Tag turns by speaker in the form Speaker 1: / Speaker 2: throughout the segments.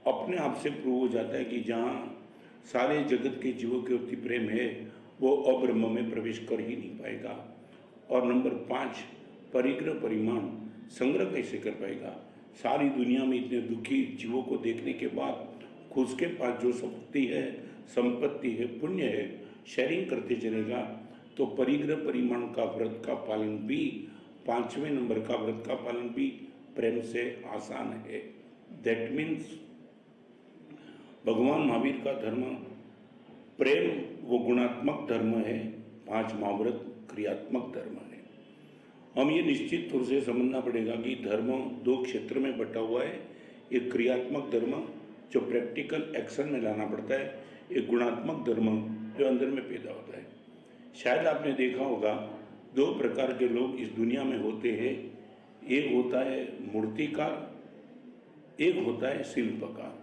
Speaker 1: अपने आप से प्रूव हो जाता है कि जहाँ सारे जगत के जीवों के प्रति प्रेम है वो अब्रह्म में प्रवेश कर ही नहीं पाएगा। और नंबर 5, परिग्रह परिमाण संग्रह कैसे कर पाएगा? सारी दुनिया में इतने दुखी जीवों को देखने के बाद खुद के पास जो शक्ति है, संपत्ति है, पुण्य है, शेयरिंग करते चलेगा तो परिग्रह परिमाण का व्रत का पालन भी, 5वें नंबर का व्रत का पालन भी प्रेम से आसान है। दैट मीन्स भगवान महावीर का धर्म प्रेम वो गुणात्मक धर्म है, 5 महाव्रत क्रियात्मक धर्म है। हम ये निश्चित तौर से समझना पड़ेगा कि धर्म 2 क्षेत्र में बटा हुआ है। एक क्रियात्मक धर्म जो प्रैक्टिकल एक्शन में लाना पड़ता है, एक गुणात्मक धर्म जो अंदर में पैदा होता है। शायद आपने देखा होगा 2 प्रकार के लोग इस दुनिया में होते हैं, एक होता है मूर्तिकार, एक होता है शिल्पकार।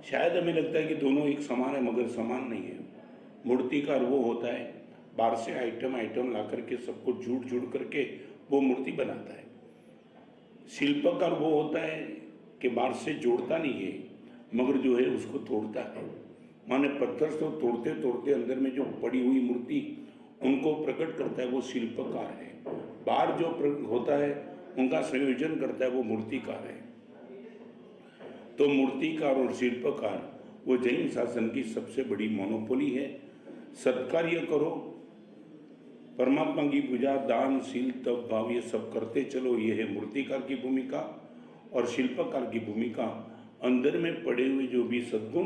Speaker 1: शायद हमें लगता है कि दोनों एक समान है, मगर समान नहीं है। मूर्तिकार वो होता है बाहर से आइटम ला करके सबको जुड़ करके वो मूर्ति बनाता है। शिल्पकार वो होता है कि बाहर से जोड़ता नहीं है, मगर जो है उसको तोड़ता है। माने पत्थर से तोड़ते तोड़ते अंदर में जो पड़ी हुई मूर्ति उनको प्रकट करता है, वो शिल्पकार है। बाहर जो होता है उनका संयोजन करता है, वो मूर्तिकार है। तो मूर्तिकार और शिल्पकार वो जैन शासन की सबसे बड़ी मोनोपोली है। सत्कार्य करो, परमात्मा की पूजा, दान, शील, तप, भाव ये सब करते चलो, ये है मूर्तिकार की भूमिका। और शिल्पकार की भूमिका अंदर में पड़े हुए जो भी सद्गुण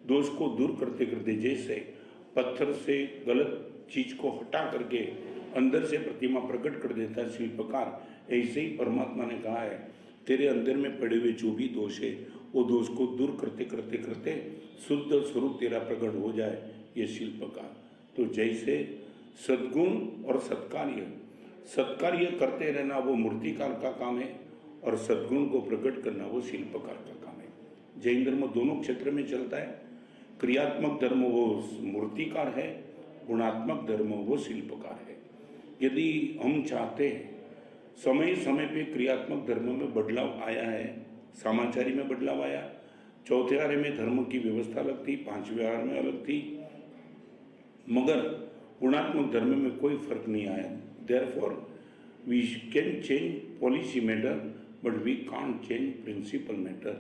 Speaker 1: दोष को दूर करते करते, जैसे पत्थर से गलत चीज को हटा करके अंदर से प्रतिमा प्रकट कर देता है शिल्पकार, ऐसे ही परमात्मा ने कहा है तेरे अंदर में पड़े हुए जो भी दोष है वो दोष को दूर करते करते करते शुद्ध स्वरूप तेरा प्रकट हो जाए, ये शिल्पकार। तो जैसे सद्गुण और सत्कार्य करते रहना वो मूर्तिकार का काम है, और सद्गुण को प्रकट करना वो शिल्पकार का काम है। जैन धर्म दोनों क्षेत्र में चलता है। क्रियात्मक धर्म वो मूर्तिकार है, गुणात्मक धर्म वो शिल्पकार है। यदि हम चाहते हैं, समय समय पे क्रियात्मक धर्म में बदलाव आया है, सामाचारी में बदलाव आया, चौथे आर्य में धर्म की व्यवस्था अलग थी, 5वें आर्य में अलग थी, मगर गुणात्मक धर्म में कोई फर्क नहीं आया। Therefore we can change policy matter but we can't change principle matter.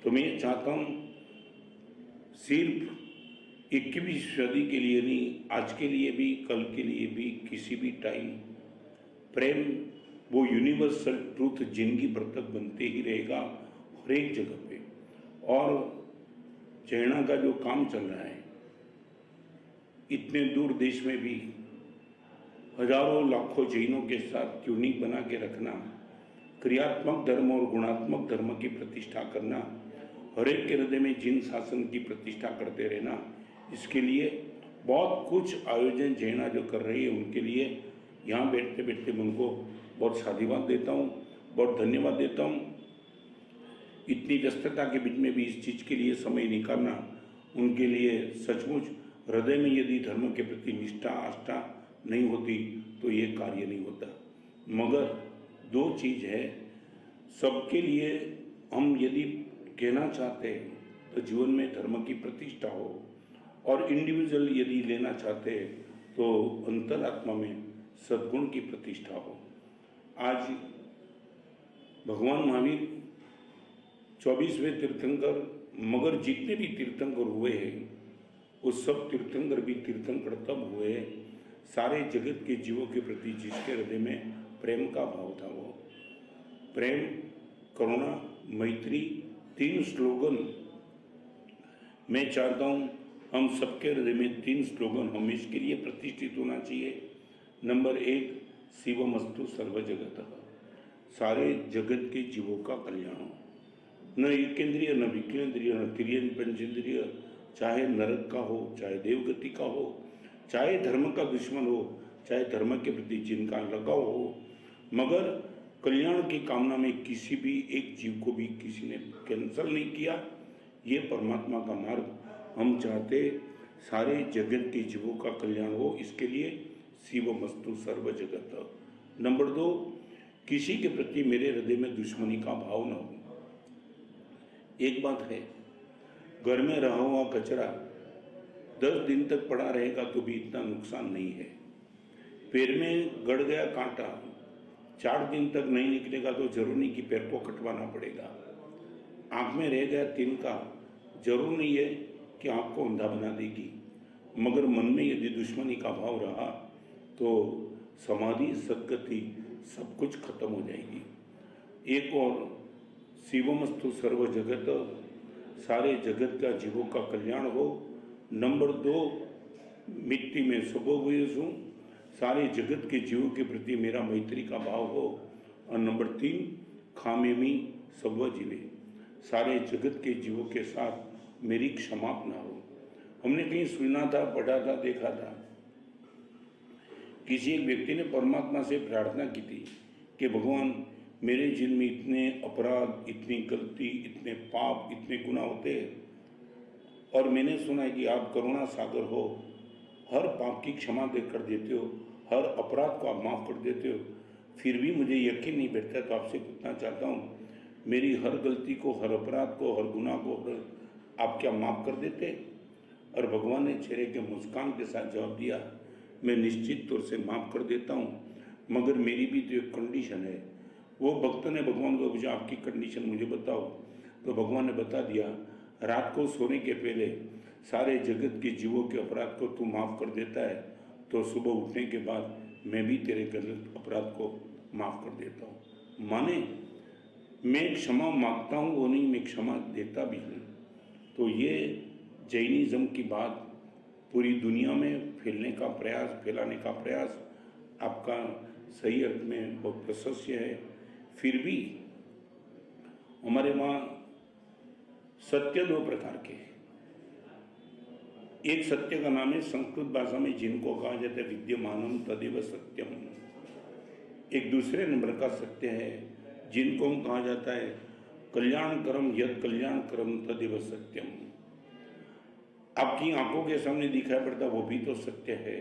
Speaker 1: तो मैं ये चाहता हूँ सिर्फ 21वीं सदी के लिए नहीं, आज के लिए भी, कल के लिए भी, किसी भी टाइम प्रेम वो यूनिवर्सल ट्रूथ जिंदगी भर तक बनते ही रहेगा हर एक जगह पे। और जैना का जो काम चल रहा है, इतने दूर देश में भी हजारों लाखों जैनों के साथ ट्यूनिंग बना के रखना, क्रियात्मक धर्म और गुणात्मक धर्म की प्रतिष्ठा करना, हर एक के हृदय में जिन शासन की प्रतिष्ठा करते रहना, इसके लिए बहुत कुछ आयोजन जैना जो कर रही है उनके लिए यहाँ बैठते बैठते मैं उनको बहुत साधुवाद देता हूँ, बहुत धन्यवाद देता हूँ। इतनी व्यस्तता के बीच में भी इस चीज़ के लिए समय निकालना उनके लिए सचमुच, हृदय में यदि धर्म के प्रति निष्ठा आस्था नहीं होती तो ये कार्य नहीं होता। मगर 2 चीज़ है, सबके लिए हम यदि कहना चाहते हैं तो जीवन में धर्म की प्रतिष्ठा हो, और इंडिविजुअल यदि लेना चाहते हैं तो अंतरात्मा में सद्गुण की प्रतिष्ठा हो। आज भगवान महावीर 24वें तीर्थंकर, मगर जितने भी तीर्थंकर हुए हैं वो सब तीर्थंकर भी तीर्थंकर तब हुए सारे जगत के जीवों के प्रति जिसके हृदय में प्रेम का भाव था। वो प्रेम, करुणा, मैत्री, 3 स्लोगन मैं चाहता हूँ हम सबके हृदय में 3 स्लोगन हमेशा के लिए प्रतिष्ठित होना चाहिए। नंबर 1, शिवमस्तु सर्व जगतः, सारे जगत के जीवों का कल्याण हो। न एकेंद्रिय, न विकेंद्रिय, न तिर्यन पंचेंद्रिय, चाहे नरक का हो, चाहे देवगति का हो, चाहे धर्म का दुश्मन हो, चाहे धर्म के प्रति जिनका लगाव हो, मगर कल्याण की कामना में किसी भी एक जीव को भी किसी ने कैंसल नहीं किया। ये परमात्मा का मार्ग हम चाहते, सारे जगत के जीवों का कल्याण हो, इसके लिए शिवमस्तु सर्व जगत। नंबर 2, किसी के प्रति मेरे हृदय में दुश्मनी का भाव न हो। एक बात है, घर में रहा हुआ कचरा 10 दिन तक पड़ा रहेगा तो भी इतना नुकसान नहीं है। पैर में गड़ गया कांटा 4 दिन तक नहीं निकलेगा तो जरूर नहीं कि पैर को कटवाना पड़ेगा। आँख में रह गया तिनका, जरूर नहीं है कि आँख को अंधा बना देगी। मगर मन में यदि दुश्मनी का भाव रहा तो समाधि, सद्गति सब कुछ खत्म हो जाएगी। एक और, शिवमस्तु सर्व जगत, सारे जगत का जीवों का कल्याण हो। नंबर 2, मिट्टी में स्वभावश हूँ, सारे जगत के जीवों के प्रति मेरा मैत्री का भाव हो। और नंबर 3, खामेमी सब जीवे, सारे जगत के जीवों के साथ मेरी क्षमापना हो। हमने कहीं सुना था, पढ़ा था, देखा था, किसी एक व्यक्ति ने परमात्मा से प्रार्थना की थी कि भगवान मेरे जीवन में इतने अपराध, इतनी गलती, इतने पाप, इतने गुनाह होते हैं, और मैंने सुना है कि आप करुणा सागर हो, हर पाप की क्षमा कर देते हो, हर अपराध को आप माफ़ कर देते हो, फिर भी मुझे यकीन नहीं बैठता। तो आपसे पूछना चाहता हूँ, मेरी हर गलती को, हर अपराध को, हर गुनाह को आप क्या माफ़ कर देते? और भगवान ने चेहरे के मुस्कान के साथ जवाब दिया, मैं निश्चित तौर से माफ़ कर देता हूँ, मगर मेरी भी तो एक कंडीशन है। वो भक्त ने भगवान को पूछा, आपकी कंडीशन मुझे बताओ। तो भगवान ने बता दिया, रात को सोने के पहले सारे जगत के जीवों के अपराध को तू माफ़ कर देता है, तो सुबह उठने के बाद मैं भी तेरे गलत अपराध को माफ़ कर देता हूँ। माने मैं क्षमा मांगता हूँ, वो नहीं, मैं क्षमा देता भी हूँ। तो ये जैनिज़्म की बात पूरी दुनिया में फैलाने का प्रयास आपका सही अर्थ में बहुत प्रशंस्य है। फिर भी हमारे वहाँ सत्य 2 प्रकार के हैं। एक सत्य का नाम है, संस्कृत भाषा में जिनको कहा जाता है विद्यमानम तदेव सत्यम। एक दूसरे नंबर का सत्य है जिनको हम कहा जाता है कल्याणकरम यद कल्याणकरम तदेव सत्यम। आपकी आंखों के सामने दिखाई पड़ता वो भी तो सत्य है,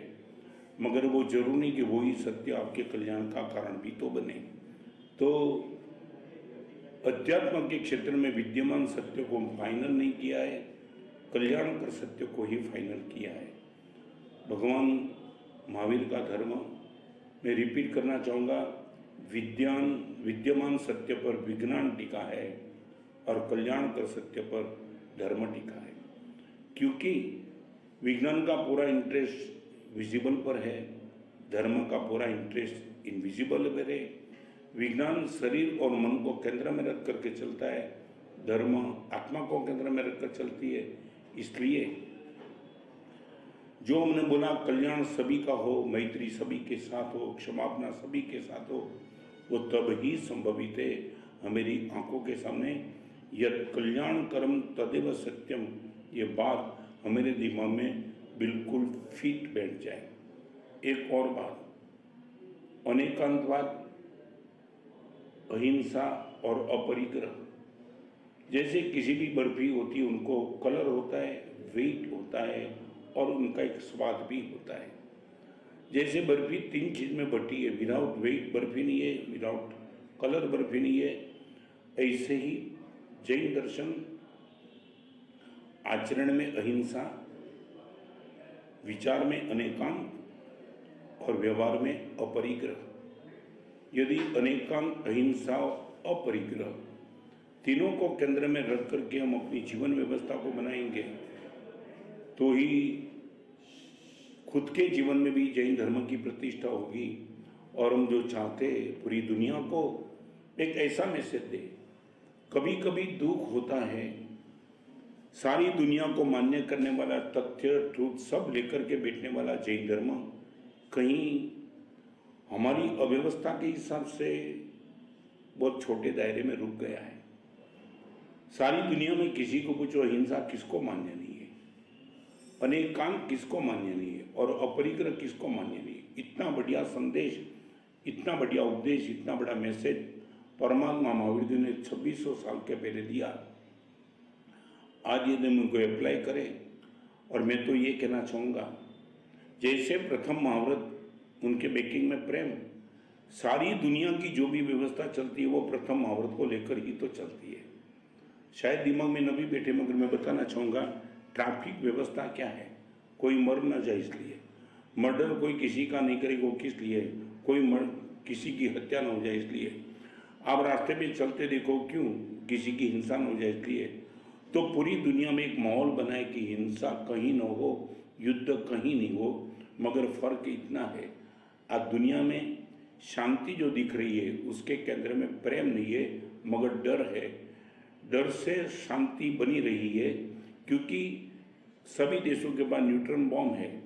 Speaker 1: मगर वो जरूर नहीं कि वही सत्य आपके कल्याण का कारण भी तो बने। तो अध्यात्म के क्षेत्र में विद्यमान सत्य को फाइनल नहीं किया है, कल्याणकर सत्य को ही फाइनल किया है। भगवान महावीर का धर्म मैं रिपीट करना चाहूँगा, विद्यमान सत्य पर विज्ञान टिका है और कल्याणकर सत्य पर धर्म टिका है। क्योंकि विज्ञान का पूरा इंटरेस्ट विजिबल पर है, धर्म का पूरा इंटरेस्ट इनविजिबल पर है। विज्ञान शरीर और मन को केंद्र में रख करके चलता है, धर्म आत्मा को केंद्र में रखकर चलती है। इसलिए जो हमने बोला कल्याण सभी का हो, मैत्री सभी के साथ हो, क्षमापना सभी के साथ हो, वो तब ही संभवित है हमारी आंखों के सामने यद कल्याण कर्म तदेव सत्यम, ये बात हमारे दिमाग में बिल्कुल फिट बैठ जाए। एक और बात, अनेकांतवाद, अहिंसा और अपरिग्रह। जैसे किसी भी बर्फी होती है, उनको कलर होता है, वेट होता है और उनका एक स्वाद भी होता है। जैसे बर्फी 3 चीज़ में बटी है, विदाउट वेट बर्फी नहीं है, विदाउट कलर बर्फी नहीं है। ऐसे ही जैन दर्शन आचरण में अहिंसा, विचार में अनेकांत और व्यवहार में अपरिग्रह। यदि अनेकांत, अहिंसा, अपरिग्रह तीनों को केंद्र में रख करके हम अपनी जीवन व्यवस्था को बनाएंगे तो ही खुद के जीवन में भी जैन धर्म की प्रतिष्ठा होगी और हम जो चाहते पूरी दुनिया को एक ऐसा मैसेज दे। कभी कभी दुख होता है, सारी दुनिया को मान्य करने वाला तथ्य, ट्रूथ सब लेकर के बैठने वाला जैन धर्म कहीं हमारी अव्यवस्था के हिसाब से बहुत छोटे दायरे में रुक गया है। सारी दुनिया में किसी को पूछो अहिंसा किसको मान्य नहीं है, अनेकांत किसको मान्य नहीं है और अपरिग्रह किसको मान्य नहीं है। इतना बढ़िया संदेश, इतना बढ़िया उपदेश, इतना बड़ा मैसेज परमात्मा महावीर जी ने 2600 साल के पहले दिया। आज यदि हम उनको अप्लाई करें, और मैं तो ये कहना चाहूँगा जैसे प्रथम महाव्रत उनके बेकिंग में प्रेम, सारी दुनिया की जो भी व्यवस्था चलती है वो प्रथम महाव्रत को लेकर ही तो चलती है। शायद दिमाग में न भी बैठे, मगर मैं बताना चाहूँगा ट्रैफिक व्यवस्था क्या है। कोई मर न जाए इसलिए, मर्डर कोई किसी का नहीं करेगा, किस लिए, किसी की हत्या न हो जाए इसलिए। आप रास्ते में चलते देखो, क्यों, किसी की हिंसा न हो जाए इसलिए। तो पूरी दुनिया में एक माहौल बना है कि हिंसा कहीं न हो, युद्ध कहीं नहीं हो, मगर फर्क इतना है, आज दुनिया में शांति जो दिख रही है उसके केंद्र में प्रेम नहीं है मगर डर है। डर से शांति बनी रही है, क्योंकि सभी देशों के पास न्यूट्रॉन बॉम्ब है,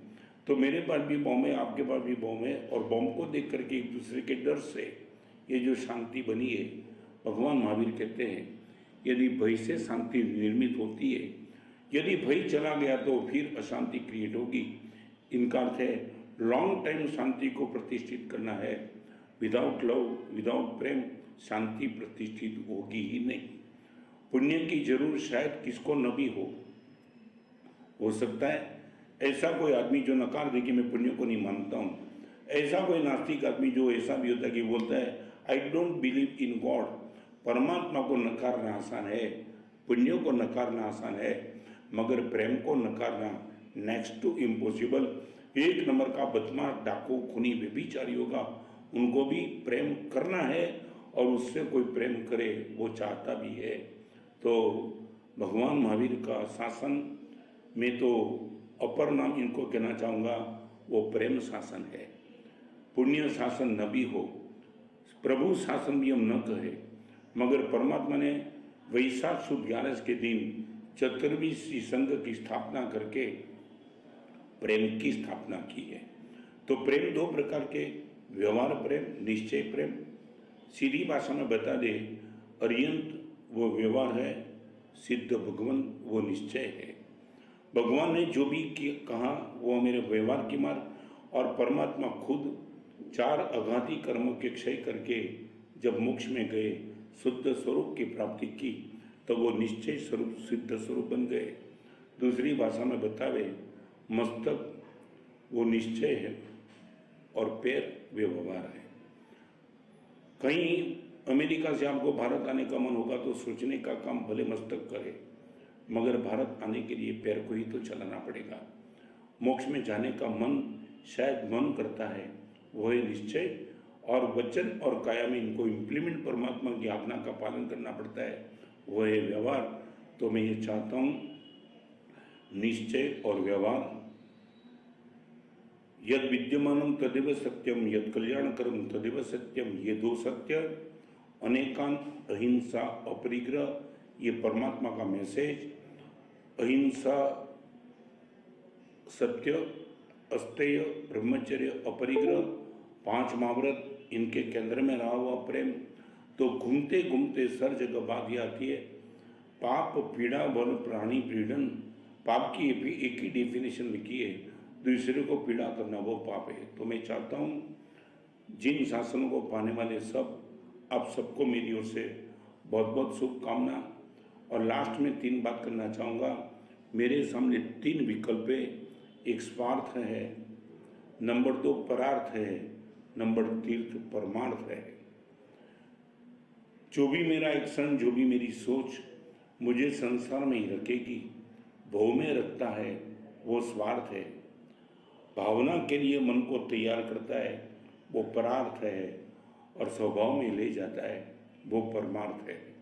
Speaker 1: तो मेरे पास भी बॉम्ब है, आपके पास भी बॉम्ब है, और बॉम्ब को देख करके एक दूसरे के डर से ये जो शांति बनी है, भगवान महावीर कहते हैं यदि भय से शांति निर्मित होती है, यदि भय चला गया तो फिर अशांति क्रिएट होगी। इनका अर्थ है लॉन्ग टाइम शांति को प्रतिष्ठित करना है। विदाउट लव, विदाउट प्रेम शांति प्रतिष्ठित होगी ही नहीं। पुण्य की जरूर शायद किसको न भी हो सकता है ऐसा कोई आदमी जो नकार दे कि मैं पुण्य को नहीं मानता हूँ, ऐसा कोई नास्तिक आदमी जो ऐसा भी होता है कि बोलता है I don't believe in God. परमात्मा को नकारना आसान है, पुण्य को नकारना आसान है, मगर प्रेम को नकारना नेक्स्ट टू इम्पॉसिबल। एक नंबर का बदमाश, डाकू, खूनी, व्यभिचारी होगा, उनको भी प्रेम करना है, और उससे कोई प्रेम करे वो चाहता भी है। तो भगवान महावीर का शासन में तो अपर नाम इनको कहना चाहूँगा, वो प्रेम शासन है। पुण्य शासन न भी हो, प्रभु शासन भी हम न कहें, मगर परमात्मा ने वैशाख सुद 11 के दिन 14वीं संघ की स्थापना करके प्रेम की स्थापना की है। तो प्रेम दो प्रकार के, व्यवहार प्रेम, निश्चय प्रेम। सीधी भाषा में बता दे, अर्यंत वो व्यवहार है, सिद्ध भगवान वो निश्चय है। भगवान ने जो भी कहा वो मेरे व्यवहार की मार्ग, और परमात्मा खुद 4 अघाती कर्मों के क्षय करके जब मोक्ष में गए, शुद्ध स्वरूप की प्राप्ति की, तो वो निश्चय स्वरूप, सिद्ध स्वरूप बन गए। दूसरी भाषा में बतावे, मस्तक वो निश्चय है और पैर वे व्यवहार है। कहीं अमेरिका से आपको भारत आने का मन होगा तो सोचने का काम भले मस्तक करे, मगर भारत आने के लिए पैर को ही तो चलाना पड़ेगा। मोक्ष में जाने का मन शायद मन करता है, वो है निश्चय, और वचन और काया में इनको इम्प्लीमेंट परमात्मा की आज्ञा का पालन करना पड़ता है, वो है व्यवहार। तो मैं ये चाहता हूँ निश्चय और व्यवहार, यद विद्यमानम तदेव सत्यम, यद कल्याणकरम तदेव सत्यम, ये 2 सत्य, अनेकांत, अहिंसा, अपरिग्रह, ये परमात्मा का मैसेज। अहिंसा, सत्य, अस्तेय, ब्रह्मचर्य, अपरिग्रह, 5 महाव्रत, इनके केंद्र में रहा हुआ प्रेम। तो घूमते घूमते सर जगह बात ये आती है, पाप, पीड़ा, बल, प्राणी पीड़न। पाप की भी एक ही डेफिनेशन लिखी है, दूसरे को पीड़ा करना वो पाप है। तो मैं चाहता हूँ जिन शासनों को पाने वाले सब, आप सबको मेरी ओर से बहुत बहुत शुभकामना। और लास्ट में 3 बात करना चाहूँगा। मेरे सामने 3 विकल्प है, एक स्वार्थ है, नंबर 2 परार्थ है, नंबर 3 परमार्थ है। जो भी मेरा एक्शन, जो भी मेरी सोच मुझे संसार में ही रखेगी, भव में रखता है, वो स्वार्थ है। भावना के लिए मन को तैयार करता है, वो परार्थ है, और स्वभाव में ले जाता है, वो परमार्थ है।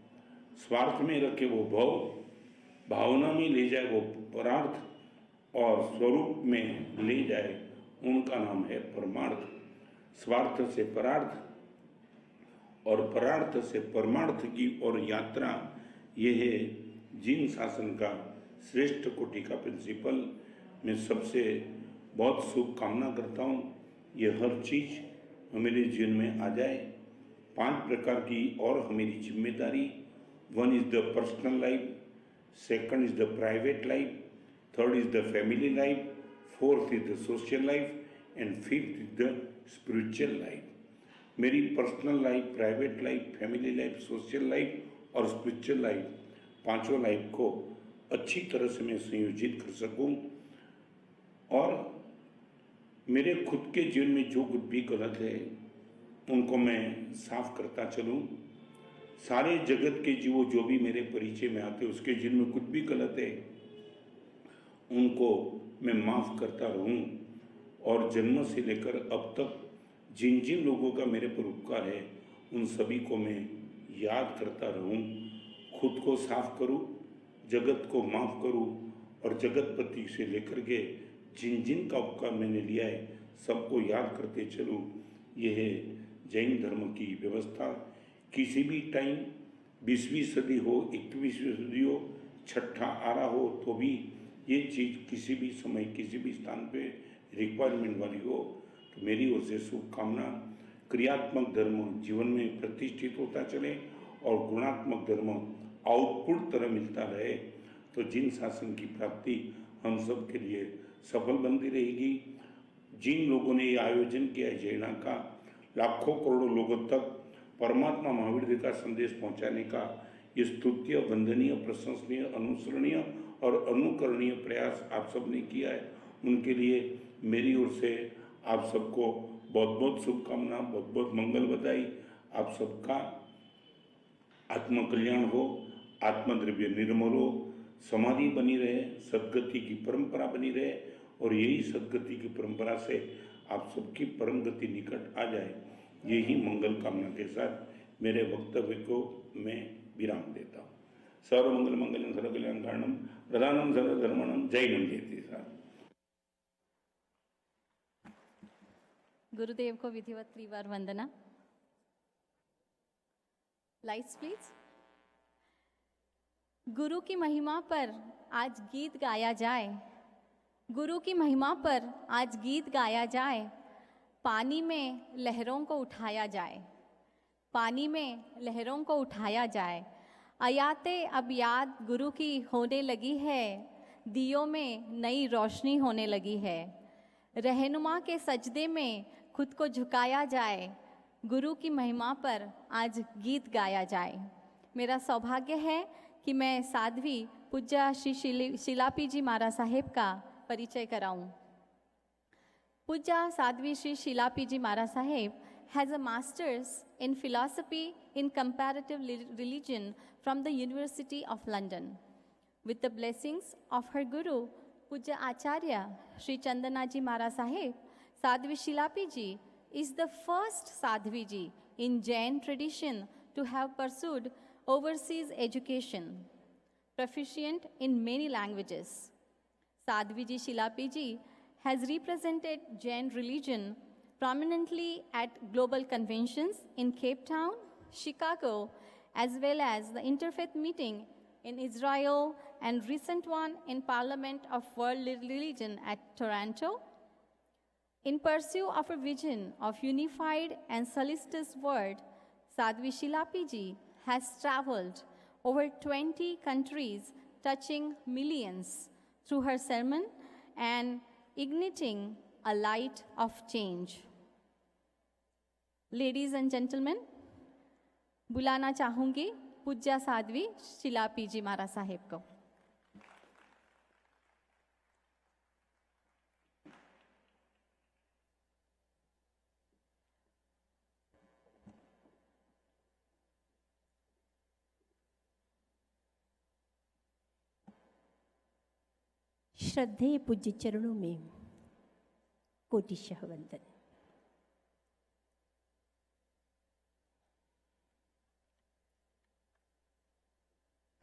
Speaker 1: स्वार्थ में रखे वो भव, भावना में ले जाए वो परार्थ, और स्वरूप में ले जाए उनका नाम है परमार्थ। स्वार्थ से परार्थ और परार्थ से परमार्थ की और यात्रा, ये है जिन शासन का श्रेष्ठ कोटि का प्रिंसिपल। मैं सबसे बहुत शुभकामना करता हूँ ये हर चीज़ हमारे जीवन में आ जाए। 5 प्रकार की और हमारी जिम्मेदारी, 1 is the personal life, 2nd is the private life, 3rd is the family life, 4th is the social life, and 5th is the spiritual life. मेरी personal life, private life, family life, social life और spiritual life, 5 life को अच्छी तरह से मैं संयोजित कर सकूं, और मेरे खुद के जीवन में जो कुछ भी गलत है उनको मैं साफ करता चलूं। सारे जगत के जीवों जो भी मेरे परिचय में आते उसके जिनमें कुछ भी गलत है उनको मैं माफ़ करता रहूं और जन्म से लेकर अब तक जिन जिन लोगों का मेरे पर उपकार है उन सभी को मैं याद करता रहूं, खुद को साफ करूं, जगत को माफ़ करूं और जगतपति से लेकर के जिन जिन का उपकार मैंने लिया है सबको याद करते चलूं। यह है जैन धर्म की व्यवस्था। किसी भी टाइम 20वीं सदी हो, 21वीं सदी हो, छठा आ रहा हो तो भी ये चीज़ किसी भी समय किसी भी स्थान पे रिक्वायरमेंट वाली हो तो मेरी ओर से शुभकामना। क्रियात्मक धर्म जीवन में प्रतिष्ठित होता चले और गुणात्मक धर्म आउटपुट तरह मिलता रहे तो जिन शासन की प्राप्ति हम सब के लिए सफल बनती रहेगी। जिन लोगों ने ये आयोजन किया है जैना का, लाखों करोड़ों लोगों तक परमात्मा महावीर का संदेश पहुंचाने का ये स्तुत्य, वंदनीय, प्रशंसनीय, अनुसरणीय और अनुकरणीय प्रयास आप सब ने किया है, उनके लिए मेरी ओर से आप सबको बहुत बहुत शुभकामना, बहुत बहुत मंगल बधाई। आप सबका आत्मकल्याण हो, आत्मद्रव्य निर्मल हो, समाधि बनी रहे, सद्गति की परंपरा बनी रहे और यही सद्गति की परंपरा से आप सबकी परम गति निकट आ जाए, यही मंगल कामना के साथ मेरे वक्तव्य को मैं विराम देता हूँ। सर्वमंगल मंगलम सर्वकल्याण कारणम प्रधानम सर्वधर्मणम जैनम जयते साहब।
Speaker 2: गुरुदेव को विधिवत त्रिवार वंदना। Lights please. गुरु की महिमा पर आज गीत गाया जाए, गुरु की महिमा पर आज गीत गाया जाए, पानी में लहरों को उठाया जाए, पानी में लहरों को उठाया जाए। आयाते अब याद गुरु की होने लगी है, दियों में नई रोशनी होने लगी है। रहनुमा के सजदे में खुद को झुकाया जाए, गुरु की महिमा पर आज गीत गाया जाए। मेरा सौभाग्य है कि मैं साध्वी पूज्य श्री शिलापी जी महाराज साहेब का परिचय कराऊं। पूज्य साध्वी श्री शिलापी जी महाराज साहेब has a master's in philosophy in comparative religion from the University of London. With the blessings of her guru, Pujya Acharya Sri Chandanaji Maharaj Sahib, Sadhvi Shilapi ji is the first Sadhvi ji in Jain tradition to have pursued overseas education, proficient in many languages. Sadhvi ji Shilapi ji has represented Jain religion prominently at global conventions in Cape Town, Chicago, as well as the interfaith meeting in Israel and recent one in Parliament of World Religion at Toronto. In pursuit of a vision of unified and solicitous world, Sadhvi Shilapi ji has traveled over 20 countries, touching millions through her sermon and igniting a light of change. Ladies and gentlemen, बुलाना चाहूंगी पूज्य साध्वी शिलापी जी महाराज साहेब को।
Speaker 3: श्रद्धेय पूज्य चरणों में कोटिशः वंदन।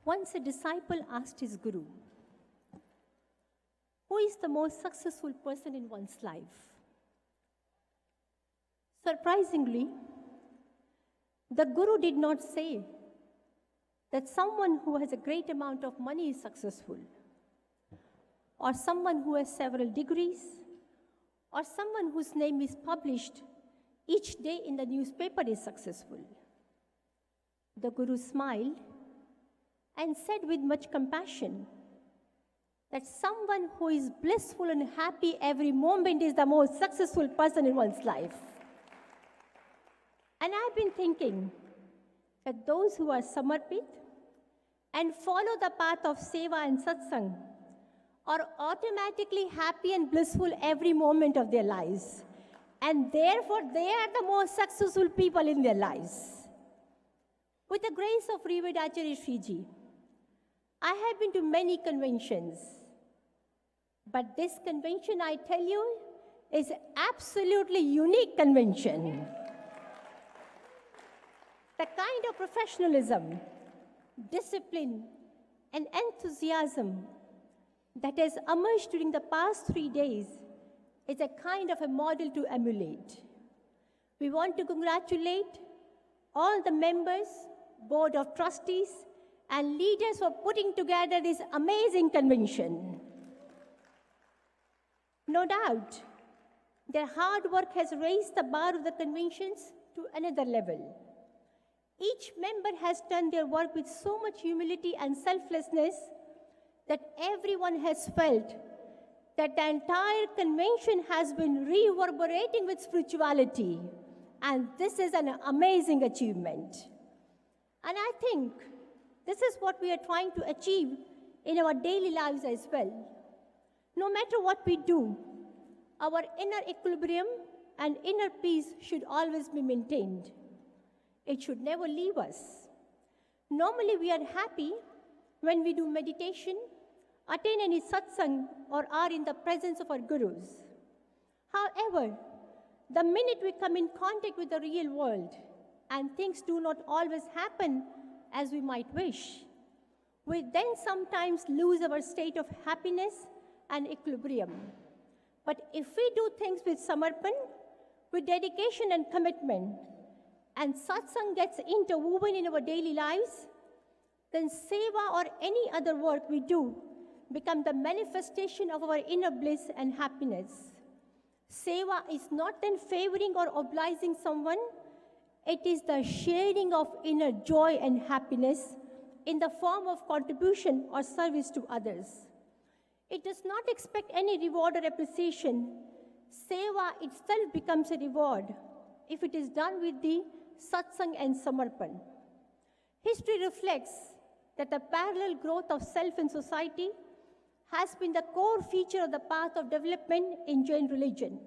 Speaker 3: Once a disciple asked his guru, "Who is the most successful person in one's life?" Surprisingly, the guru did not say that someone who has a great amount of money is successful, or someone who has several degrees, or someone whose name is published each day in the newspaper is successful. The guru smiled and said with much compassion that someone who is blissful and happy every moment is the most successful person in one's life. And I've been thinking that those who are samarpit and follow the path of seva and satsang are automatically happy and blissful every moment of their lives. And therefore, they are the most successful people in their lives. With the grace of Revered Acharya Shriji, I have been to many conventions, but this convention, I tell you, is absolutely unique convention. The kind of professionalism, discipline, and enthusiasm that has emerged during the past 3 days is a kind of a model to emulate. We want to congratulate all the members, board of trustees, and leaders for putting together this amazing convention. No doubt, their hard work has raised the bar of the conventions to another level. Each member has done their work with so much humility and selflessness that everyone has felt that the entire convention has been reverberating with spirituality. And this is an amazing achievement. And I think this is what we are trying to achieve in our daily lives as well. No matter what we do, our inner equilibrium and inner peace should always be maintained. It should never leave us. Normally, we are happy when we do meditation, attend any satsang, or are in the presence of our gurus. However, the minute we come in contact with the real world and things do not always happen as we might wish, we then sometimes lose our state of happiness and equilibrium. But if we do things with samarpan, with dedication and commitment, and satsang gets interwoven in our daily lives, then seva or any other work we do become the manifestation of our inner bliss and happiness. Seva is not then favoring or obliging someone, it is the sharing of inner joy and happiness in the form of contribution or service to others. It does not expect any reward or appreciation. Seva itself becomes a reward if it is done with the satsang and samarpan. History reflects that the parallel growth of self in society has been the core feature of the path of development in Jain religion.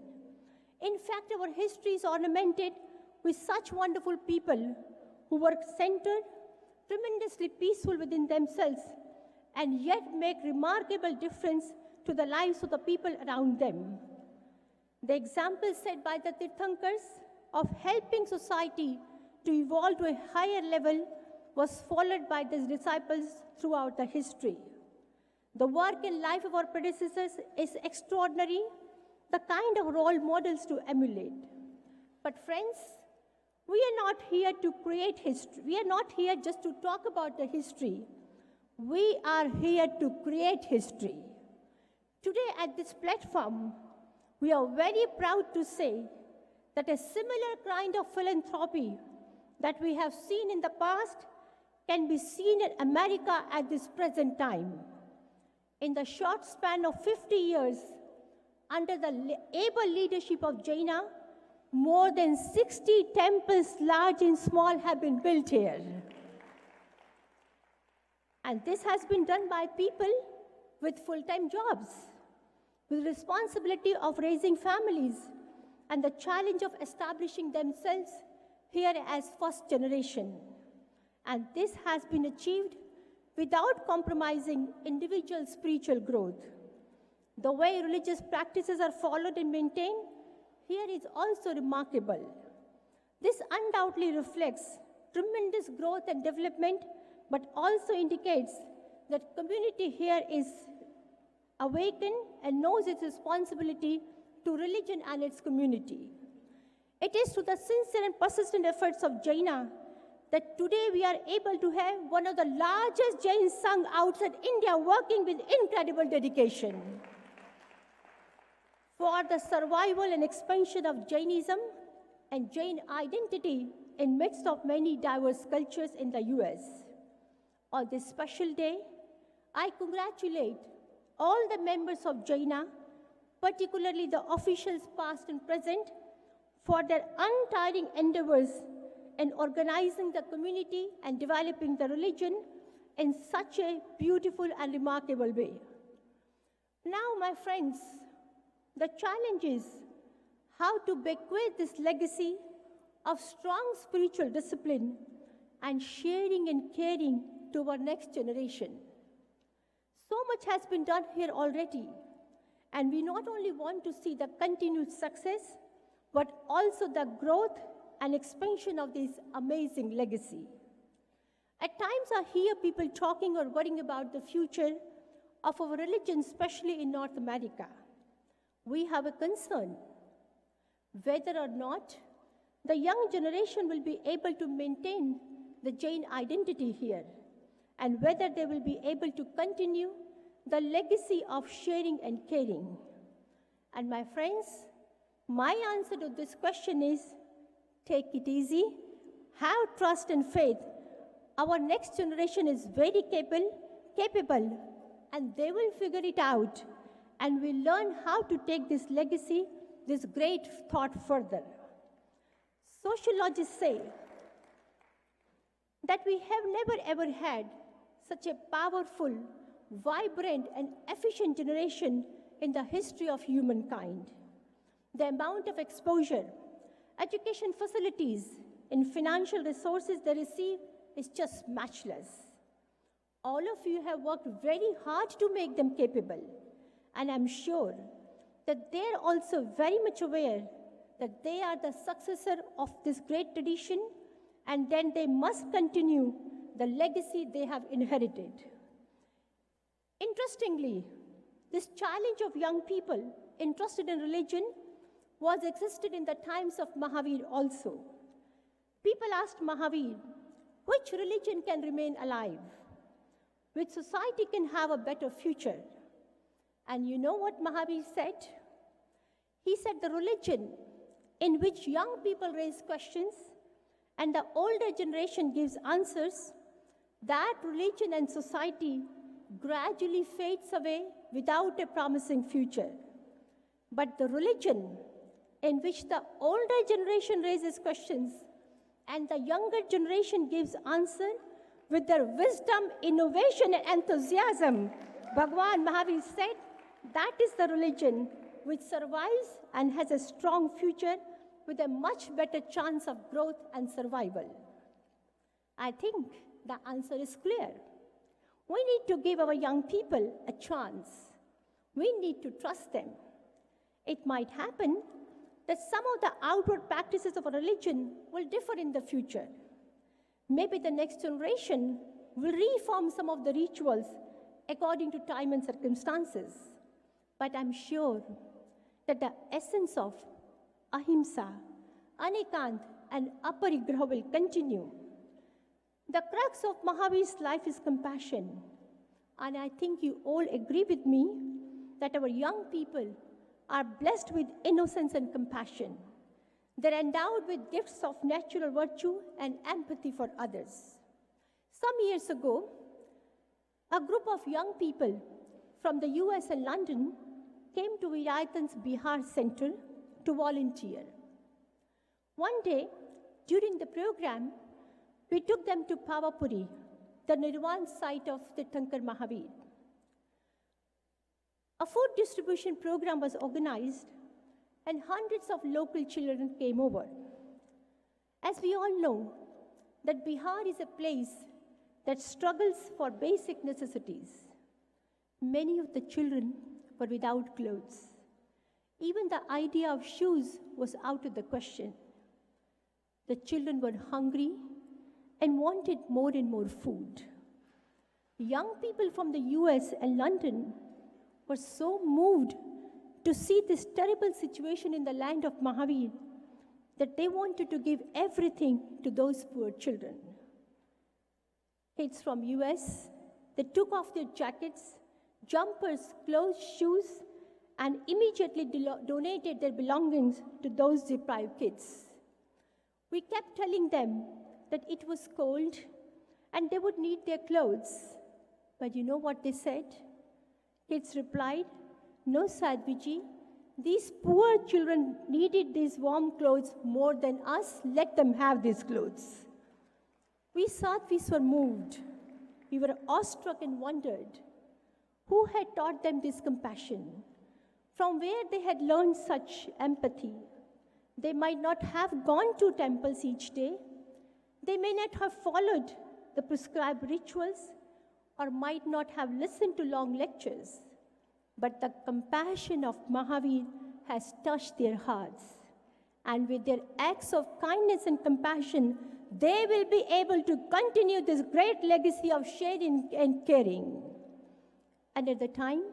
Speaker 3: In fact, our history is ornamented with such wonderful people who were centered, tremendously peaceful within themselves, and yet make remarkable difference to the lives of the people around them. The example set by the Tirthankars of helping society to evolve to a higher level was followed by the disciples throughout the history. The work and life of our predecessors is extraordinary, the kind of role models to emulate. But friends, we are not here to create history. We are not here just to talk about the history. We are here to create history. Today at this platform, we are very proud to say that a similar kind of philanthropy that we have seen in the past can be seen in America at this present time. In the short span of 50 years, under the able leadership of Jaina, more than 60 temples, large and small, have been built here. And this has been done by people with full-time jobs, with responsibility of raising families, and the challenge of establishing themselves here as first generation. And this has been achieved without compromising individual spiritual growth. The way religious practices are followed and maintained here is also remarkable. This undoubtedly reflects tremendous growth and development, but also indicates that community here is awakened and knows its responsibility to religion and its community. It is through the sincere and persistent efforts of Jaina that today we are able to have one of the largest Jain Sangh outside India working with incredible dedication. For the survival and expansion of Jainism and Jain identity in midst of many diverse cultures in the US. On this special day, I congratulate all the members of Jaina, particularly the officials past and present, for their untiring endeavors in organizing the community and developing the religion in such a beautiful and remarkable way. Now, my friends, the challenge is how to bequeath this legacy of strong spiritual discipline and sharing and caring to our next generation. So much has been done here already, and we not only want to see the continued success, but also the growth and expansion of this amazing legacy. At times I hear people talking or worrying about the future of our religion, especially in North America. We have a concern whether or not the young generation will be able to maintain the Jain identity here, and whether they will be able to continue the legacy of sharing and caring. And my friends, my answer to this question is, take it easy, have trust and faith. Our next generation is very capable, and they will figure it out, and will learn how to take this legacy, this great thought further. Sociologists say that we have never ever had such a powerful, vibrant, and efficient generation in the history of humankind. The amount of exposure, education facilities, and financial resources they receive is just matchless. All of you have worked very hard to make them capable, and I'm sure that they're also very much aware that they are the successor of this great tradition, and then they must continue the legacy they have inherited. Interestingly, this challenge of young people interested in religion was existed in the times of Mahavir also. People asked Mahavir, which religion can remain alive? Which society can have a better future? And you know what Mahavir said? He said the religion in which young people raise questions and the older generation gives answers, that religion and society gradually fades away without a promising future. But the religion in which the older generation raises questions and the younger generation gives answer with their wisdom, innovation, and enthusiasm, Bhagwan Mahavir said, that is the religion which survives and has a strong future with a much better chance of growth and survival. I think the answer is clear. We need to give our young people a chance. We need to trust them. It might happen that some of the outward practices of a religion will differ in the future. Maybe the next generation will reform some of the rituals according to time and circumstances. But I'm sure that the essence of ahimsa, anikant, and aparigraha will continue. The crux of Mahavir's life is compassion. And I think you all agree with me that our young people are blessed with innocence and compassion. They're endowed with gifts of natural virtue and empathy for others. Some years ago, a group of young people from the US and London came to Vijayatan's Bihar Center to volunteer. One day, during the program, we took them to Pavapuri, the Nirvan site of the Tankar Mahavir. A food distribution program was organized, and hundreds of local children came over. As we all know, that Bihar is a place that struggles for basic necessities. Many of the children were without clothes. Even the idea of shoes was out of the question. The children were hungry and wanted more and more food. Young people from the US and London were so moved to see this terrible situation in the land of Mahavir that they wanted to give everything to those poor children. Kids from US, they took off their jackets, jumpers, clothes, shoes, and immediately donated their belongings to those deprived kids. We kept telling them that it was cold and they would need their clothes. But you know what they said? Kids replied, "No, Sadhviji, these poor children needed these warm clothes more than us. Let them have these clothes." We Sadhvis were moved. We were awestruck and wondered who had taught them this compassion, from where they had learned such empathy. They might not have gone to temples each day. They may not have followed the prescribed rituals or might not have listened to long lectures, but the compassion of Mahavir has touched their hearts. And with their acts of kindness and compassion, they will be able to continue this great legacy of sharing and caring. And at the time,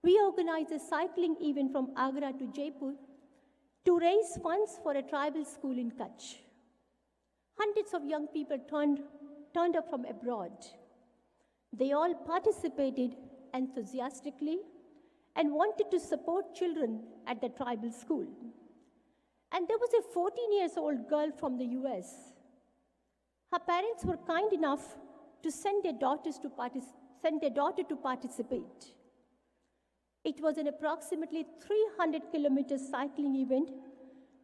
Speaker 3: we organized a cycling event from Agra to Jaipur to raise funds for a tribal school in Kutch. Hundreds of young people turned up from abroad. They all participated enthusiastically and wanted to support children at the tribal school. And there was a 14-year-old girl from the US. Her parents were kind enough to send their daughter to participate. It was an approximately 300 kilometer cycling event,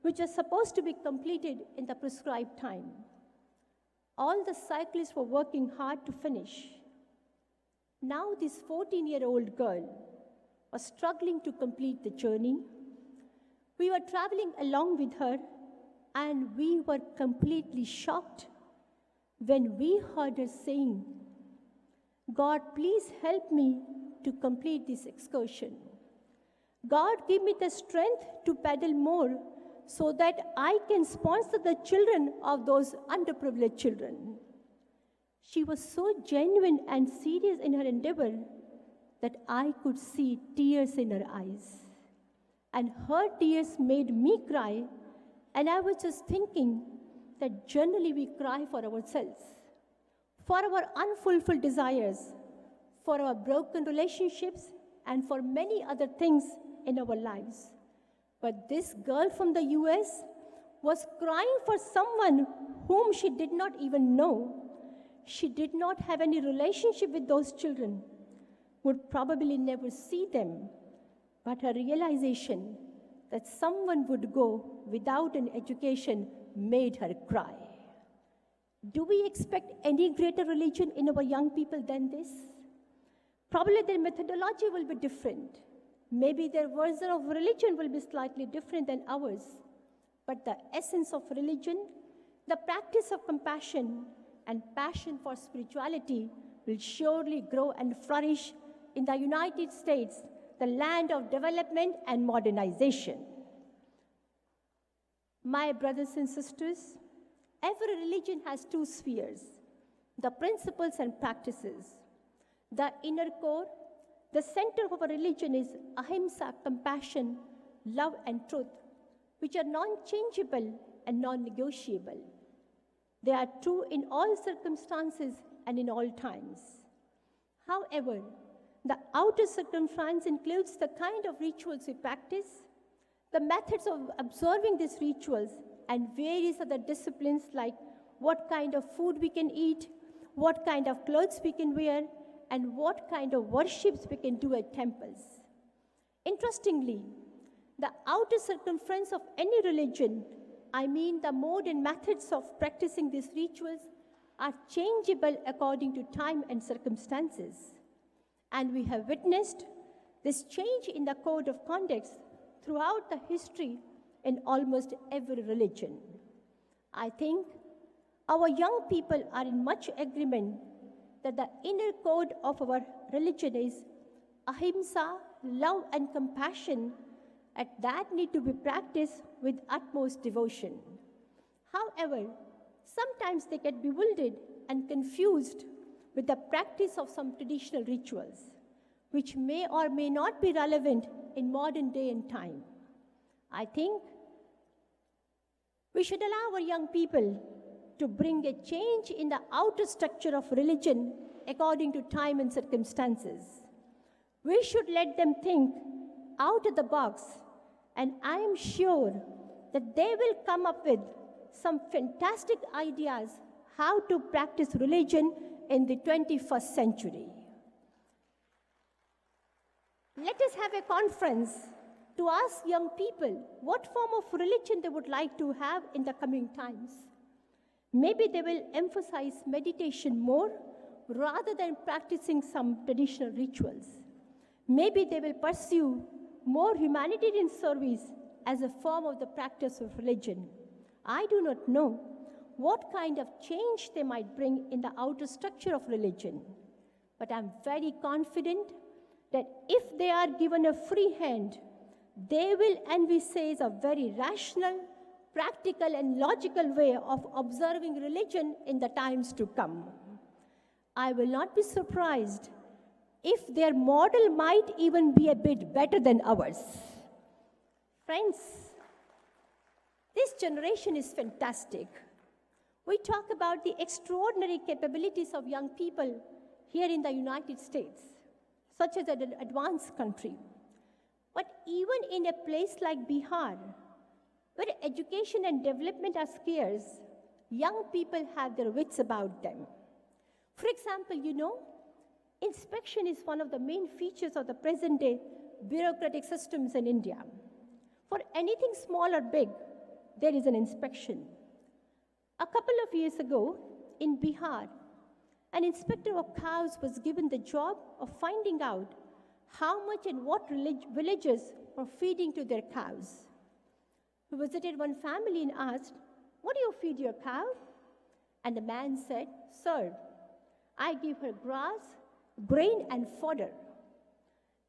Speaker 3: which was supposed to be completed in the prescribed time. All the cyclists were working hard to finish. Now this 14-year-old girl was struggling to complete the journey. We were traveling along with her, and we were completely shocked when we heard her saying, "God, please help me to complete this excursion. God, give me the strength to pedal more so that I can sponsor the children of those underprivileged children." She was so genuine and serious in her endeavor that I could see tears in her eyes. And her tears made me cry, and I was just thinking that generally we cry for ourselves, for our unfulfilled desires, for our broken relationships, and for many other things in our lives. But this girl from the US was crying for someone whom she did not even know. She did not have any relationship with those children, would probably never see them. But her realization that someone would go without an education made her cry. Do we expect any greater religion in our young people than this? Probably their methodology will be different. Maybe their version of religion will be slightly different than ours. But the essence of religion, the practice of compassion and passion for spirituality will surely grow and flourish in the United States, the land of development and modernization. My brothers and sisters, every religion has two spheres, the principles and practices. The inner core, the center of a religion is ahimsa, compassion, love, and truth, which are non-changeable and non-negotiable. They are true in all circumstances and in all times. However, the outer circumference includes the kind of rituals we practice, the methods of observing these rituals, and various other disciplines like what kind of food we can eat, what kind of clothes we can wear, and what kind of worships we can do at temples. Interestingly, the outer circumference of any religion, I mean the mode and methods of practicing these rituals, are changeable according to time and circumstances. And we have witnessed this change in the code of conduct throughout the history in almost every religion. I think our young people are in much agreement that the inner code of our religion is ahimsa, love and compassion, and that need to be practiced with utmost devotion. However, sometimes they get bewildered and confused with the practice of some traditional rituals, which may or may not be relevant in modern day and time. I think we should allow our young people to bring a change in the outer structure of religion according to time and circumstances. We should let them think out of the box, and I am sure that they will come up with some fantastic ideas how to practice religion in the 21st century. Let us have a conference to ask young people what form of religion they would like to have in the coming times. Maybe they will emphasize meditation more rather than practicing some traditional rituals. Maybe they will pursue more humanitarian service as a form of the practice of religion. I do not know. what kind of change they might bring in the outer structure of religion. But I'm very confident that if they are given a free hand, they will envisage a very rational, practical, and logical way of observing religion in the times to come. I will not be surprised if their model might even be a bit better than ours. Friends, this generation is fantastic. We talk about the extraordinary capabilities of young people here in the United States, such as an advanced country. But even in a place like Bihar, where education and development are scarce, young people have their wits about them. For example, inspection is one of the main features of the present-day bureaucratic systems in India. For anything small or big, there is an inspection. A couple of years ago, in Bihar, an inspector of cows was given the job of finding out how much and what villagers were feeding to their cows. He visited one family and asked, "What do you feed your cow?" And the man said, "Sir, I give her grass, grain, and fodder."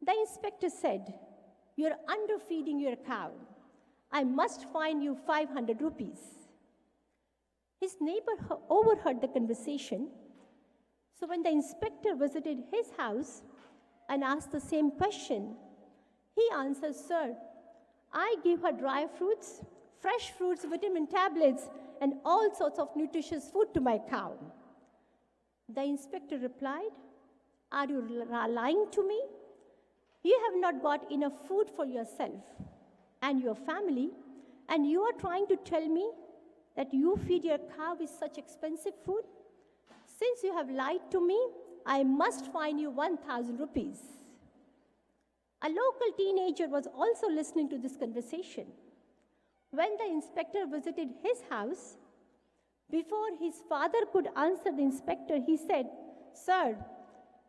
Speaker 3: The inspector said, "You're underfeeding your cow. I must fine you 500 rupees. His neighbor overheard the conversation. So when the inspector visited his house and asked the same question, he answered, "Sir, I give her dry fruits, fresh fruits, vitamin tablets, and all sorts of nutritious food to my cow." The inspector replied, "Are you lying to me? You have not got enough food for yourself and your family, and you are trying to tell me that you feed your cow with such expensive food? Since you have lied to me, I must fine you 1,000 rupees." A local teenager was also listening to this conversation. When the inspector visited his house, before his father could answer the inspector, he said, "Sir,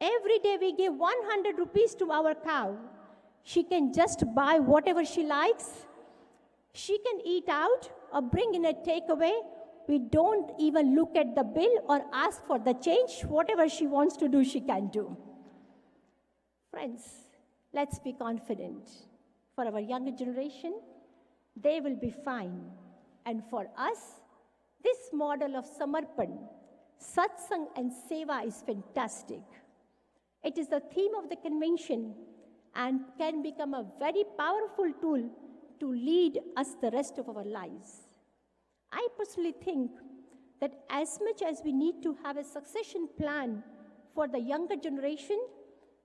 Speaker 3: every day we give 100 rupees to our cow. She can just buy whatever she likes. She can eat out or bring in a takeaway. We don't even look at the bill or ask for the change. Whatever she wants to do, she can do." Friends, let's be confident. For our younger generation, they will be fine. And for us, this model of Samarpan, Satsang, and Seva is fantastic. It is the theme of the convention and can become a very powerful tool to lead us the rest of our lives. I personally think that as much as we need to have a succession plan for the younger generation,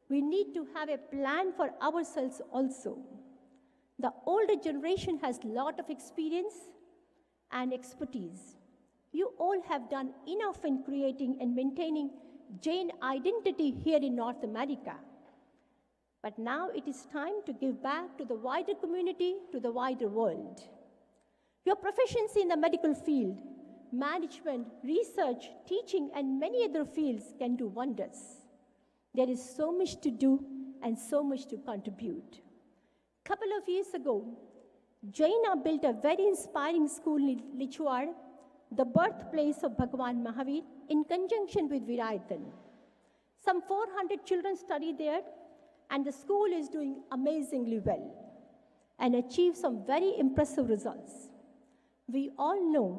Speaker 3: we need to have a plan for ourselves also. The older generation has a lot of experience and expertise. You all have done enough in creating and maintaining Jain identity here in North America. But now it is time to give back to the wider community, to the wider world. Your proficiency in the medical field, management, research, teaching, and many other fields can do wonders. There is so much to do and so much to contribute. A couple of years ago, Jaina built a very inspiring school in Lichwad, the birthplace of Bhagwan Mahavir, in conjunction with Virayatan. Some 400 children study there, and the school is doing amazingly well and achieved some very impressive results. We all know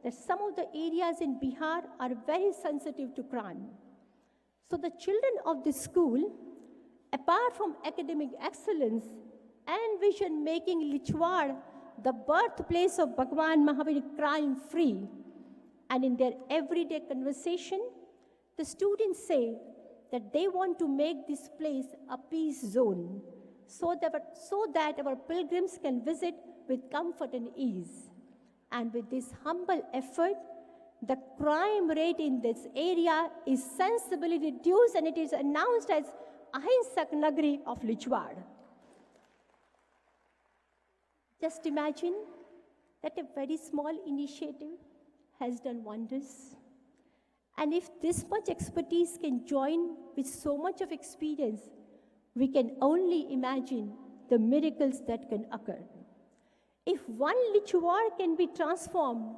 Speaker 3: that some of the areas in Bihar are very sensitive to crime. So the children of this school, apart from academic excellence, envision making Lichwad the birthplace of Bhagwan Mahavir crime-free. And in their everyday conversation, the students say that they want to make this place a peace zone so that our pilgrims can visit with comfort and ease. And with this humble effort, the crime rate in this area is sensibly reduced, and it is announced as Ahinsak Nagari of Lichwad. Just imagine that a very small initiative has done wonders. And if this much expertise can join with so much of experience, we can only imagine the miracles that can occur. If one Lichwad can be transformed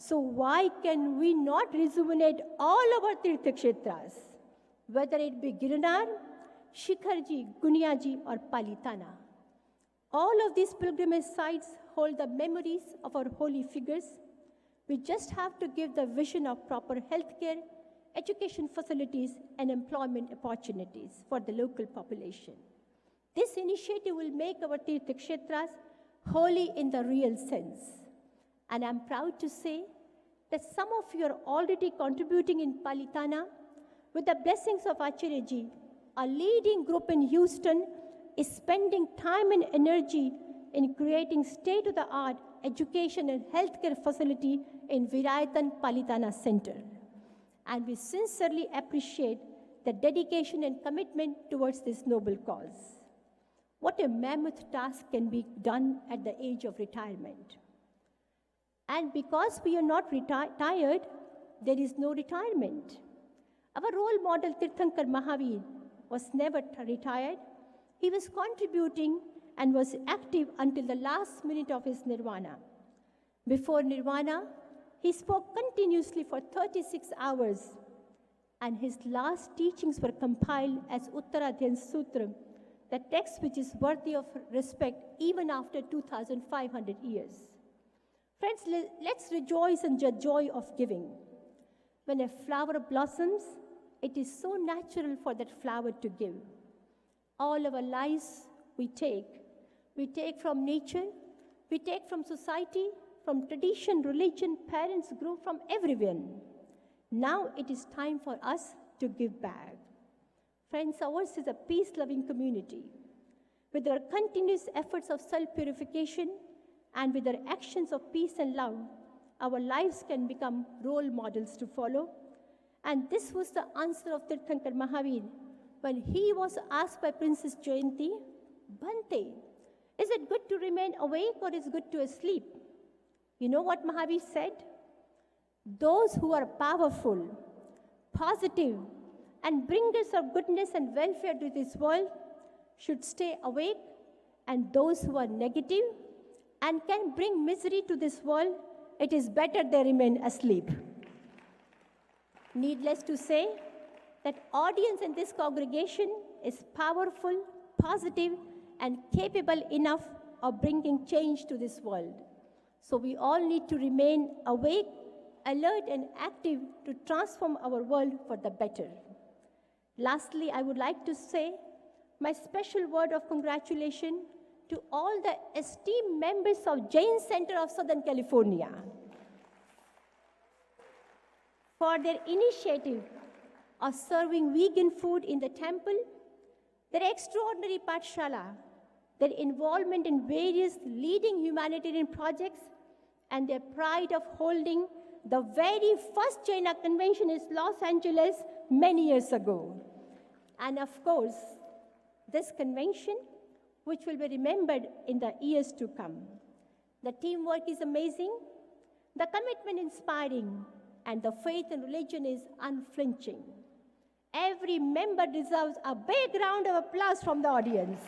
Speaker 3: So why can we not rejuvenate all our Tirtha Kshetras, whether it be Girinar, Shikharji, Gunyaji, or Palitana? All of these pilgrimage sites hold the memories of our holy figures. We just have to give the vision of proper healthcare, education facilities, and employment opportunities for the local population. This initiative will make our Tirtha Kshetras holy in the real sense. And I'm proud to say that some of you are already contributing in Palitana with the blessings of Acharyaji. A leading group in Houston is spending time and energy in creating state-of-the-art education and healthcare facility in Virayatan Palitana Center. And we sincerely appreciate the dedication and commitment towards this noble cause. What a mammoth task can be done at the age of retirement. And because we are not tired, there is no retirement. Our role model Tirthankar Mahavir was never retired. He was contributing and was active until the last minute of his nirvana. Before nirvana, he spoke continuously for 36 hours, and his last teachings were compiled as Uttaradhyan Sutra, the text which is worthy of respect even after 2,500 years. Friends, let's rejoice in the joy of giving. When a flower blossoms, it is so natural for that flower to give. All our lives we take from nature, we take from society, from tradition, religion, parents, group, from everyone. Now it is time for us to give back. Friends, ours is a peace-loving community. With our continuous efforts of self-purification and with our actions of peace and love, our lives can become role models to follow. And this was the answer of Tirthankar Mahavir when he was asked by Princess Jayanti, Bhante, is it good to remain awake or is it good to sleep? You know what Mahavir said? Those who are powerful, positive, and bringers of goodness and welfare to this world should stay awake, and those who are negative and can bring misery to this world, it is better they remain asleep. Needless to say, that audience in this congregation is powerful, positive, and capable enough of bringing change to this world. So we all need to remain awake, alert, and active to transform our world for the better. Lastly, I would like to say my special word of congratulations to all the esteemed members of Jain Center of Southern California for their initiative of serving vegan food in the temple, their extraordinary Pathshala, their involvement in various leading humanitarian projects, and their pride of holding the very first Jaina convention in Los Angeles many years ago. And of course, this convention, which will be remembered in the years to come. The teamwork is amazing, the commitment inspiring, and the faith in religion is unflinching. Every member deserves a big round of applause from the audience.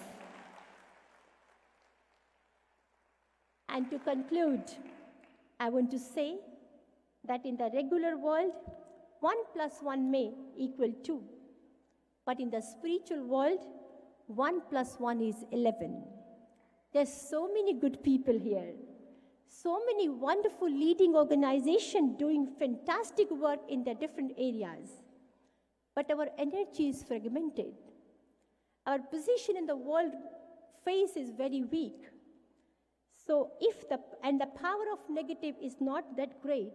Speaker 3: And to conclude, I want to say that in the regular world, 1 + 1 may equal 2. But in the spiritual world, 1 + 1 is 11. There's so many good people here. So many wonderful leading organizations doing fantastic work in their different areas. But our energy is fragmented. Our position in the world face is very weak. So the power of negative is not that great.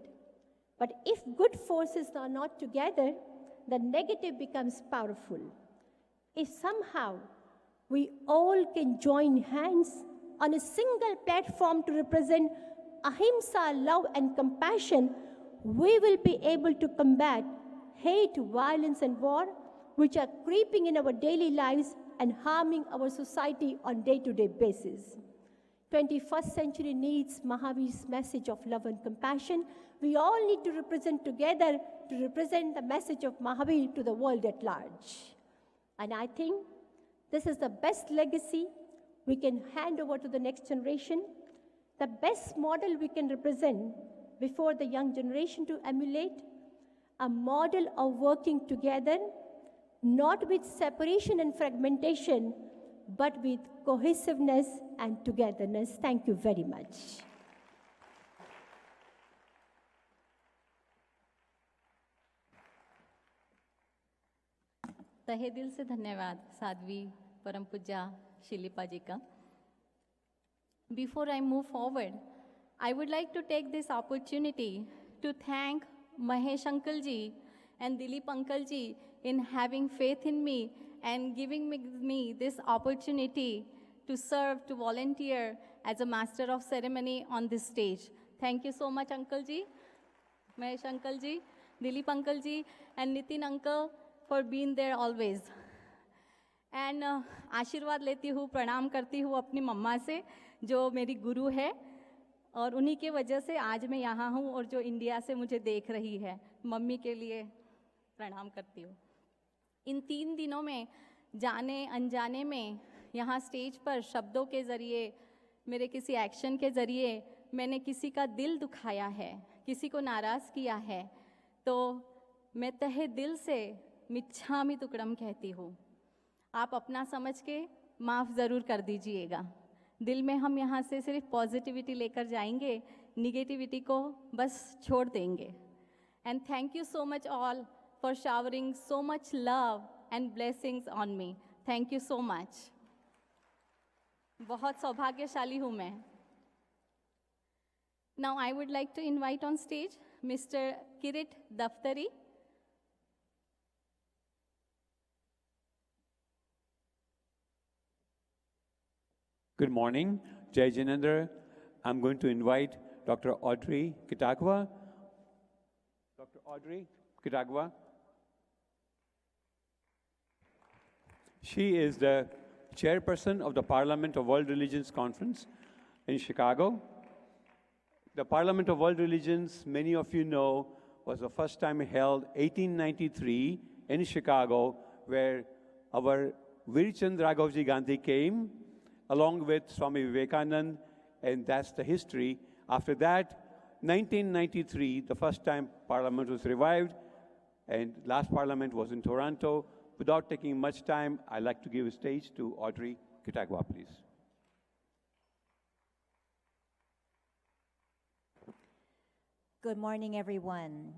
Speaker 3: But if good forces are not together, the negative becomes powerful. If somehow we all can join hands on a single platform to represent ahimsa, love, and compassion, we will be able to combat hate, violence, and war, which are creeping in our daily lives and harming our society on a day-to-day basis. 21st century needs Mahavir's message of love and compassion. We all need to represent together to represent the message of Mahavir to the world at large. And I think this is the best legacy we can hand over to the next generation, the best model we can represent before the young generation to emulate, a model of working together, not with separation and fragmentation, but with cohesiveness and togetherness. Thank you very much.
Speaker 2: तहे दिल से धन्यवाद साध्वी परम पूज्या शिलिपा जी का. Before I move forward, I would like to take this opportunity to thank Mahesh Uncle ji and Dilip Uncle ji in having faith in me and giving me this opportunity to serve, to volunteer as a master of ceremony on this stage. Thank you so much, Uncle ji, Mahesh Uncle ji, Dilip Uncle ji, and Nitin Uncle for being there always. And आशीर्वाद लेती हूँ, प्रणाम करती हूँ अपनी मम्मा से जो मेरी गुरु है, और उन्हीं के वजह से आज मैं यहाँ हूँ और जो इंडिया से मुझे देख रही है. मम्मी के लिए प्रणाम करती हूँ. इन 3 दिनों में जाने अनजाने में यहाँ स्टेज पर शब्दों के ज़रिए, मेरे किसी एक्शन के ज़रिए मैंने किसी का दिल दुखाया है, किसी को नाराज़ किया है, तो मैं तहे दिल से मिच्छामि तुकड़म कहती हूँ. आप अपना समझ के माफ़ ज़रूर कर दीजिएगा. दिल में हम यहाँ से सिर्फ पॉजिटिविटी लेकर जाएंगे, निगेटिविटी को बस छोड़ देंगे. And thank you so much all for showering so much love and blessings on me. Thank you so much. बहुत सौभाग्यशाली हूँ मैं. Now I would like to invite on stage mister Kirit Daftari.
Speaker 4: Good morning, Jai Jinendra. I'm going to invite Dr. Audrey Kitagwa. Dr. Audrey Kitagwa. She is the chairperson of the Parliament of World Religions Conference in Chicago. The Parliament of World Religions, many of you know, was the first time held 1893 in Chicago, where our Virchand Raghavji Gandhi came along with Swami Vivekanand, and that's the history. After that, 1993, the first time Parliament was revived, and last Parliament was in Toronto. Without taking much time, I'd like to give a stage to Audrey Kitagwa, please.
Speaker 5: Good morning, everyone.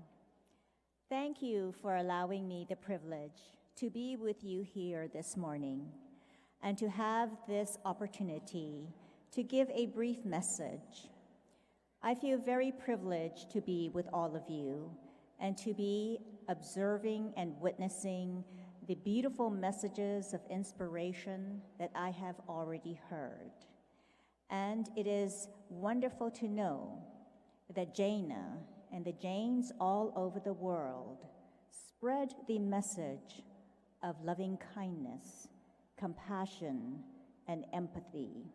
Speaker 5: Thank you for allowing me the privilege to be with you here this morning and to have this opportunity to give a brief message. I feel very privileged to be with all of you and to be observing and witnessing the beautiful messages of inspiration that I have already heard. And it is wonderful to know that Jaina and the Jains all over the world spread the message of loving kindness, compassion, and empathy.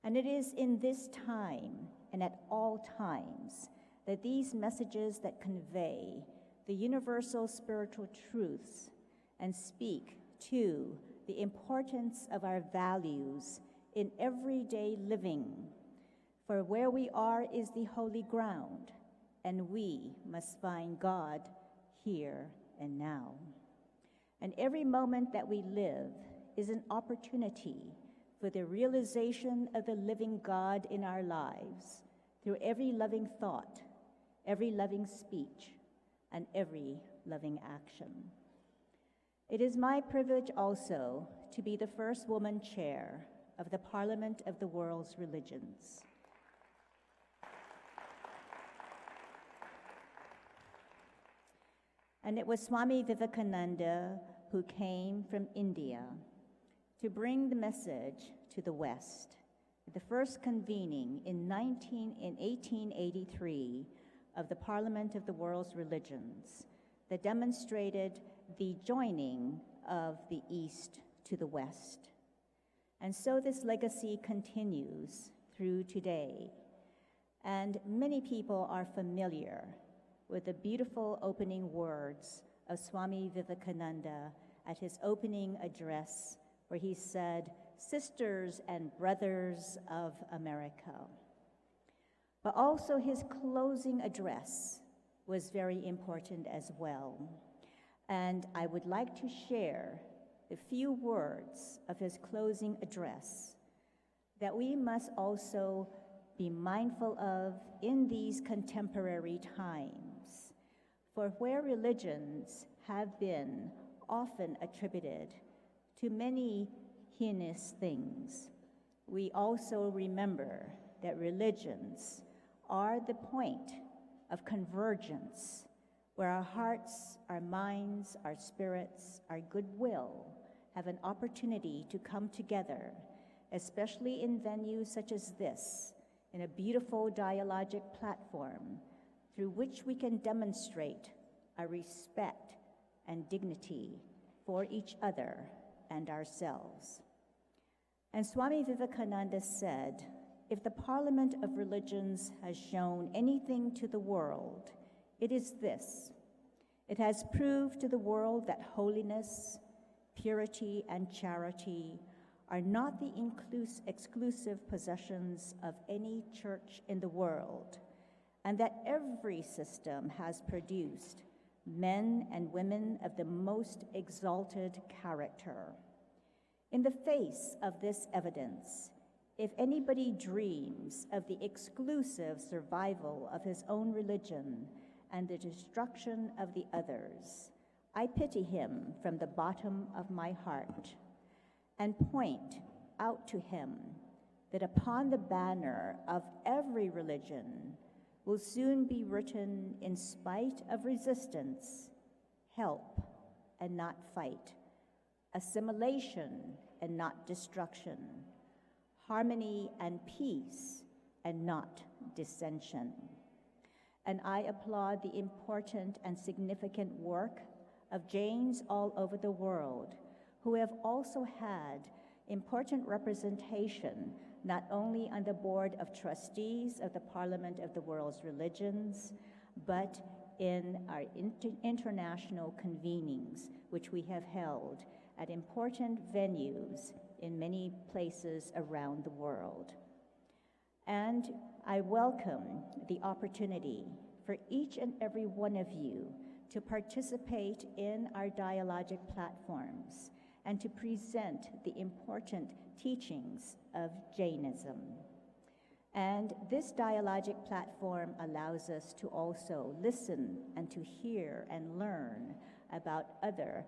Speaker 5: And it is in this time and at all times that these messages that convey the universal spiritual truths and speak to the importance of our values in everyday living. For where we are is the holy ground, and we must find God here and now. And every moment that we live is an opportunity for the realization of the living God in our lives through every loving thought, every loving speech, and every loving action. It is my privilege also to be the first woman chair of the Parliament of the World's Religions. And it was Swami Vivekananda who came from India to bring the message to the West. The first convening in 1883 of the Parliament of the World's Religions that demonstrated the joining of the East to the West. And so this legacy continues through today. And many people are familiar with the beautiful opening words of Swami Vivekananda at his opening address, where he said, "Sisters and brothers of America." But also his closing address was very important as well. And I would like to share the few words of his closing address that we must also be mindful of in these contemporary times. For where religions have been often attributed to many heinous things, we also remember that religions are the point of convergence, where our hearts, our minds, our spirits, our goodwill have an opportunity to come together, especially in venues such as this, in a beautiful dialogic platform through which we can demonstrate our respect and dignity for each other and ourselves. And Swami Vivekananda said, if the Parliament of Religions has shown anything to the world, it is this. It has proved to the world that holiness, purity, and charity are not the exclusive possessions of any church in the world, and that every system has produced men and women of the most exalted character. In the face of this evidence, if anybody dreams of the exclusive survival of his own religion and the destruction of the others, I pity him from the bottom of my heart and point out to him that upon the banner of every religion will soon be written, in spite of resistance, help and not fight, assimilation and not destruction, harmony and peace and not dissension. And I applaud the important and significant work of Jains all over the world, who have also had important representation not only on the Board of Trustees of the Parliament of the World's Religions, but in our international convenings, which we have held at important venues in many places around the world. And I welcome the opportunity for each and every one of you to participate in our dialogic platforms and to present the important teachings of Jainism. And this dialogic platform allows us to also listen and to hear and learn about other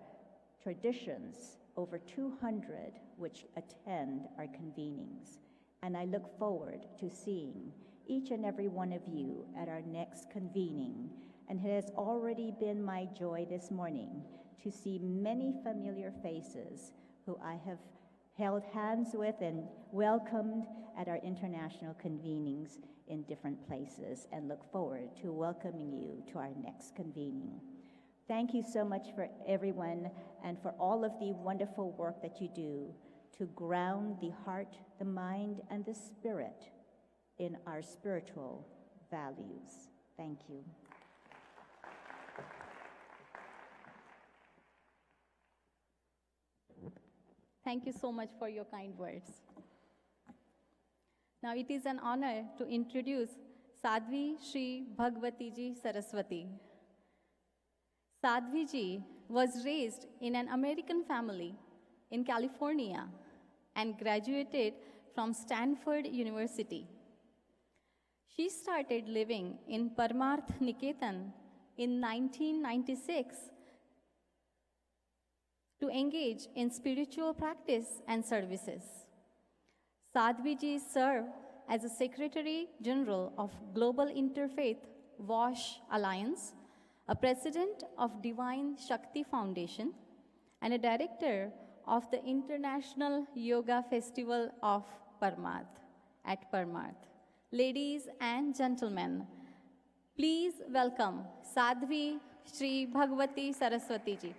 Speaker 5: traditions, over 200 which attend our convenings. And I look forward to seeing each and every one of you at our next convening. And it has already been my joy this morning to see many familiar faces who I have held hands with and welcomed at our international convenings in different places, and look forward to welcoming you to our next convening. Thank you so much for everyone and for all of the wonderful work that you do to ground the heart, the mind, and the spirit in our spiritual values. Thank you.
Speaker 2: Thank you so much for your kind words. Now it is an honor to introduce Sadhvi Shri Bhagwati Ji Saraswati. Sadhvi Ji was raised in an American family in California and graduated from Stanford University. She started living in Parmarth Niketan in 1996 to engage in spiritual practice and services. Sadhvi Ji served as a Secretary General of Global Interfaith WASH Alliance, a President of Divine Shakti Foundation, and a Director of the International Yoga Festival of Parmarth at Parmarth. Ladies and gentlemen, please welcome Sadhvi Shri Bhagwati Saraswati Ji.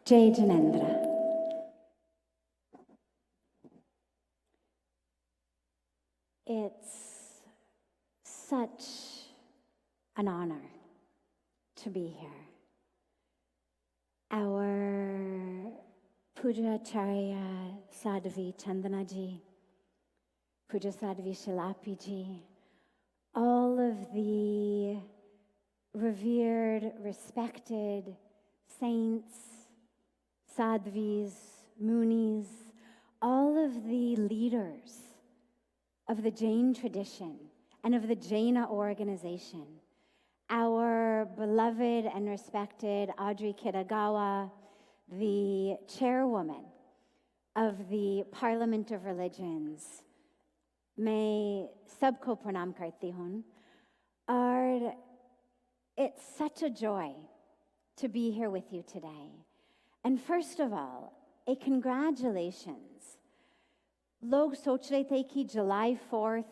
Speaker 6: Jai Janendra. It's such an honor to be here. Our Pujacharya Sadhvi Chandana ji, Puja Sadhvi Shilapi ji, all of the revered, respected saints, sadhvis, munis, all of the leaders of the Jain tradition and of the Jaina organization, our beloved and respected Audrey Kitagawa, the chairwoman of the Parliament of Religions, मैं सबको प्रणाम करती हूँ, और it's such a joy to be here with you today. And first of all, a congratulations. लोग सोच रहे थे कि July 4th,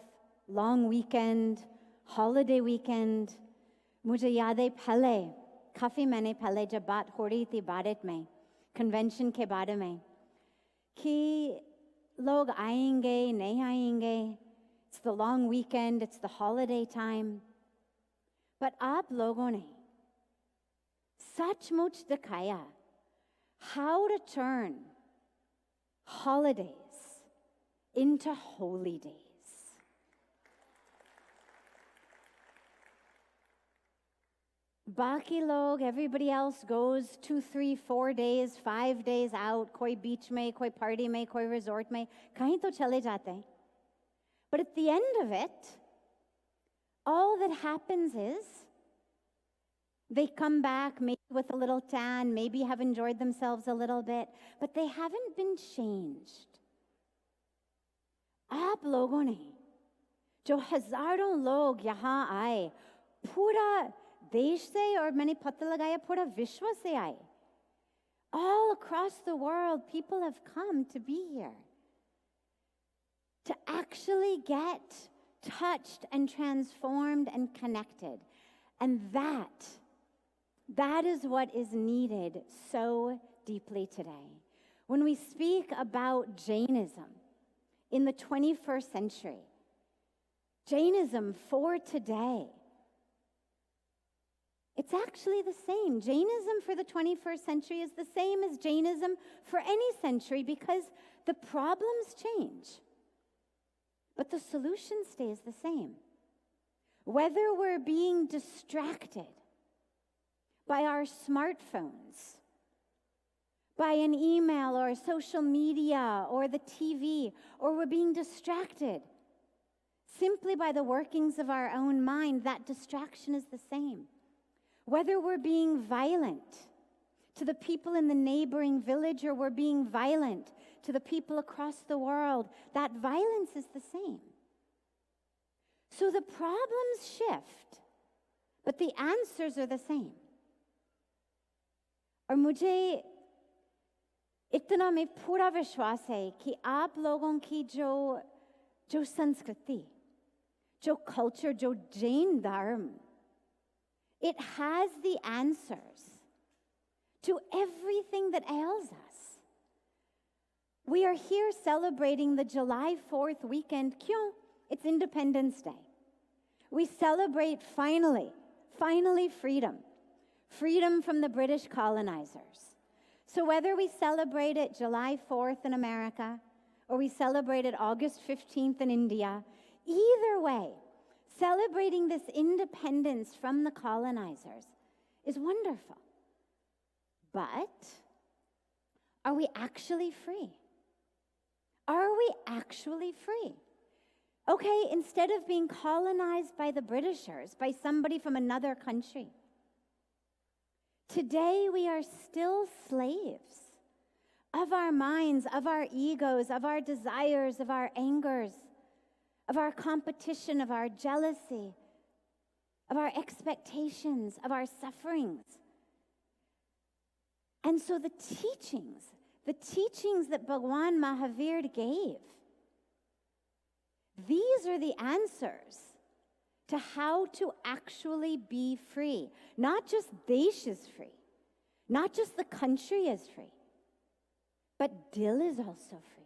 Speaker 6: long weekend, holiday weekend, मुझे याद है पहले, काफ़ी महीने पहले जब बात हो रही थी भारत में, convention के बारे में, कि लोग आएंगे, नहीं आएंगे, it's the long weekend, it's the holiday time. But आप लोगों ने सचमुच दिखाया how to turn holidays into holy days. बाकी लोग, everybody else goes 2, 3, 4 days, 5 days out, कोई beach में, कोई party में, कोई resort में, कहीं तो चले जाते हैं. But at the end of it, all that happens is they come back maybe with a little tan, maybe have enjoyed themselves a little bit, but they haven't been changed. आप लोगों ने जो हजारों लोग यहाँ आए, पूरा देश से और मैंने पता लगाया पूरा विश्व से आए. All across the world, people have come to be here to actually get touched and transformed and connected. And that is what is needed so deeply today. When we speak about Jainism in the 21st century, Jainism for today, it's actually the same. Jainism for the 21st century is the same as Jainism for any century because the problems change, but the solution stays the same. Whether we're being distracted by our smartphones, by an email or social media or the TV, or we're being distracted simply by the workings of our own mind, that distraction is the same. Whether we're being violent to the people in the neighboring village or we're being violent to the people across the world, that violence is the same. So the problems shift, but the answers are the same. और मुझे इतना में पूरा विश्वास है कि आप लोगों की जो संस्कृति, जो culture, जो Jain धर्म, it has the answers to everything that ails us. We are here celebrating the July 4th weekend. Kyun? It's Independence Day. We celebrate finally freedom. Freedom from the British colonizers. So whether we celebrate it July 4th in America or we celebrate it August 15th in India, either way, celebrating this independence from the colonizers is wonderful. But are we actually free? Are we actually free? Okay, instead of being colonized by the Britishers, by somebody from another country, today we are still slaves of our minds, of our egos, of our desires, of our angers, of our competition, of our jealousy, of our expectations, of our sufferings. And so the teachings that Bhagwan Mahavir gave, these are the answers to how to actually be free. Not just Desh is free. Not just the country is free, but Dil is also free.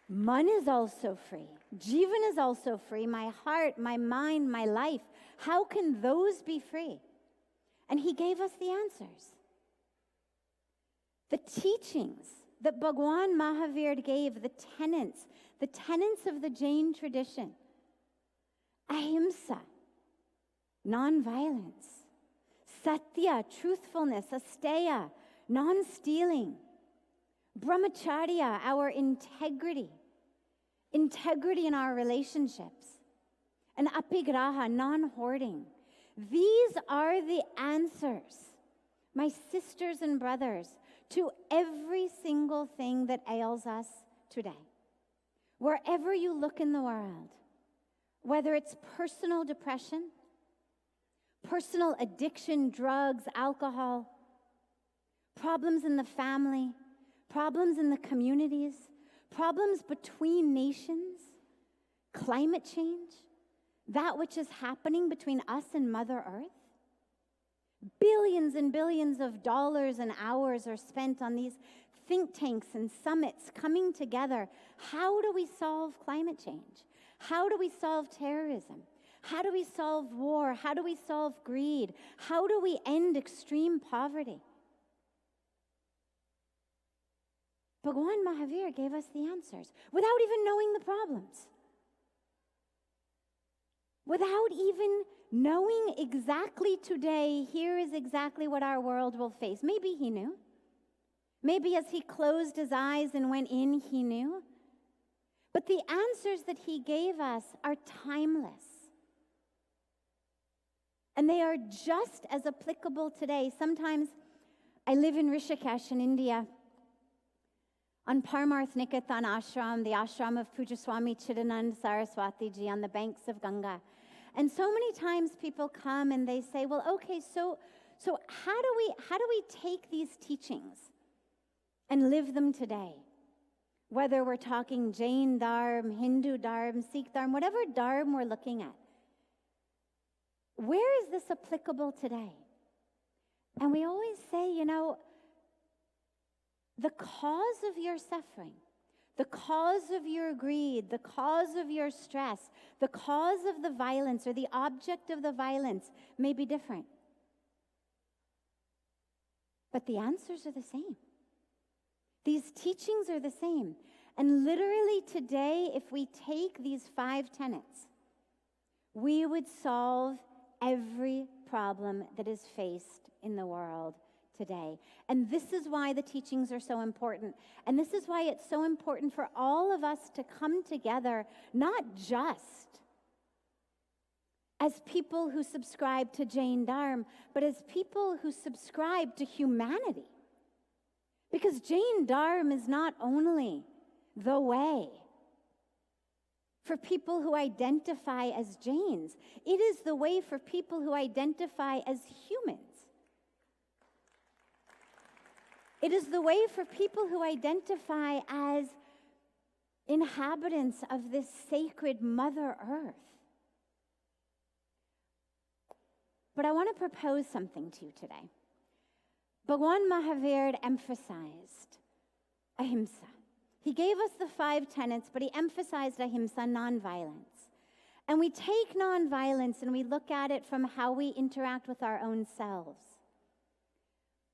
Speaker 6: मन is also free. Jivan is also free. My heart, my mind, my life. How can those be free? And he gave us the answers. The teachings that Bhagwan Mahavir gave, the tenets of the Jain tradition. Ahimsa, non-violence. Satya, truthfulness. Asteya, non-stealing. Brahmacharya, our integrity in our relationships, and apigraha, non-hoarding. These are the answers, my sisters and brothers, to every single thing that ails us today. Wherever you look in the world, whether it's personal depression, personal addiction, drugs, alcohol, problems in the family, problems in the communities, problems between nations, climate change, that which is happening between us and Mother Earth. Billions and billions of dollars and hours are spent on these think tanks and summits coming together. How do we solve climate change? How do we solve terrorism? How do we solve war? How do we solve greed? How do we end extreme poverty? Bhagwan Mahavir gave us the answers without even knowing the problems. Without even knowing exactly today, here is exactly what our world will face. Maybe he knew. Maybe as he closed his eyes and went in, he knew. But the answers that he gave us are timeless. And they are just as applicable today. Sometimes I live in Rishikesh in India, on Parmarth Nikethan Ashram, the ashram of Puja Swami Chidanand Saraswati Ji on the banks of Ganga. And so many times people come and they say, well, okay, so how do we take these teachings and live them today? Whether we're talking Jain Dharma, Hindu Dharma, Sikh Dharma, whatever Dharma we're looking at. Where is this applicable today? And we always say, the cause of your suffering, the cause of your greed, the cause of your stress, the cause of the violence or the object of the violence may be different. But the answers are the same. These teachings are the same. And literally today, if we take these 5 tenets, we would solve every problem that is faced in the world today. And this is why the teachings are so important. And this is why it's so important for all of us to come together, not just as people who subscribe to Jain Dharma, but as people who subscribe to humanity. Because Jain Dharma is not only the way for people who identify as Jains, it is the way for people who identify as humans. It is the way for people who identify as inhabitants of this sacred Mother Earth. But I want to propose something to you today. Bhagwan Mahavir emphasized ahimsa. He gave us the 5 tenets, but he emphasized ahimsa, nonviolence. And we take nonviolence and we look at it from how we interact with our own selves.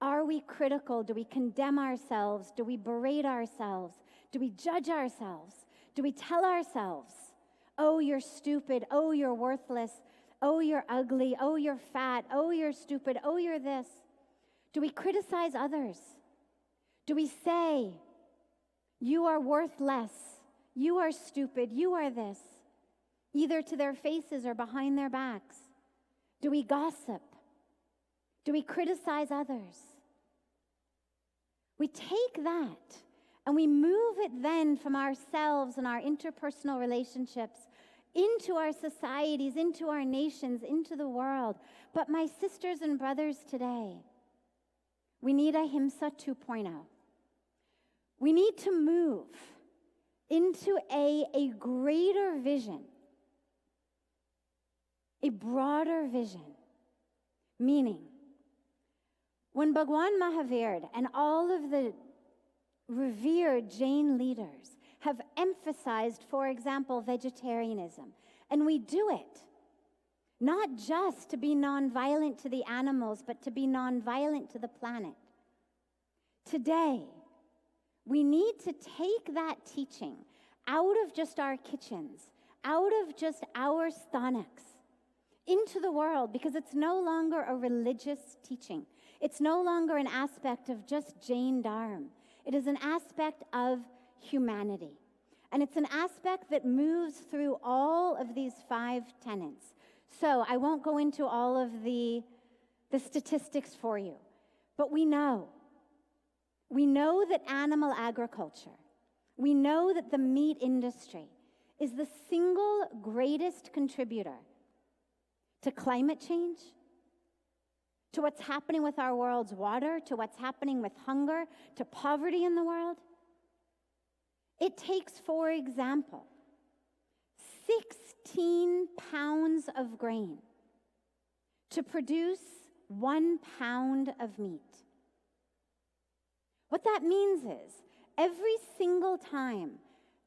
Speaker 6: Are we critical? Do we condemn ourselves? Do we berate ourselves? Do we judge ourselves? Do we tell ourselves, oh, you're stupid, oh, you're worthless, oh, you're ugly, oh, you're fat, oh, you're stupid, oh, you're this? Do we criticize others? Do we say, you are worth less, you are stupid, you are this, either to their faces or behind their backs? Do we gossip? Do we criticize others? We take that and we move it then from ourselves and our interpersonal relationships into our societies, into our nations, into the world. But my sisters and brothers today, we need Ahimsa 2.0. We need to move into a greater vision, a broader vision, Meaning, when Bhagwan Mahavir and all of the revered Jain leaders have emphasized, for example, vegetarianism, and we do it not just to be nonviolent to the animals, but to be nonviolent to the planet. Today, we need to take that teaching out of just our kitchens, out of just our sthaniks, into the world, because it's no longer a religious teaching. It's no longer an aspect of just Jain Dharma. It is an aspect of humanity. And it's an aspect that moves through all of these 5 tenets. So I won't go into all of the statistics for you, but we know that animal agriculture, we know that the meat industry is the single greatest contributor to climate change, to what's happening with our world's water, to what's happening with hunger, to poverty in the world. It takes, for example, 16 pounds of grain to produce 1 pound of meat. What that means is every single time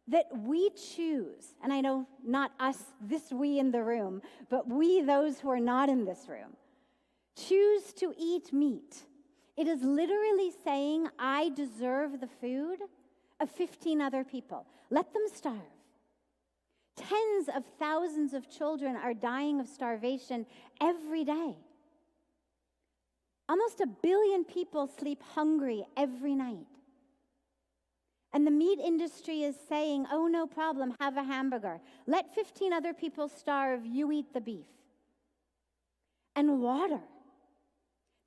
Speaker 6: that we choose, and I know not us, this we in the room, but we, those who are not in this room, choose to eat meat, it is literally saying, I deserve the food of 15 other people. Let them starve. Tens of thousands of children are dying of starvation every day. Almost 1 billion people sleep hungry every night. And the meat industry is saying, oh, no problem, have a hamburger. Let 15 other people starve, you eat the beef. And water.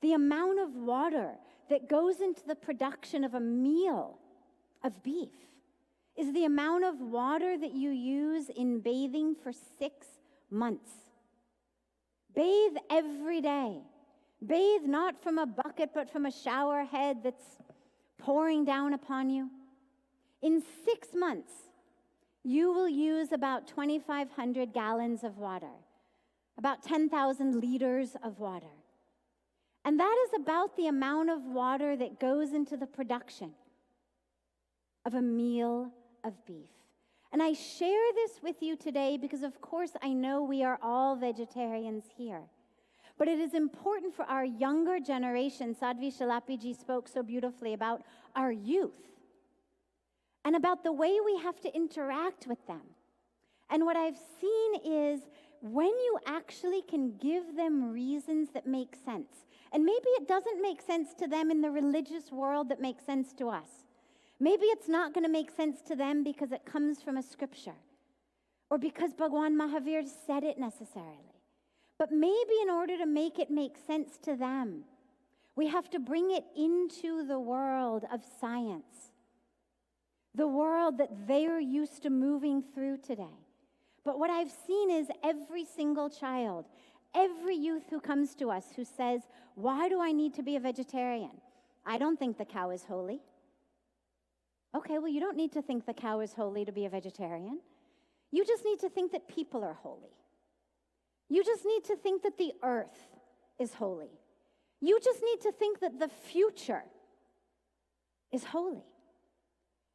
Speaker 6: The amount of water that goes into the production of a meal of beef is the amount of water that you use in bathing for 6 months. Bathe every day. Bathe not from a bucket, but from a shower head that's pouring down upon you. In 6 months, you will use about 2,500 gallons of water, about 10,000 liters of water. And that is about the amount of water that goes into the production of a meal of beef. And I share this with you today because, of course, I know we are all vegetarians here. But it is important for our younger generation. Sadhvi Shilapiji spoke so beautifully about our youth and about the way we have to interact with them. And what I've seen is when you actually can give them reasons that make sense, and maybe it doesn't make sense to them in the religious world that makes sense to us. Maybe it's not going to make sense to them because it comes from a scripture or because Bhagwan Mahavir said it necessarily. But maybe in order to make it make sense to them, we have to bring it into the world of science, the world that they're used to moving through today. But what I've seen is every single child, every youth who comes to us who says, why do I need to be a vegetarian? I don't think the cow is holy. Okay, well, you don't need to think the cow is holy to be a vegetarian. You just need to think that people are holy. You just need to think that the earth is holy. You just need to think that the future is holy.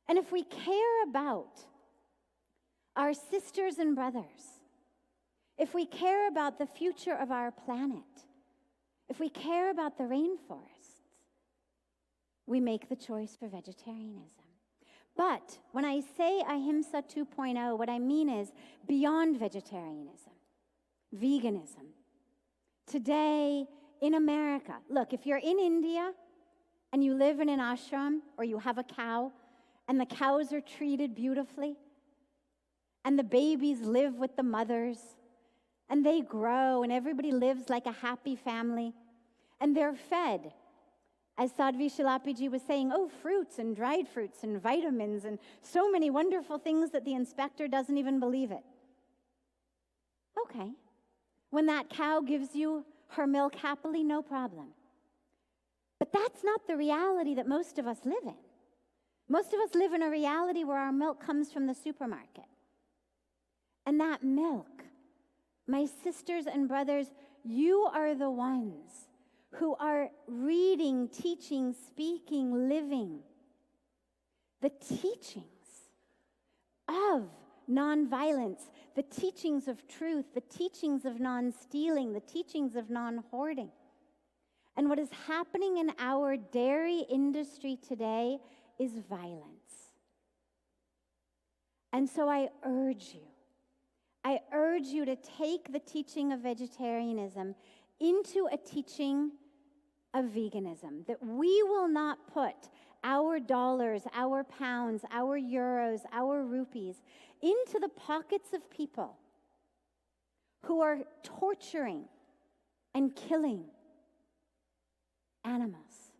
Speaker 6: And if we care about our sisters and brothers, if we care about the future of our planet, if we care about the rainforests, we make the choice for vegetarianism. But when I say Ahimsa 2.0, what I mean is beyond vegetarianism, veganism. Today in America, look, if you're in India and you live in an ashram or you have a cow and the cows are treated beautifully and the babies live with the mothers and they grow and everybody lives like a happy family and they're fed, as Sadhvi Shilapiji was saying, fruits and dried fruits and vitamins and so many wonderful things that the inspector doesn't even believe it. Okay. When that cow gives you her milk happily, no problem. But that's not the reality that most of us live in. Most of us live in a reality where our milk comes from the supermarket. And that milk, my sisters and brothers, you are the ones who are reading, teaching, speaking, living the teachings of nonviolence, the teachings of truth, the teachings of non-stealing, the teachings of non-hoarding. And what is happening in our dairy industry today is violence. And so I urge you to take the teaching of vegetarianism into a teaching of veganism, that we will not put our dollars, our pounds, our euros, our rupees into the pockets of people who are torturing and killing animals.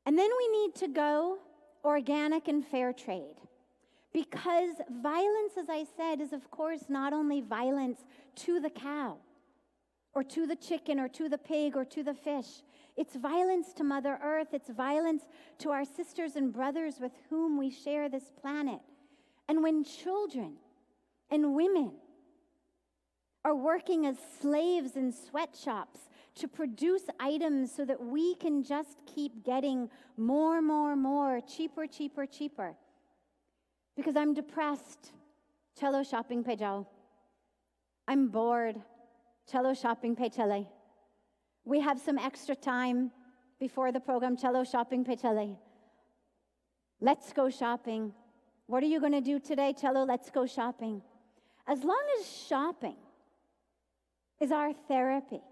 Speaker 6: And then we need to go organic and fair trade. Because violence, as I said, is of course not only violence to the cow, or to the chicken, or to the pig, or to the fish. It's violence to Mother Earth. It's violence to our sisters and brothers with whom we share this planet. And when children and women are working as slaves in sweatshops to produce items so that we can just keep getting more, cheaper, because I'm depressed, chalo shopping pe jao. I'm bored, chalo shopping pe chale. We have some extra time before the program, chalo shopping pe chale. Let's go shopping. What are you going to do today? Chalo, let's go shopping. As long as shopping is our therapy,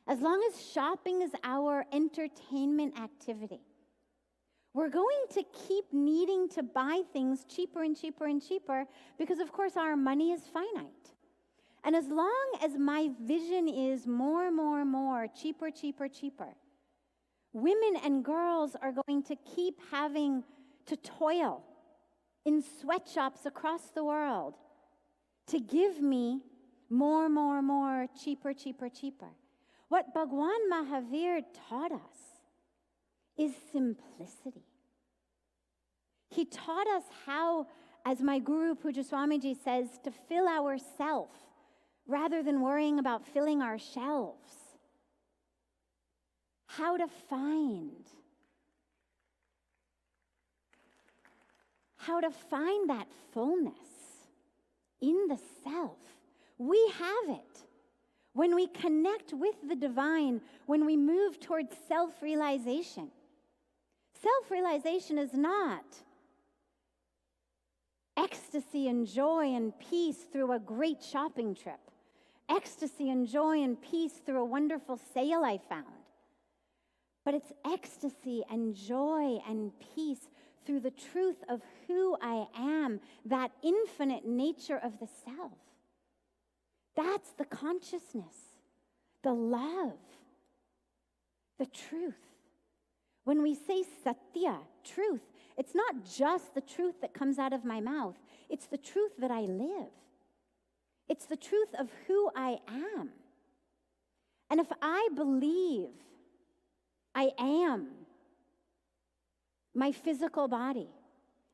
Speaker 6: as long as shopping is our entertainment activity, we're going to keep needing to buy things cheaper and cheaper because, of course, our money is finite. And as long as my vision is more, cheaper, women and girls are going to keep having to toil in sweatshops across the world to give me more, cheaper. What Bhagwan Mahavir taught us is simplicity. He taught us how, as my Guru Puja Swamiji says, to fill ourself rather than worrying about filling our shelves. How to find that fullness in the self. We have it. When we connect with the divine, when we move towards self-realization. Self-realization is not ecstasy and joy and peace through a great shopping trip. Ecstasy and joy and peace through a wonderful sale I found. But it's ecstasy and joy and peace through the truth of who I am, that infinite nature of the self. That's the consciousness, the love, the truth. When we say satya, truth, it's not just the truth that comes out of my mouth. It's the truth that I live. It's the truth of who I am. And if I believe I am my physical body,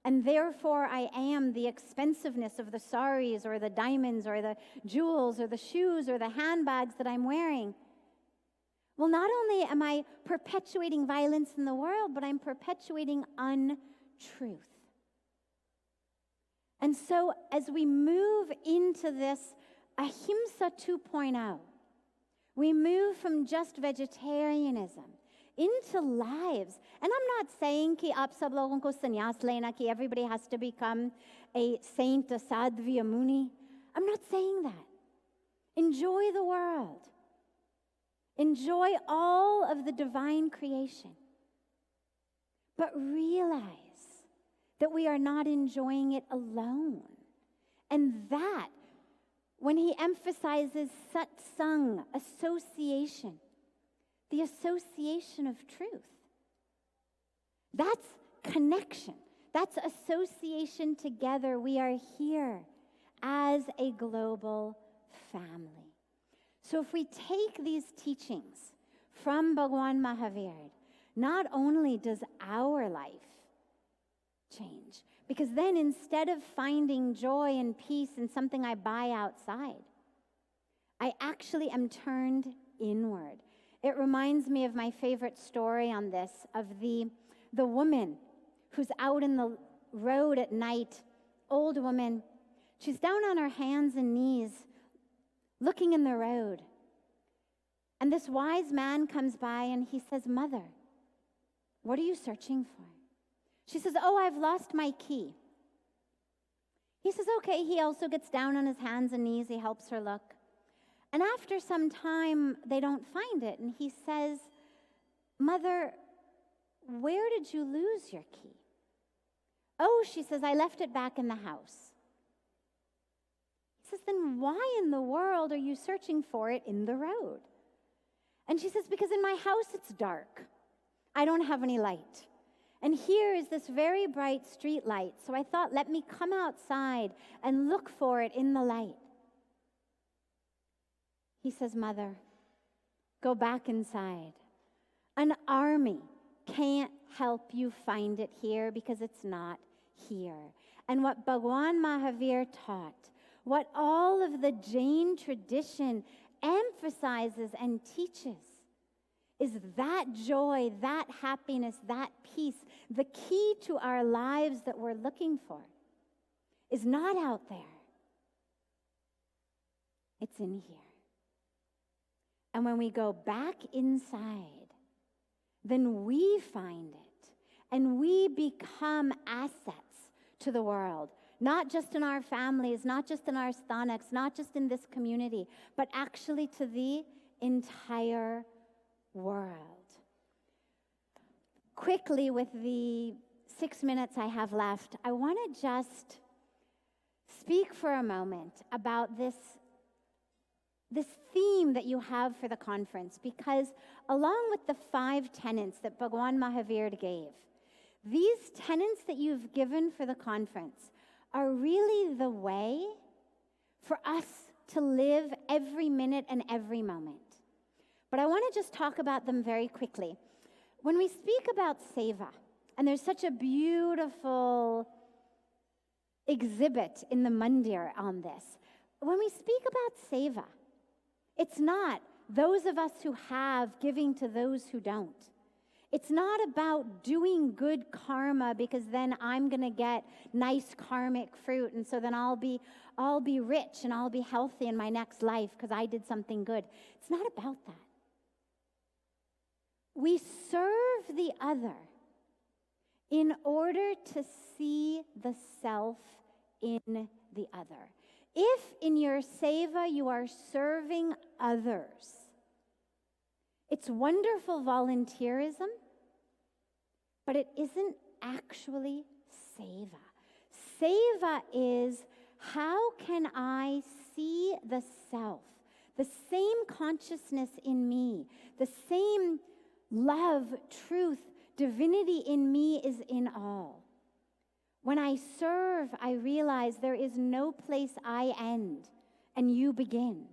Speaker 6: and therefore I am the expensiveness of the saris or the diamonds or the jewels or the shoes or the handbags that I'm wearing, well, not only am I perpetuating violence in the world, but I'm perpetuating untruth. And so as we move into this Ahimsa 2.0, we move from just vegetarianism into lives. And I'm not saying ki aap sab logon ko sannyas lena, ki everybody has to become a saint, a sadhvi, a muni. I'm not saying that. Enjoy the world. Enjoy all of the divine creation. But realize that we are not enjoying it alone. And that, when he emphasizes satsang, association, the association of truth, that's connection. That's association together. We are here as a global family. So if we take these teachings from Bhagwan Mahavir, not only does our life change, because then instead of finding joy and peace in something I buy outside, I actually am turned inward. It reminds me of my favorite story on this, of the woman who's out in the road at night, old woman. She's down on her hands and knees, looking in the road. And this wise man comes by and he says, "Mother, what are you searching for?" She says, "Oh, I've lost my key." He says, "Okay." He also gets down on his hands and knees. He helps her look. And after some time, they don't find it. And he says, "Mother, where did you lose your key?" "Oh," she says, "I left it back in the house." He says, "Then why in the world are you searching for it in the road?" And she says, "Because in my house it's dark. I don't have any light. And here is this very bright street light. So I thought, let me come outside and look for it in the light." He says, "Mother, go back inside. An army can't help you find it here because it's not here." And what Bhagwan Mahavir taught, what all of the Jain tradition emphasizes and teaches, is that joy, that happiness, that peace, the key to our lives that we're looking for, is not out there. It's in here. And when we go back inside, then we find it and we become assets to the world, not just in our families, not just in our sthanaks, not just in this community, but actually to the entire world. Quickly, with the 6 minutes I have left, I want to just speak for a moment about this theme that you have for the conference, because along with the 5 tenets that Bhagwan Mahavir gave, these tenets that you've given for the conference are really the way for us to live every minute and every moment. But I want to just talk about them very quickly. When we speak about seva, and there's such a beautiful exhibit in the mandir on this, when we speak about seva, it's not those of us who have giving to those who don't. It's not about doing good karma because then I'm going to get nice karmic fruit, and so then I'll be rich and I'll be healthy in my next life because I did something good. It's not about that. We serve the other in order to see the self in the other. If in your seva you are serving others, it's wonderful volunteerism, but it isn't actually seva. Seva is, how can I see the self, the same consciousness in me, the same love, truth, divinity in me is in all. When I serve, I realize there is no place I end and you begin.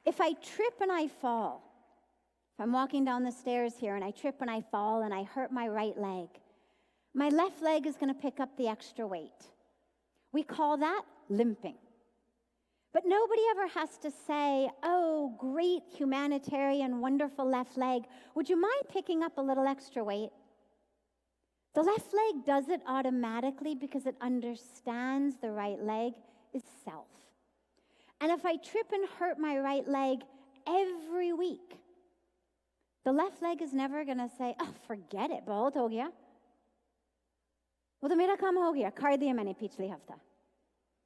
Speaker 6: If I trip and I fall, if I'm walking down the stairs here and I trip and I fall and I hurt my right leg, my left leg is going to pick up the extra weight. We call that limping. But nobody ever has to say, "Oh, great humanitarian, wonderful left leg. Would you mind picking up a little extra weight?" The left leg does it automatically because it understands the right leg is self. And if I trip and hurt my right leg every week, the left leg is never going to say, "Oh, forget it, bahut ho gaya. Wo to mera kaam ho gaya, kar diya maine pichli hafta.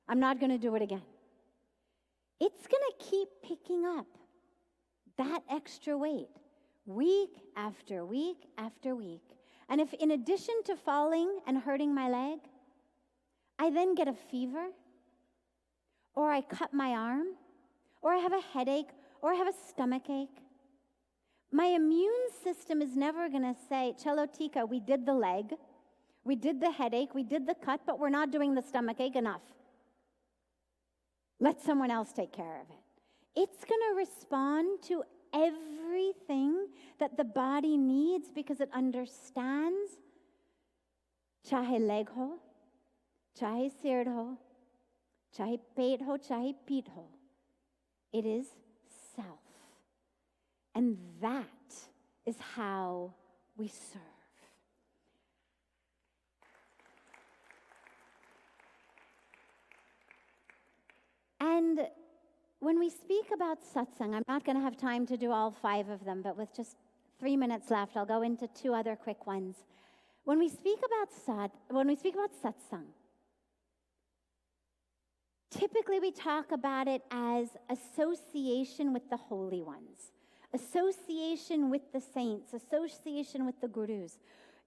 Speaker 6: I'm not going to do it again." It's going to keep picking up that extra weight week after week after week. And if in addition to falling and hurting my leg, I then get a fever, or I cut my arm, or I have a headache, or I have a stomach ache, my immune system is never going to say, "Chalo tika, we did the leg, we did the headache, we did the cut, but we're not doing the stomach ache enough. Let someone else take care of it." It's going to respond to everything that the body needs because it understands, chahe leg ho, chahe sir ho, chahe pet ho, chahe peet ho. It is self. And that is how we serve. And when we speak about satsang, I'm not going to have time to do all 5 of them, but with just 3 minutes left, I'll go into 2 other quick ones. When we speak about satsang, typically we talk about it as association with the holy ones, association with the saints, association with the gurus,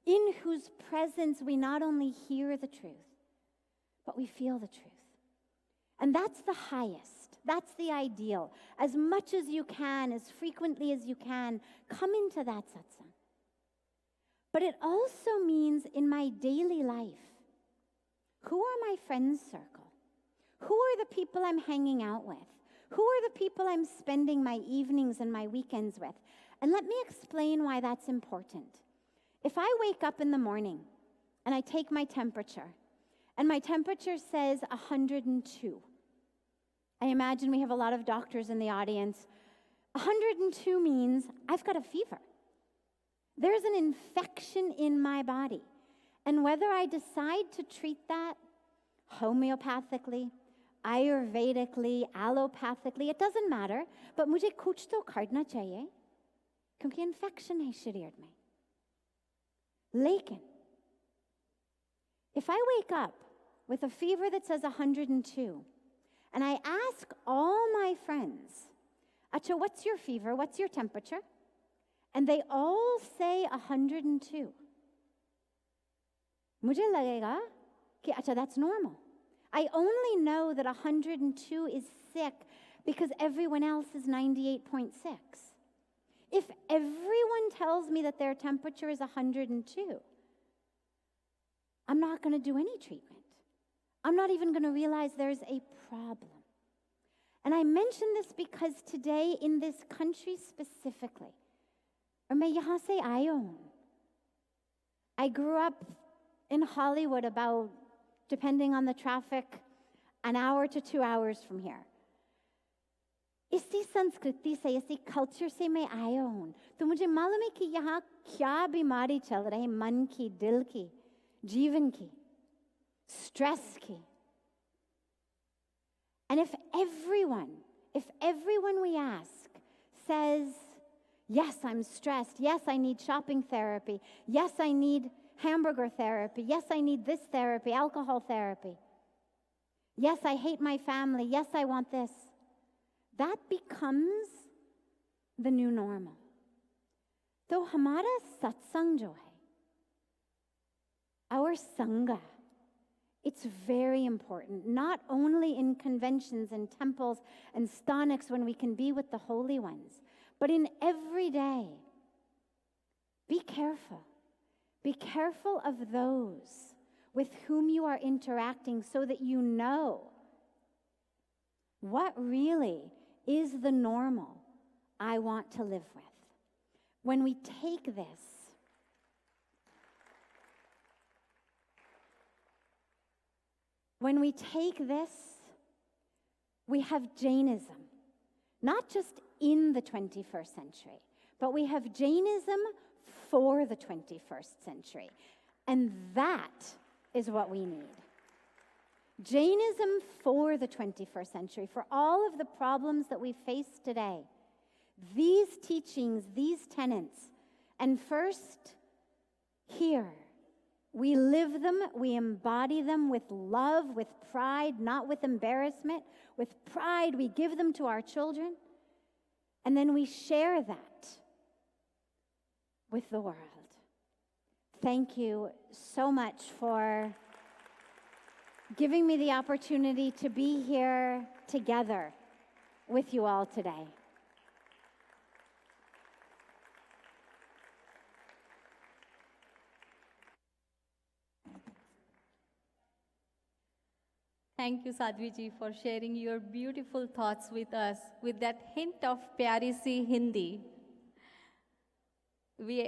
Speaker 6: in whose presence we not only hear the truth, but we feel the truth. And that's the highest. That's the ideal. As much as you can, as frequently as you can, come into that satsang. But it also means in my daily life, who are my friends' circle? Who are the people I'm hanging out with? Who are the people I'm spending my evenings and my weekends with? And let me explain why that's important. If I wake up in the morning and I take my temperature, and my temperature says 102. I imagine we have a lot of doctors in the audience. 102 means I've got a fever. There's an infection in my body. And whether I decide to treat that homeopathically, Ayurvedically, allopathically, it doesn't matter. But मुझे कुछ तो करना चाहिए, क्योंकि infection है शरीर में. लेकिन if I wake up with a fever that says 102, and I ask all my friends, Acha, what's your fever? What's your temperature? And they all say 102. मुझे लगेगा कि अच्छा, that's normal. I only know that 102 is sick because everyone else is 98.6. If everyone tells me that their temperature is 102, I'm not going to do any treatment. I'm not even going to realize there's a problem. And I mention this because today in this country specifically, or मैं यहाँ से आई हूँ. I grew up in Hollywood about, depending on the traffic, an hour to 2 hours from here. इसी संस्कृति से, इसी culture से मैं आया हूँ. तो मुझे मालूम है कि यहाँ क्या बीमारी चल रही है, मन की, दिल की, जीवन की, stress की. And if everyone we ask says, yes, I'm stressed, yes, I need shopping therapy, yes, I need hamburger therapy, yes, I need this therapy, alcohol therapy, yes, I hate my family, yes, I want this, that becomes the new normal. तो हमारा सत्संग जो है, our sangha, it's very important, not only in conventions and temples and staniks when we can be with the holy ones, but in every day. Be careful. Be careful of those with whom you are interacting so that you know what really is the normal I want to live with. When we take this, we have Jainism, not just in the 21st century, but we have Jainism for the 21st century. And that is what we need. Jainism for the 21st century, for all of the problems that we face today. These teachings, these tenets, and first, here, we live them, we embody them with love, with pride, not with embarrassment. With pride, we give them to our children, and then we share that with the world. Thank you so much for giving me the opportunity to be here together with you all today.
Speaker 2: Thank you, Sadhvi ji, for sharing your beautiful thoughts with us with that hint of pyari si Hindi.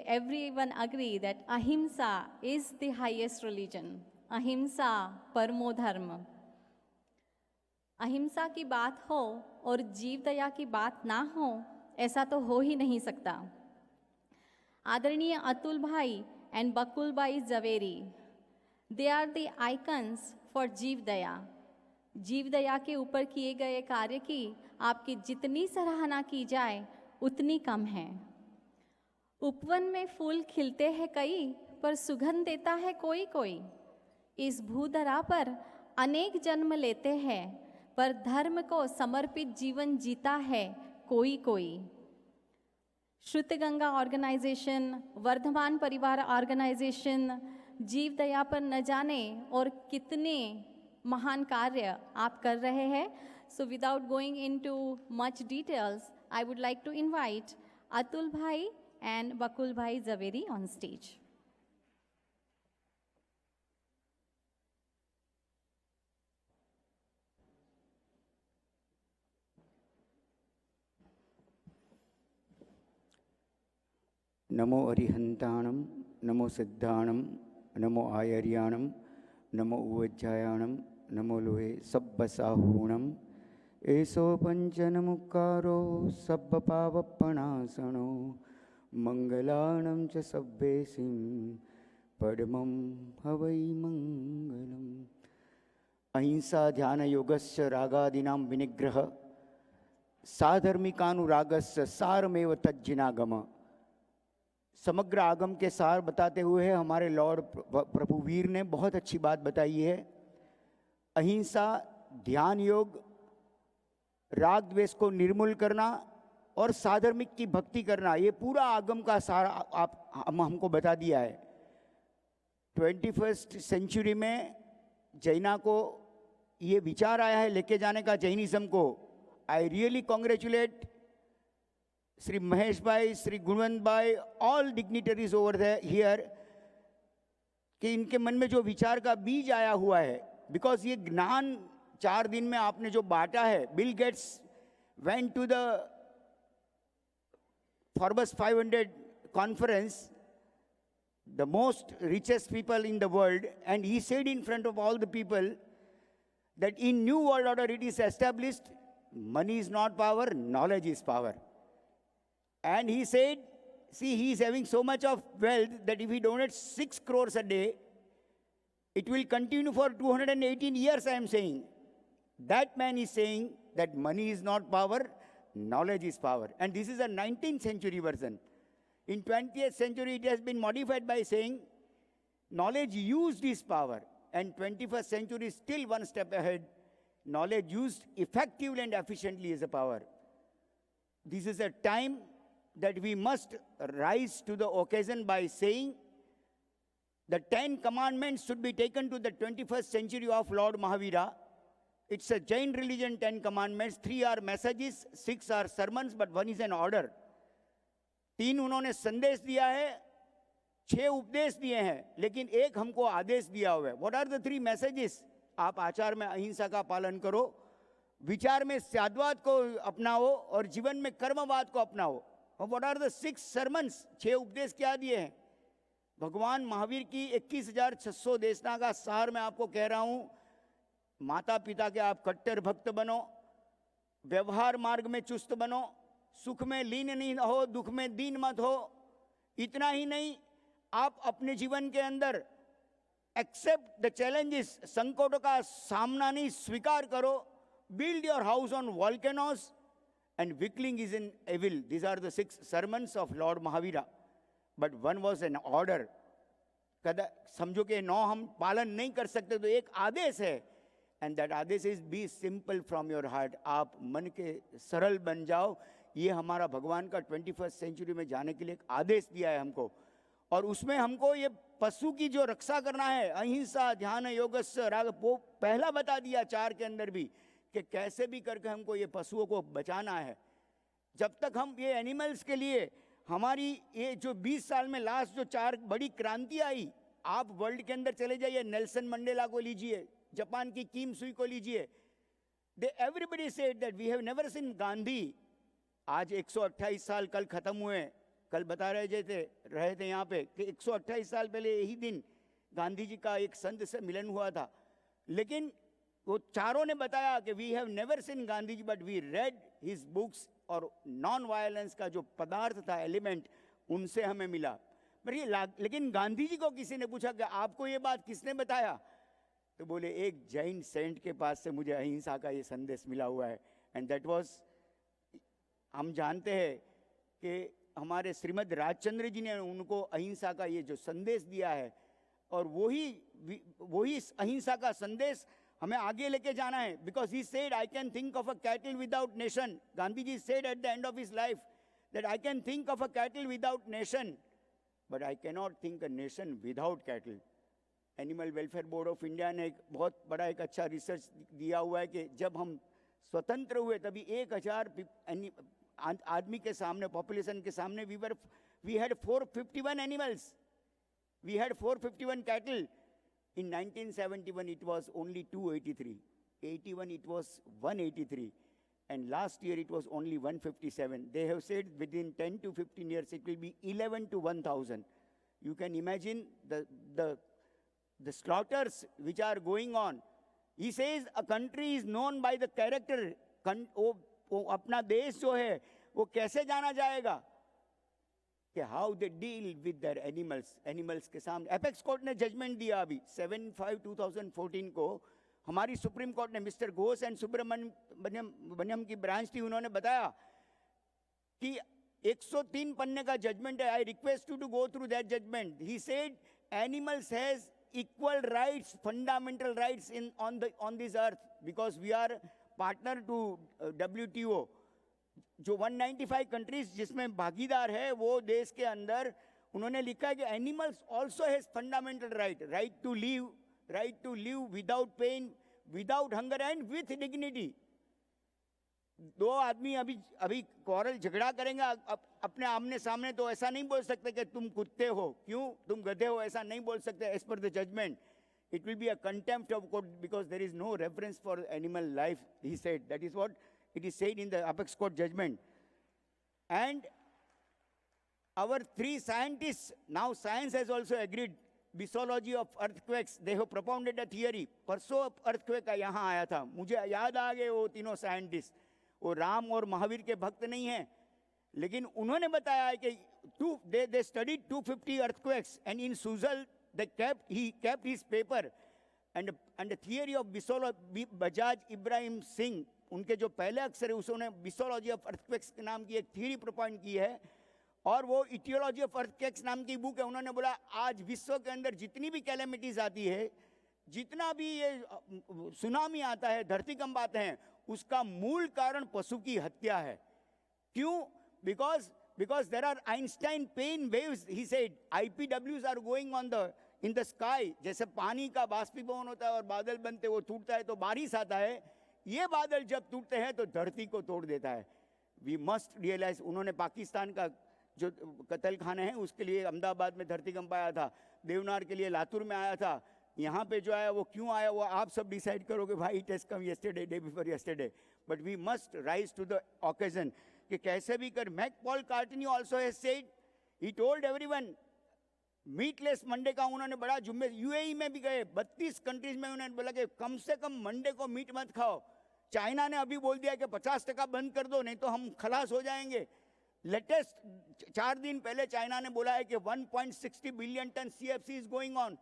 Speaker 2: Everyone agree that ahimsa is the highest religion. Ahimsa, parmo dharma. अहिंसा की बात हो और जीव दया की बात ना हो, ऐसा तो हो ही नहीं सकता। आदरणीय अतुल भाई एंड बकुल भाई Javeri, they are the icons for जीव दया। जीव दया के ऊपर किए गए कार्य की आपकी जितनी सराहना की जाए उतनी कम है। उपवन में फूल खिलते हैं कई, पर सुगंध देता है कोई कोई। इस भूधरा पर अनेक जन्म लेते हैं, पर धर्म को समर्पित जीवन जीता है कोई कोई। श्रुत गंगा ऑर्गेनाइजेशन, वर्धमान परिवार ऑर्गेनाइजेशन, जीव दया पर न जाने और कितने महान कार्य आप कर रहे हैं। So without going into much details, I would like to invite Atul भाई एंड बकुल भाई जवेरी ऑन स्टेज।
Speaker 7: नमो अरिहंताणम, नमो सिद्धाणम, नमो आयर्याणम, नमो उवज्जायाणम, नमो लोहे सब्बसाहूणम। एसो पंचनमुक्कारो सब्बपावपणासनो, मंगलाणं च सब्बेसिं पद्मं हवै मंगलम। अहिंसा ध्यान योगस्य रागादीनां विनिग्रह, साधर्मिकानुरागस्य सारमेव तज्जिनागम। समग्र आगम के सार बताते हुए हमारे लॉर्ड प्रभु वीर ने बहुत अच्छी बात बताई है। अहिंसा, ध्यान योग, राग द्वेष को निर्मूल करना और साधर्मिक की भक्ति करना, ये पूरा आगम का सार हमको बता दिया है। 21st सेंचुरी में जैना को ये विचार आया है लेके जाने का जैनिज्म को। I really congratulate Shri Mahesh भाई, श्री गुणवंत भाई, ऑल डिग्निटरीज ओवर हियर, कि इनके मन में जो विचार का बीज आया हुआ है। बिकॉज ये ज्ञान 4 दिन में आपने जो बांटा है, Bill Gates went to the Forbes 500 conference, the most richest people in the world, and he said in front of all the people that in new world order it is established, money is not power, knowledge is power. And he said, see, he is having so much of wealth that if he donates 6 crores a day, it will continue for 218 years, I am saying. That man is saying that money is not power, knowledge is power. And this is a 19th century version. In 20th century, it has been modified by saying knowledge used is power. And 21st century is still one step ahead. Knowledge used effectively and efficiently is a power. This is a time that we must rise to the occasion by saying the 10 commandments should be taken to the 21st century of Lord Mahavira. It's a Jain religion, 10 commandments. 3 are messages, 6 are sermons, but 1 is an order. 3 उन्होंने संदेश दिया है, 6 उपदेश दिए हैं, लेकिन एक हमको आदेश दिया हुआ है. What are the 3 messages? आप आचार में अहिंसा का पालन करो, विचार में साधवाद को अपनाओ और जीवन में कर्मवाद को अपनाओ. What are the 6 sermons? 6 उपदेश क्या दिए हैं? भगवान महावीर की 21,600 देशना का सार मैं आपको कह रहा हूं. माता पिता के आप कट्टर भक्त बनो, व्यवहार मार्ग में चुस्त बनो, सुख में लीन नहीं हो, दुख में दीन मत हो. इतना ही नहीं, आप अपने जीवन के अंदर एक्सेप्ट द चैलेंजेस, संकटों का सामना नहीं, स्वीकार करो. Build your house on volcanoes and wiggling is in evil. These are the 6 sermons of Lord Mahavira. But one was an order. कदा समझो कि 9 हम पालन नहीं कर सकते तो एक आदेश है. And that Adesh is be simple from your heart. आप मन के सरल बन जाओ. ये हमारा भगवान का 21st सेंचुरी में जाने के लिए एक आदेश दिया है हमको. और उसमें हमको ये पशु की जो रक्षा करना है, अहिंसा, ध्यान, योगस्य, राग, वो पहला बता दिया 4 के अंदर भी कि कैसे भी करके हमको ये पशुओं को बचाना है. जब तक हम ये एनिमल्स के लिए हमारी ये जो 20 साल में लास्ट जो 4 बड़ी क्रांति आई, आप वर्ल्ड के अंदर चले जाइए, नेल्सन मंडेला को लीजिए, जापान की किम सुई को लीजिए. They everybody said that we have never seen Gandhi. आज 128 साल कल खत्म हुए. कल बता रहे थे यहाँ पे कि 128 साल पहले यही दिन गांधी जी का एक संत से मिलन हुआ था. लेकिन वो चारों ने बताया कि we have never seen Gandhi ji but we read his books, और नॉन वायलेंस का जो पदार्थ था, एलिमेंट, उनसे हमें मिला। पर ये लेकिन गांधी जी को किसी ने पूछा कि आपको ये बात किसने बताया, तो बोले एक जैन सेंट के पास से मुझे अहिंसा का ये संदेश मिला हुआ है। एंड दैट वाज, हम जानते हैं कि हमारे श्रीमद राजचंद्र जी ने उनको अहिंसा का ये जो संदेश दिया है, और वही अहिंसा का संदेश हमें आगे लेके जाना है। Because he said I can think of a cattle without nation. Gandhi ji said at the end of his life that I can think of a cattle without nation, but I cannot think a nation without cattle. Animal welfare board of India ने एक बहुत बड़ा एक अच्छा research दिया हुआ है कि जब हम स्वतंत्र हुए तभी 1000 आदमी के सामने, पॉपुलेशन के सामने, we had 451 animals, we had 451 cattle. In 1971 it was only 283, 81 it was 183, and last year it was only 157. They have said within 10 to 15 years it will be 11 to 1000. You can imagine the slaughters which are going on. He says a country is known by the character. वो अपना देश जो है वो कैसे जाना जाएगा, कि how they deal with their animals के सामने। एपेक्स कोर्ट ने जजमेंट दिया अभी 7/5/2014 को, हमारी सुप्रीम कोर्ट ने, मिस्टर घोष एंड सुब्रमण्यम की ब्रांच थी, उन्होंने बताया कि 103 पन्ने का जजमेंट है। I request you to go through that judgment. He said animals has equal rights, fundamental rights on this earth, because we are partner to WTO। जो 195 कंट्रीज जिसमें भागीदार है वो देश के अंदर, उन्होंने लिखा है कि animals also has fundamental right to live without pain, without hunger and with dignity. दो आदमी अभी क्वारल, झगड़ा करेंगे अपने आमने सामने, तो ऐसा नहीं बोल सकते कि तुम कुत्ते हो, क्यों तुम गधे हो, ऐसा नहीं बोल सकते। As per the judgment it will be a contempt of court because there is no reference for animal life, he said. That is what it is said in the apex court judgment. And our 3 scientists, now science has also agreed, bisology of earthquakes, they have propounded a theory. परसों earthquake का यहाँ आया था, मुझे याद आ गए वो तीनों साइंटिस्ट। वो राम और महावीर के भक्त नहीं हैं, लेकिन उन्होंने बताया है कि they studied 250 earthquakes, and in Suzal he kept his paper, and the theory of Bajaj Ibrahim Singh, उनके जो पहले अक्षर है उसने बिसोलॉजी ऑफ अर्थक्वेक्स के नाम की एक थ्योरी प्रोपाइंड की है, और वो इटियोलॉजी ऑफ अर्थक्वेक्स नाम की बुक है। उन्होंने बोला आज विश्व के अंदर जितनी भी कैलेमिटीज आती है, जितना भी ये सुनामी आता है, धरतीकंप आते हैं, उसका मूल कारण पशु की हत्या है। क्यों? because there are Einstein pain waves, he said. IPWs are going on in the sky. जैसे पानी का बाष्पीभवन होता है और बादल बनते, वो टूटता है तो बारिश आता है, ये बादल जब टूटते हैं तो धरती को तोड़ देता है। We must realize. उन्होंने पाकिस्तान का जो कत्ल खाने हैं उसके लिए अहमदाबाद में धरतीकंप आया था, देवनार के लिए लातूर में आया था, यहाँ पे जो आया वो क्यों आया वो आप सब डिसाइड करोगे भाई। It has come yesterday, day before yesterday, but we must rise to the occasion कि कैसे भी कर। Mac Paul Cartney also has said, he told everyone, meatless Monday का उन्होंने बड़ा जुम्मे, यूएई में भी गए, 32 कंट्रीज में उन्होंने बोला कि कम से कम मंडे को मीट मत खाओ। चाइना ने अभी बोल दिया कि 50% बंद कर दो, नहीं तो हम खलास हो जाएंगे। लेटेस्ट 4 दिन पहले चाइना ने बोला है कि 1.60 billion ton CFC is going on,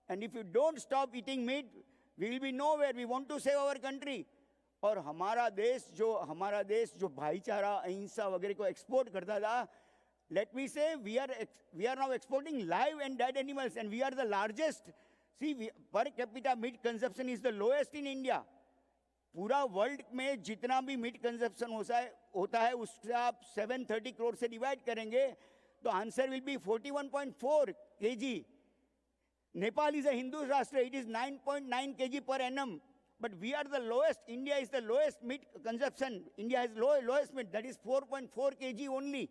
Speaker 7: and if you don't stop eating meat we will be nowhere. We want to save our country. और हमारा देश जो भाईचारा, अहिंसा वगैरह को एक्सपोर्ट करता था, let me say we are now exporting live and dead animals, and we are the largest. See, per capita meat consumption is the lowest in India. पूरा वर्ल्ड में जितना भी मीट कंजप्शन होता है उससे आप 730 करोड़ से डिवाइड करेंगे तो answer will be 41.4 kg. Nepal is a Hindu राष्ट्र, it is 9.9 kg per annum. But we are the lowest. India is the lowest meat consumption. India has lowest meat, that is 4.4 kg only.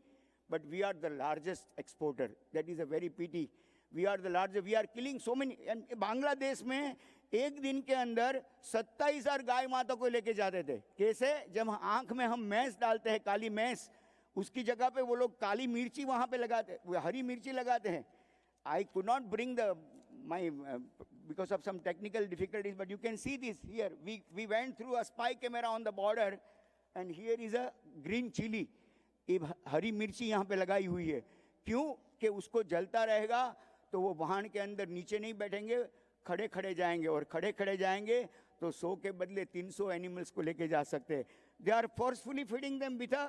Speaker 7: But we are the largest exporter. That is a very pity. We are the largest. We are killing so many. And Bangladesh में एक दिन के अंदर 27,000 गाय माता को लेके जाते थे। कैसे? जब आंख में हम मैस डालते हैं, काली मैस, उसकी जगह पे वो लोग काली मिर्ची वहां पे लगाते, हरी मिर्ची लगाते हैं। I could not bring my because of some technical difficulties, but you can see this here. We went through a spy camera on the border, and here is a green chili. ये हरी मिर्ची यहाँ पे लगाई हुई है. क्यों? कि उसको जलता रहेगा तो वो वाहन के अंदर नीचे नहीं बैठेंगे, खड़े खड़े जाएंगे, और खड़े खड़े जाएंगे तो 100 के बदले 300 एनिमल्स को लेके जा सकते हैं. They are forcefully feeding them with a,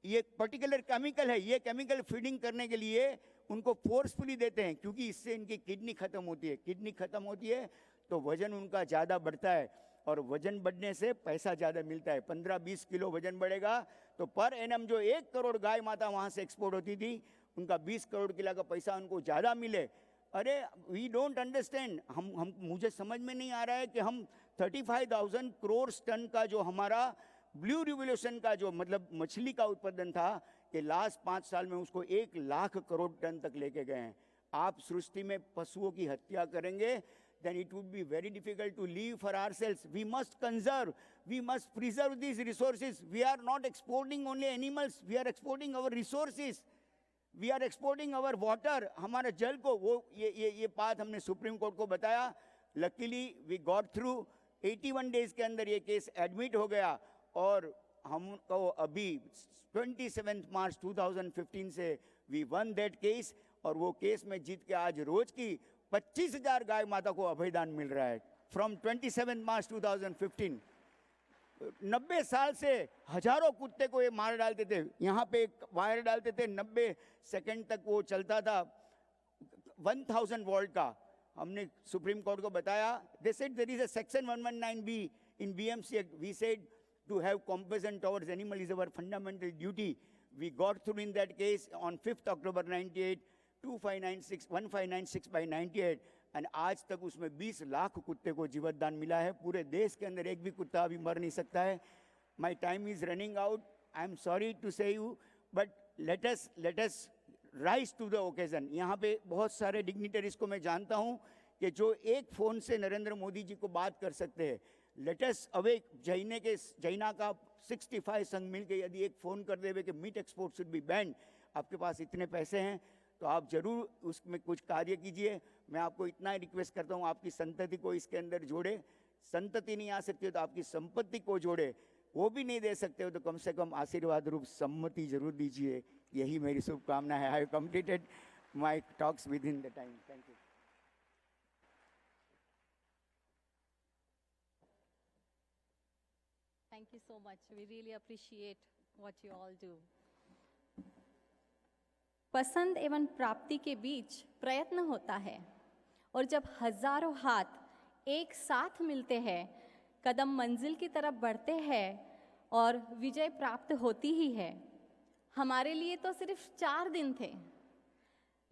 Speaker 7: ये पर्टिकुलर केमिकल है. ये केमिकल फीडिंग करने के लिए उनको फोर्सफुली देते हैं, क्योंकि इससे इनकी किडनी खत्म होती है. किडनी खत्म होती है तो वजन उनका ज़्यादा बढ़ता है, और वजन बढ़ने से पैसा ज़्यादा मिलता है. 15-20 किलो वजन बढ़ेगा तो पर एनम जो 1 करोड़ गाय माता वहाँ से एक्सपोर्ट होती थी, उनका 20 करोड़ किलो का पैसा उनको ज़्यादा मिले. अरे वी डोंट अंडरस्टैंड. हम मुझे समझ में नहीं आ रहा है कि हम 35,000 करोड़ टन का जो हमारा ब्लू रिवोल्यूशन का जो मतलब मछली का उत्पादन था, कि लास्ट 5 साल में उसको 1 लाख करोड़ टन तक लेके गए हैं. आप सृष्टि में पशुओं की हत्या करेंगे, then it would be very difficult to live for ourselves. We must conserve, we must preserve these resources. We are not exporting only animals, we are exporting our resources. We are exporting our water, हमारे जल को. वो ये बात हमने supreme court को बताया. Luckily we got through. 81 days के अंदर ये केस एडमिट हो गया, और हमको अभी 27 मार्च 2015 से we won that case, और वो केस में जीत के आज रोज की 25,000 गाय माता को अभयदान मिल रहा है. फ्रॉम 27 मार्च 2015. 90 साल से हजारों कुत्ते को ये मार डालते थे. यहाँ पे एक वायर डालते थे, 90 सेकंड तक वो चलता था, 1000 वोल्ट का. हमने सुप्रीम कोर्ट को बताया. They said there is a section 119B in BMC Act. We said to have compassion towards animal is our fundamental duty. We got through in that case on 5th October 98, 1596 by 98, and आज तक उसमें 20 लाख कुत्ते को जीवतदान मिला है. पूरे देश के अंदर एक भी कुत्ता अभी मर नहीं सकता है. My time is running out. I am sorry to say you, but let us rise to the occasion. यहाँ पे बहुत सारे डिग्निटरीज को मैं जानता हूँ कि जो एक फ़ोन से नरेंद्र मोदी जी को बात कर सकते हैं. Let us awake. जैना का 65 संघ मिल के यदि एक फ़ोन कर देवे कि meet export should be ban, आपके पास इतने पैसे हैं तो आप जरूर उसमें कुछ कार्य कीजिए. मैं आपको इतना ही रिक्वेस्ट करता हूँ, आपकी संतति को इसके अंदर जोड़े. संतति नहीं आ सकती हो तो आपकी संपत्ति को जोड़े. वो भी नहीं दे सकते हो तो कम से कम आशीर्वाद रूप सम्मति जरूर दीजिए. यही मेरी शुभकामना है. I have completed my talks with in the time. Thank you.
Speaker 2: Thank you so much. We really appreciate what you all do. पसंद एवं प्राप्ति के बीच प्रयत्न होता है, और जब हजारों हाथ एक साथ मिलते हैं, कदम मंजिल की तरफ बढ़ते हैं और विजय प्राप्त होती ही है. हमारे लिए तो सिर्फ 4 दिन थे,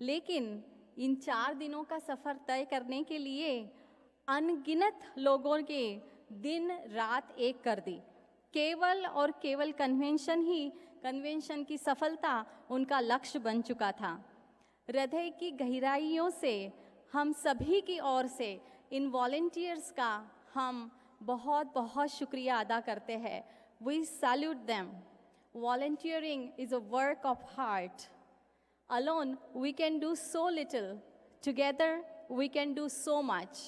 Speaker 2: लेकिन इन 4 दिनों का सफ़र तय करने के लिए अनगिनत लोगों के दिन रात एक कर दी. केवल और केवल कन्वेंशन की सफलता उनका लक्ष्य बन चुका था. हृदय की गहराइयों से हम सभी की ओर से इन वॉलंटियर्स का हम बहुत बहुत शुक्रिया अदा करते हैं. We salute them. Volunteering is a work of heart. Alone, we can do so little. Together, we can do so much.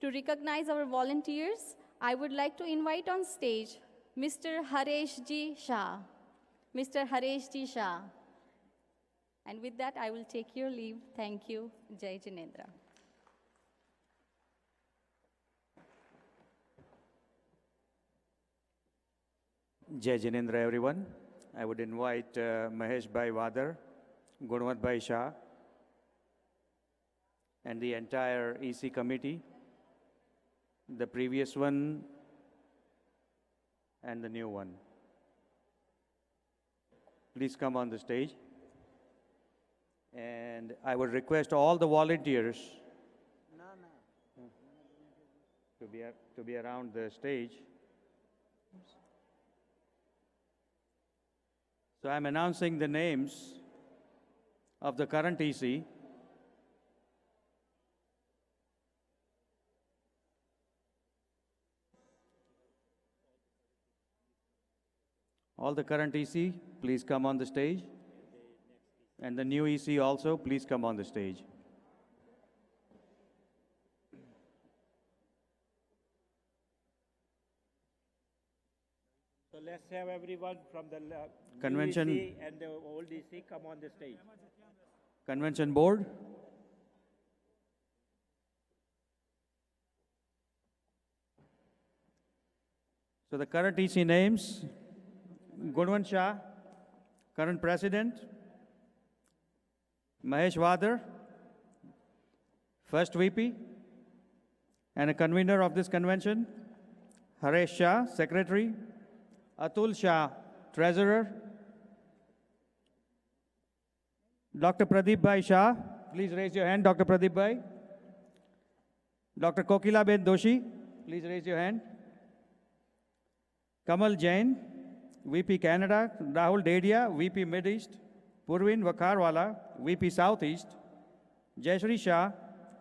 Speaker 2: To recognize our volunteers, I would like to invite on stage Mr. Haresh Ji Shah. Mr. Haresh Ji Shah. And with that, I will take your leave. Thank you. Jai Jinendra.
Speaker 8: Jai Jinendra, everyone. I would invite Mahesh Bhai Wadar, Gunwat Bhai Shah, and the entire EC committee, the previous one and the new one. Please come on the stage. And I would request all the volunteers to be around the stage. So I'm announcing the names of the current EC. All the current EC, please come on the stage. And the new EC also, please come on the stage.
Speaker 9: let's have everyone from the
Speaker 8: Convention.
Speaker 9: new EC and the old EC come on the stage.
Speaker 8: Convention Board. So the current EC names, Gunwan Shah, current President, Mahesh Wadhar, first VP, and a convener of this convention, Haresh Shah, Secretary, Atul Shah, Treasurer, Dr. Pradeep Bhai Shah, please raise your hand, Dr. Pradeep Bhai. Dr. Kokila Ben Doshi, please raise your hand. Kamal Jain, VP Canada, Rahul Dedia, VP Mid East, Purvin Vakharwala, VP Southeast, Jayashree Shah,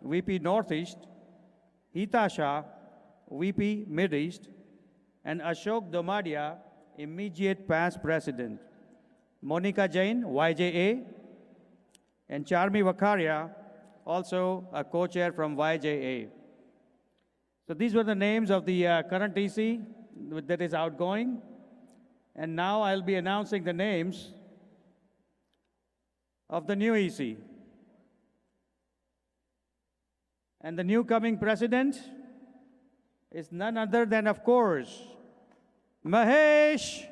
Speaker 8: VP Northeast, Hita Shah, VP Mid East, and Ashok Domadia, immediate past president. Monica Jain, YJA, and Charmi Vakharia, also a co-chair from YJA. So these were the names of the current EC that is outgoing. And now I'll be announcing the names of the new EC. And the new coming president is none other than, of course, Mahesh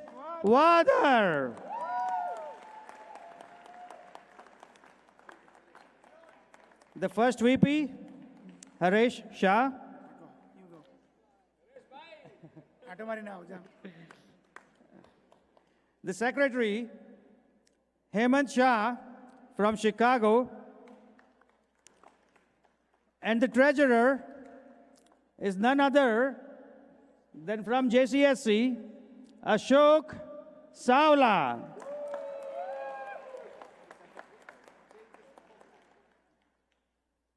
Speaker 8: Wadhar. The first VP, Haresh Shah. The secretary, Hemant Shah from Chicago. And the treasurer is none other than from JCSC, Ashok Savla.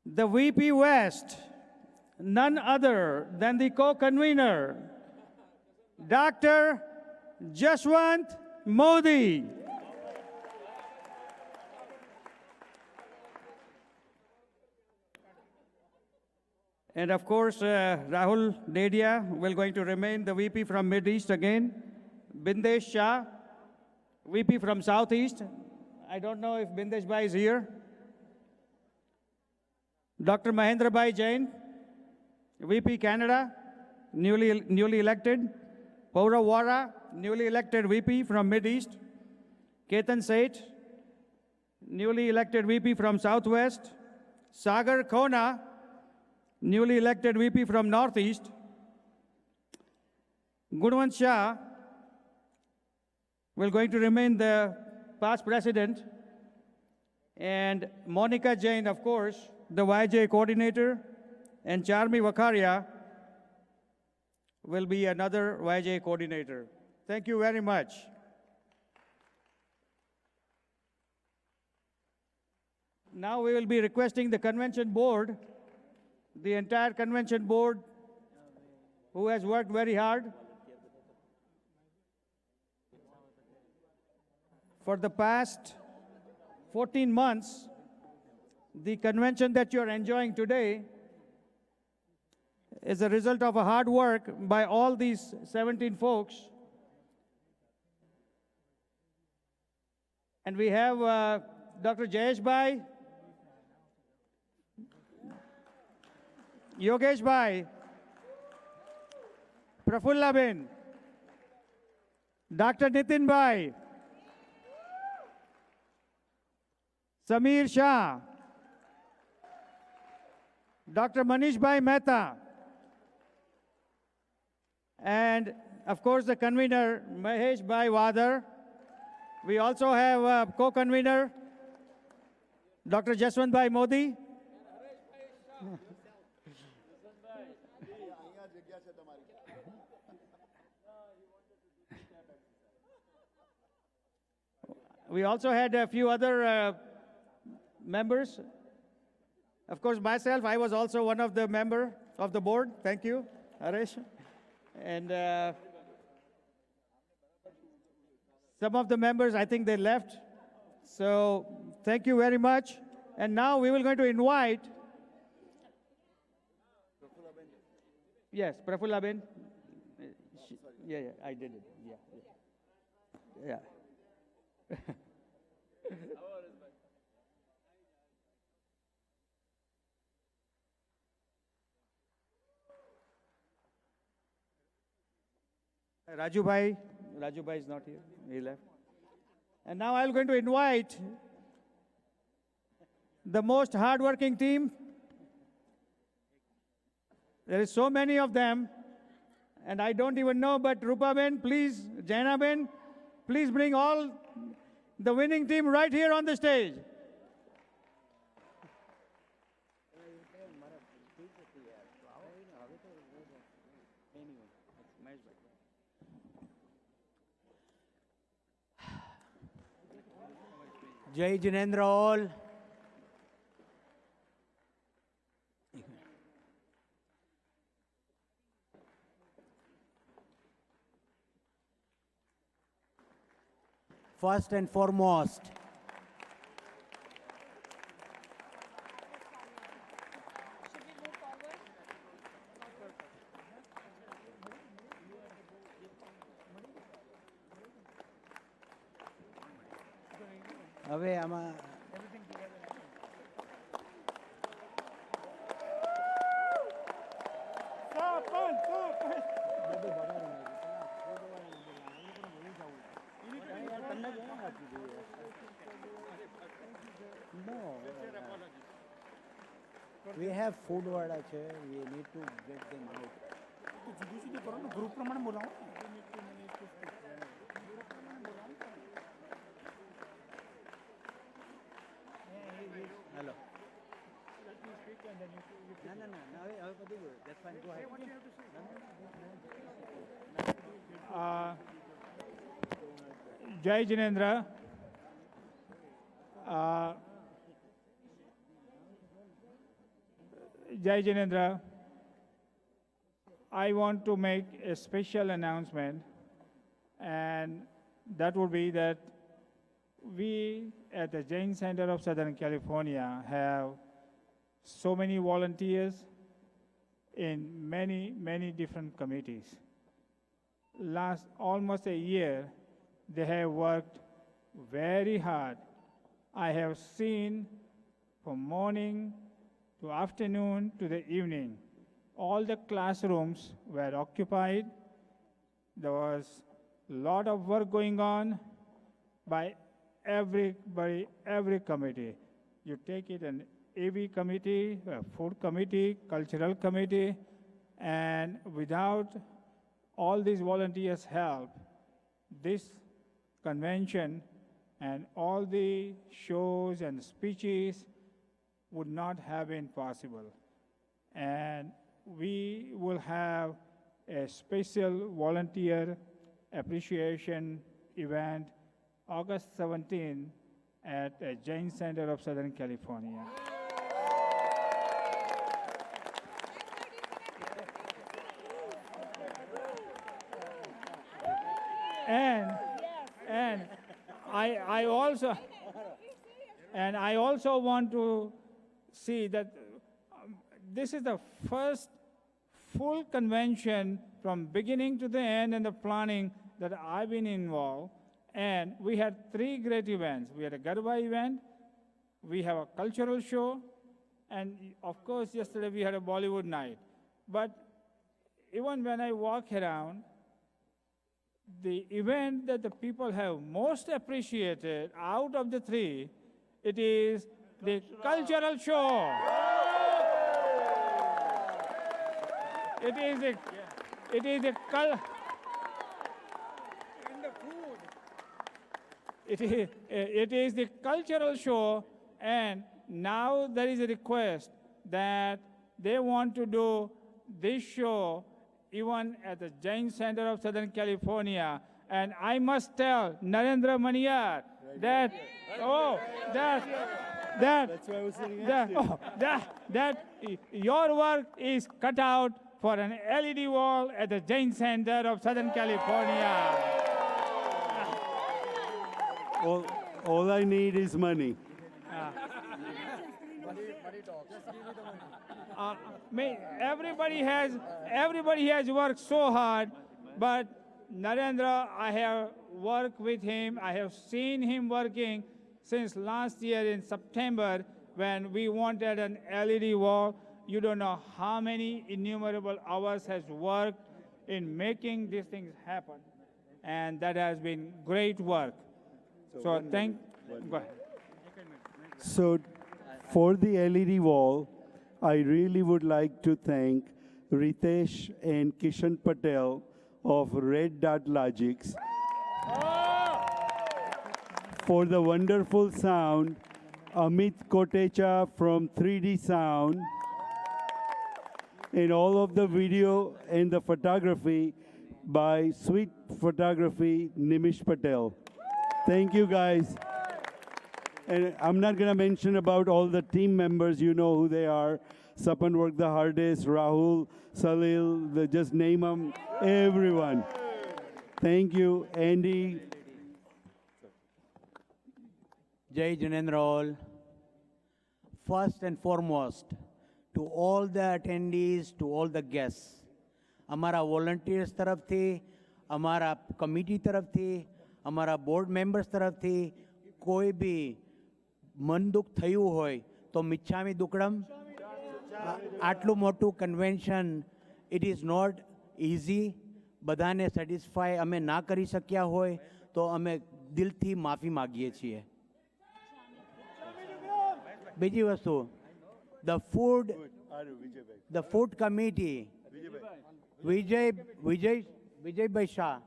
Speaker 8: The VP West, none other than the co-convener, Dr. Jaswant Modi. And of course, Rahul Dedia will going to remain the VP from Mid East again. Bindesh Shah, VP from Southeast. I don't know if Bindesh Bhai is here. Dr. Mahendra Bhai Jain, VP Canada, newly elected. Paura Wara, newly elected VP from Mid East. Ketan Seth, newly elected VP from Southwest. Sagar Khona, newly elected VP from Northeast. Gunwan Shah will going to remain the past president. And Monica Jain, of course, the YJ coordinator. And Charmi Vakharia will be another YJ coordinator. Thank you very much. Now we will be requesting the convention board, the entire convention board, who has worked very hard for the past 14 months. The convention that you're enjoying today is a result of a hard work by all these 17 folks. And we have Dr. Jayesh Bhai, Yogesh Bhai, Prafulla Ben, Dr. Nitin Bhai, Samir Shah, Dr. Manish Bhai Mehta, and of course the convener Mahesh Bhai Wadhar. We also have a co-convener Dr. Jaswant Bhai Modi. We also had a few other members. Of course, myself, I was also one of the member of the board. Thank you, Haresh. And some of the members, I think they left. So thank you very much. And now we will going to invite. Yes, Prafulla Ben. Yeah, I did it. Yeah. Raju Bhai is not here. He left. And now I'm going to invite the most hardworking team. There is so many of them, and I don't even know, but Rupa Ben, please, Jaina Ben, please bring all the winning team right here on the stage.
Speaker 10: Jai Jinendra all. First and foremost, હવે આમાં we have food વાળા છે, we need to get them out.
Speaker 9: Group પ્રમાણે બોલાવો.
Speaker 10: Hello. No, હવે પતી ગયું. That's fine. Go ahead.
Speaker 9: Jai Jinendra. Jai Jinendra. I want to make a special announcement, and that would be that we at the Jain Center of Southern California have so many volunteers in many different committees. Last almost a year, they have worked very hard. I have seen from morning to afternoon to the evening, all the classrooms were occupied. There was a lot of work going on by everybody, every committee. You take it an AV committee, a food committee, cultural committee, and without all these volunteers' help, this convention and all the shows and speeches would not have been possible. And we will have a special volunteer appreciation event August 17 at the Jain Center of Southern California. And I also want to see that this is the first full convention from beginning to the end and the planning that I've been involved. And we had 3 great events. We had a Garba event, we have a cultural show, and of course yesterday we had a Bollywood night. But even when I walk around, the event that the people have most appreciated out of the 3, it is the cultural show. It is the cultural show, and now there is a request that they want to do this show even at the Jain Center of Southern California. And I must tell Narendra Maniyar that your work is cut out for an LED wall at the Jain Center of Southern California.
Speaker 11: All I need is money.
Speaker 9: Everybody has worked so hard, but Narendra, I have worked with him. I have seen him working since last year in September when we wanted an LED wall. You don't know how many innumerable hours has worked in making these things happen. And that has been great work. So go ahead.
Speaker 11: So, for the LED wall, I really would like to thank Ritesh and Kishan Patel of Red Dot Logics for the wonderful sound, Amit Kotecha from 3D Sound, and all of the video and the photography by Sweet Photography Nimish Patel. Thank you guys. And I'm not going to mention about all the team members, you know who they are. Sapan worked the hardest, Rahul, Salil, just name them, everyone. Thank you, Andy.
Speaker 12: Jai Janendra all. First and foremost, to all the attendees, to all the guests, અમારા volunteers તરફથી, અમારા committee તરફથી, અમારા board members તરફથી કોઈ બી મન દુઃખ થયું હોય તો મિચ્છામી દુક્કડમ. આટલું મોટું convention it is not easy. બધાને સેટિસ્ફાય અમે ના કરી શક્યા હોય તો અમે દિલથી માફી માગીએ છીએ. બીજી વસ્તુ, the food committee, Vijay Bhai Shah,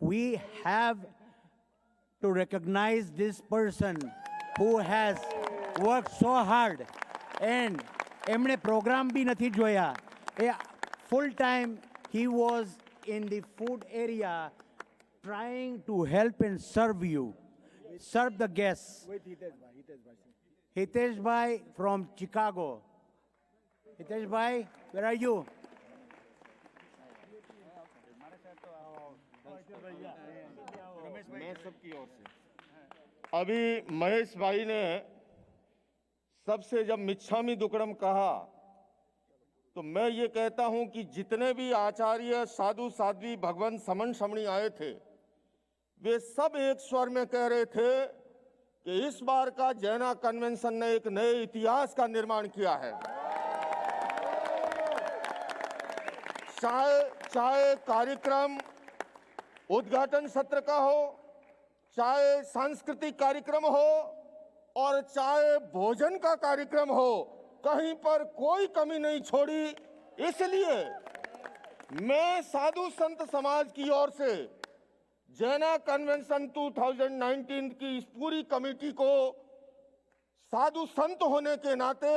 Speaker 12: we have to recognize this person who has worked so hard, and એમણે પ્રોગ્રામ બી નથી જોયા. Full time he was in the food area trying to help and serve the guests. Hitesh Bhai from Chicago. Hitesh Bhai, where are you?
Speaker 13: अभी महेश भाई ने सबसे जब मिच्छामी दुक्कड़म कहा तो मैं ये कहता हूं कि जितने भी आचार्य साधु साध्वी भगवान समन समणी आए थे वे सब एक स्वर में कह रहे थे कि इस बार का जैना कन्वेंशन ने एक नए इतिहास का निर्माण किया है. चाहे कार्यक्रम उद्घाटन सत्र का हो, चाहे सांस्कृतिक कार्यक्रम हो और चाहे भोजन का कार्यक्रम हो, कहीं पर कोई कमी नहीं छोड़ी. इसलिए मैं साधु संत समाज की ओर से जैना कन्वेंशन 2019 की इस पूरी कमेटी को साधु संत होने के नाते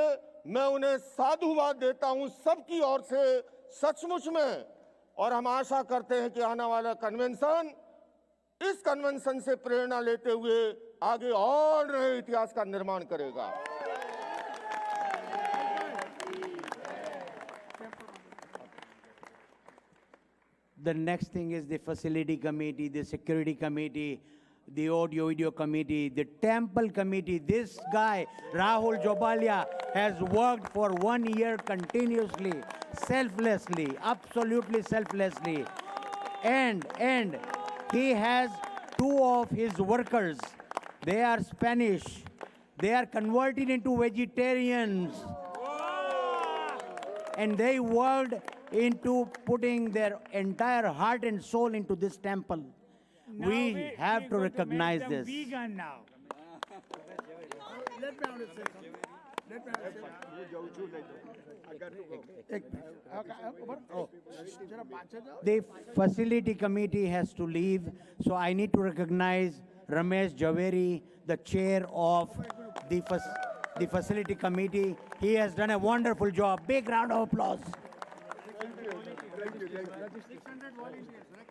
Speaker 13: मैं उन्हें साधुवाद देता हूं सबकी ओर से सचमुच में. और हम आशा करते हैं कि आने वाला कन्वेंशन इस कन्वेंशन से प्रेरणा लेते हुए आगे और नए इतिहास का निर्माण करेगा.
Speaker 12: The next thing is the facility committee, the security committee, the audio video committee, the temple committee. This guy, Rahul Jobalia, has worked for 1 year continuously, selflessly, absolutely selflessly. And he has 2 of his workers. They are Spanish. They are converted into vegetarians. And they worked into putting their entire heart and soul into this temple.
Speaker 9: Now
Speaker 12: we have to recognize
Speaker 9: make them
Speaker 12: this.
Speaker 9: Vegan now.
Speaker 12: The facility committee has to leave, so I need to recognize Ramesh Javeri, the chair of the facility committee. He has done a wonderful job. Big round of applause.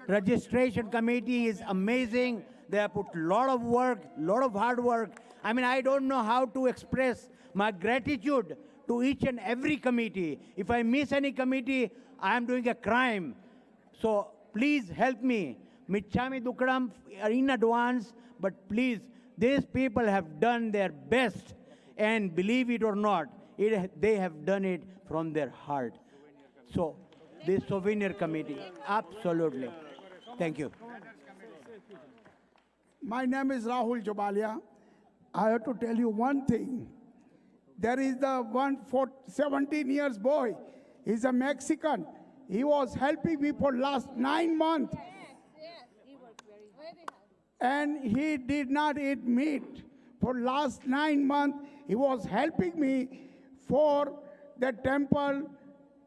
Speaker 12: Registration committee is amazing. They have put a lot of work, lot of hard work. I mean, I don't know how to express my gratitude to each and every committee. If I miss any committee, I am doing a crime. So please help me. Michami Dukram in advance, but please, these people have done their best. And believe it or not, they have done it from their heart. So the souvenir committee. Absolutely. Thank you.
Speaker 14: My name is Rahul Jobalia. I have to tell you one thing. There is the 17 years boy. He's a Mexican. He was helping me for last 9 months. And he did not eat meat. For last 9 months, he was helping me for the temple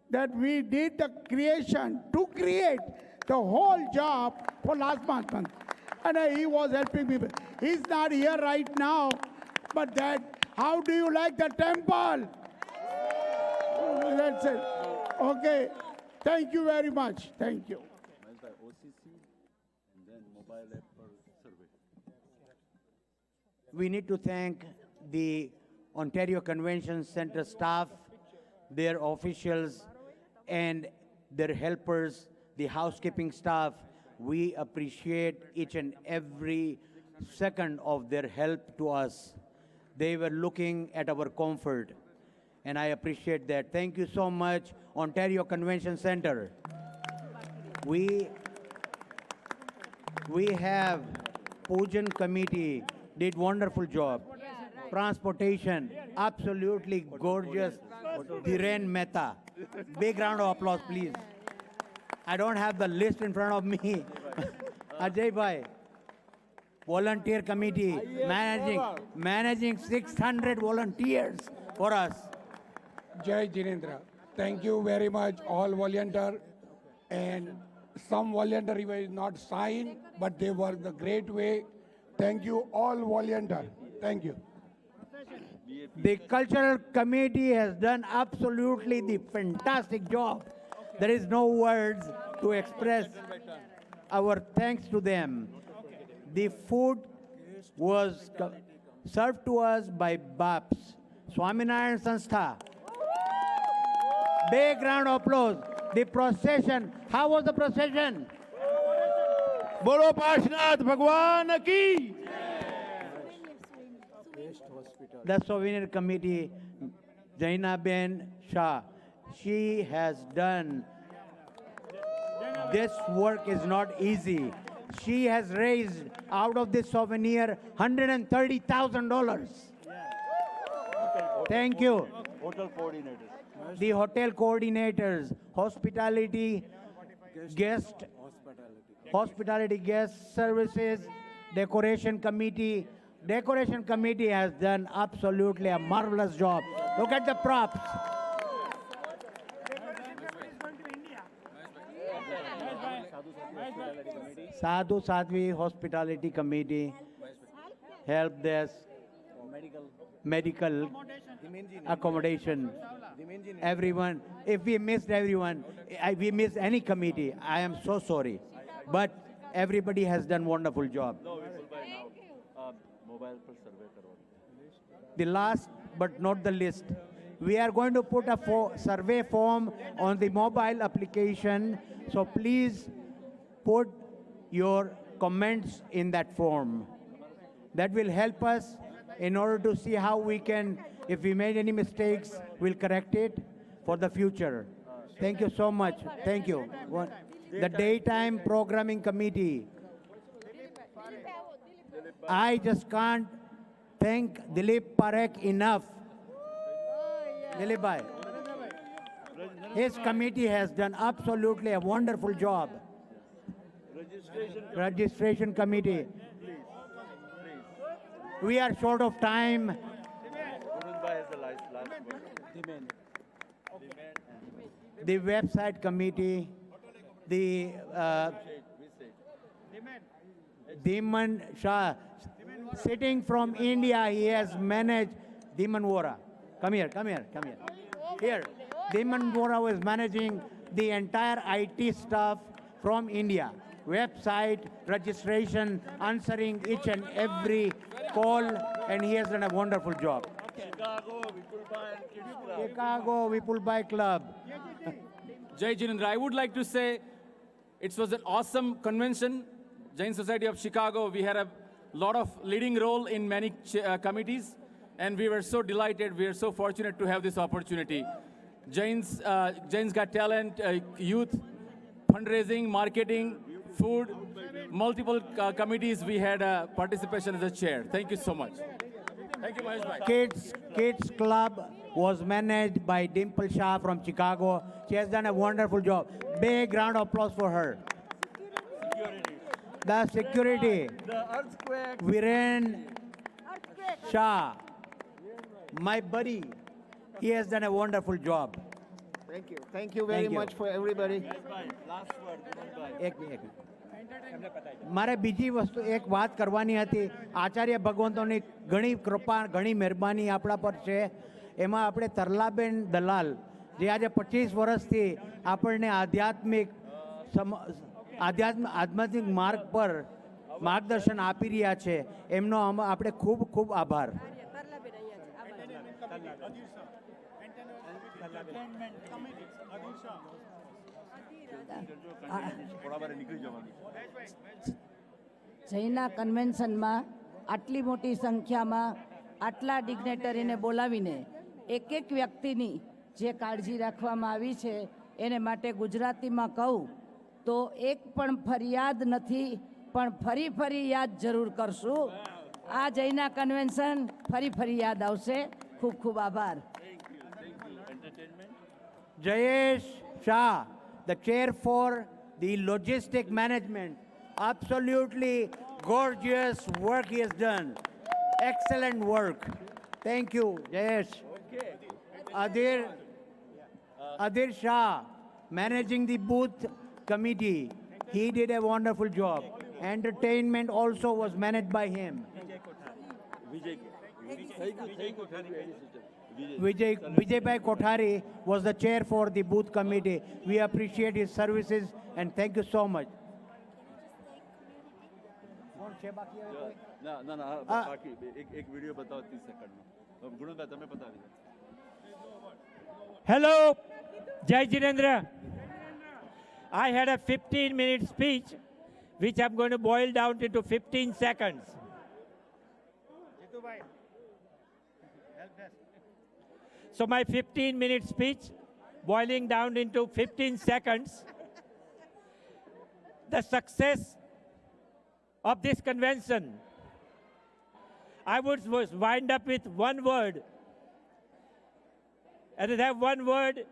Speaker 14: that we did the creation, to create the whole job for last month. And he was helping me. He's not here right now, but that, how do you like the temple? That's it. Okay. Thank you very much. Thank you.
Speaker 12: We need to thank the Ontario Convention Center staff, their officials, and their helpers, the housekeeping staff. We appreciate each and every second of their help to us. They were looking at our comfort, and I appreciate that. Thank you so much, Ontario Convention Center. We have Pujan Committee, did wonderful job. Transportation, absolutely gorgeous. Dhiren Mehta. Big round of applause, please. I don't have the list in front of me. Ajay Bhai. Volunteer committee, managing 600 volunteers for us.
Speaker 15: Jai Jinendra. Thank you very much, all volunteer. And some volunteer even not signed, but they work the great way. Thank you, all volunteer. Thank you.
Speaker 12: The cultural committee has done absolutely the fantastic job. There is no words to express our thanks to them. The food was served to us by BAPS, Swaminarayan Sanstha. Big round of applause. The procession, how was the procession?
Speaker 15: Bolo Pashnath Bhagwan ki.
Speaker 12: The souvenir committee, Jaina Ben Shah, she has done, this work is not easy. She has raised out of this souvenir $130,000. Thank you.
Speaker 11: Hotel coordinators.
Speaker 12: The hotel coordinators, hospitality guest services, decoration committee. Decoration committee has done absolutely a marvelous job. Look at the props. Sadhu Sadhvi Hospitality Committee, Help Desk, Medical Accommodation, everyone. If we missed everyone, we missed any committee, I am so sorry. But everybody has done wonderful job. The last but not the least, we are going to put a survey form on the mobile application. So please put your comments in that form. That will help us in order to see how we can, if we made any mistakes, we'll correct it for the future. Thank you so much. Thank you. The Daytime Programming Committee. I just can't thank Dilip Parekh enough. Dilip Bhai. His committee has done absolutely a wonderful job. Registration committee. We are short of time. The website committee, the Dhiman Shah, sitting from India, he has managed Dhiman Vora. Come here. Here, Dhiman Vora was managing the entire IT stuff from India. Website, registration, answering each and every call, and he has done a wonderful job. Chicago Vipul Bhai Club.
Speaker 16: Jai Jinendra, I would like to say it was an awesome convention. Jain Society of Chicago, we had a lot of leading role in many committees, and we were so delighted, we are so fortunate to have this opportunity. Jain's Got Talent, youth, fundraising, marketing, food, multiple committees we had participation as a chair. Thank you so much. Thank you, Mahesh bhai.
Speaker 12: Kids Club was managed by Dimple Shah from Chicago. She has done a wonderful job. Big round of applause for her. The security.
Speaker 10: The earthquake.
Speaker 12: Viren Shah, my buddy, he has done a wonderful job.
Speaker 10: Thank you very
Speaker 12: Thank you.
Speaker 10: much for everybody.
Speaker 12: એક minute મારે બીજી વસ્તુ એક વાત કરવાની હતી. આચાર્ય ભગવંતોની ઘણી કૃપા ઘણી મહેરબાની આપણા પર છે. એમાં આપણે તરલાબેન દલાલ જે આજે 25 વર્ષથી આપણને આધ્યાત્મિક માર્ગ પર માર્ગદર્શન આપી રહ્યા છે, એમનો આપણે ખૂબ ખૂબ આભાર.
Speaker 17: જૈના કન્વેન્શનમાં આટલી મોટી સંખ્યામાં આટલા ડિગ્નેટરીને બોલાવીને એક એક વ્યક્તિની જે કાળજી રાખવામાં આવી છે એને માટે ગુજરાતીમાં કહું તો એક પણ ફરિયાદ નથી, પણ ફરી ફરી યાદ જરૂર કરશું. આ જૈના કન્વેન્શન ફરી ફરી યાદ આવશે. ખૂબ ખૂબ આભાર.
Speaker 12: Jayesh Shah, the chair for the logistic management. Absolutely gorgeous work he has done. Excellent work. Thank you, Jayesh. Adir Shah, managing the booth committee. He did a wonderful job. Entertainment also was managed by him. Vijay Kothari was the chair for the booth committee. We appreciate his services and thank you so much.
Speaker 18: Hello, Jai Jinendra. I had a 15-minute speech, which I'm going to boil down into 15 seconds. So my 15-minute speech, boiling down into 15 seconds, the success of this convention, I would wind up with one word. And that one word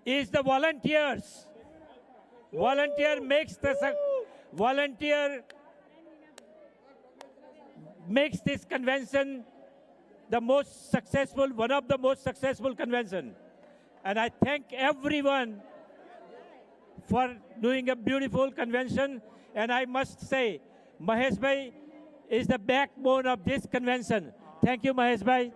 Speaker 18: is the volunteers. Volunteer makes this convention the most successful, one of the most successful convention. And I thank everyone for doing a beautiful convention. And I must say, Mahesh bhai is the backbone of this convention. Thank you, Mahesh bhai.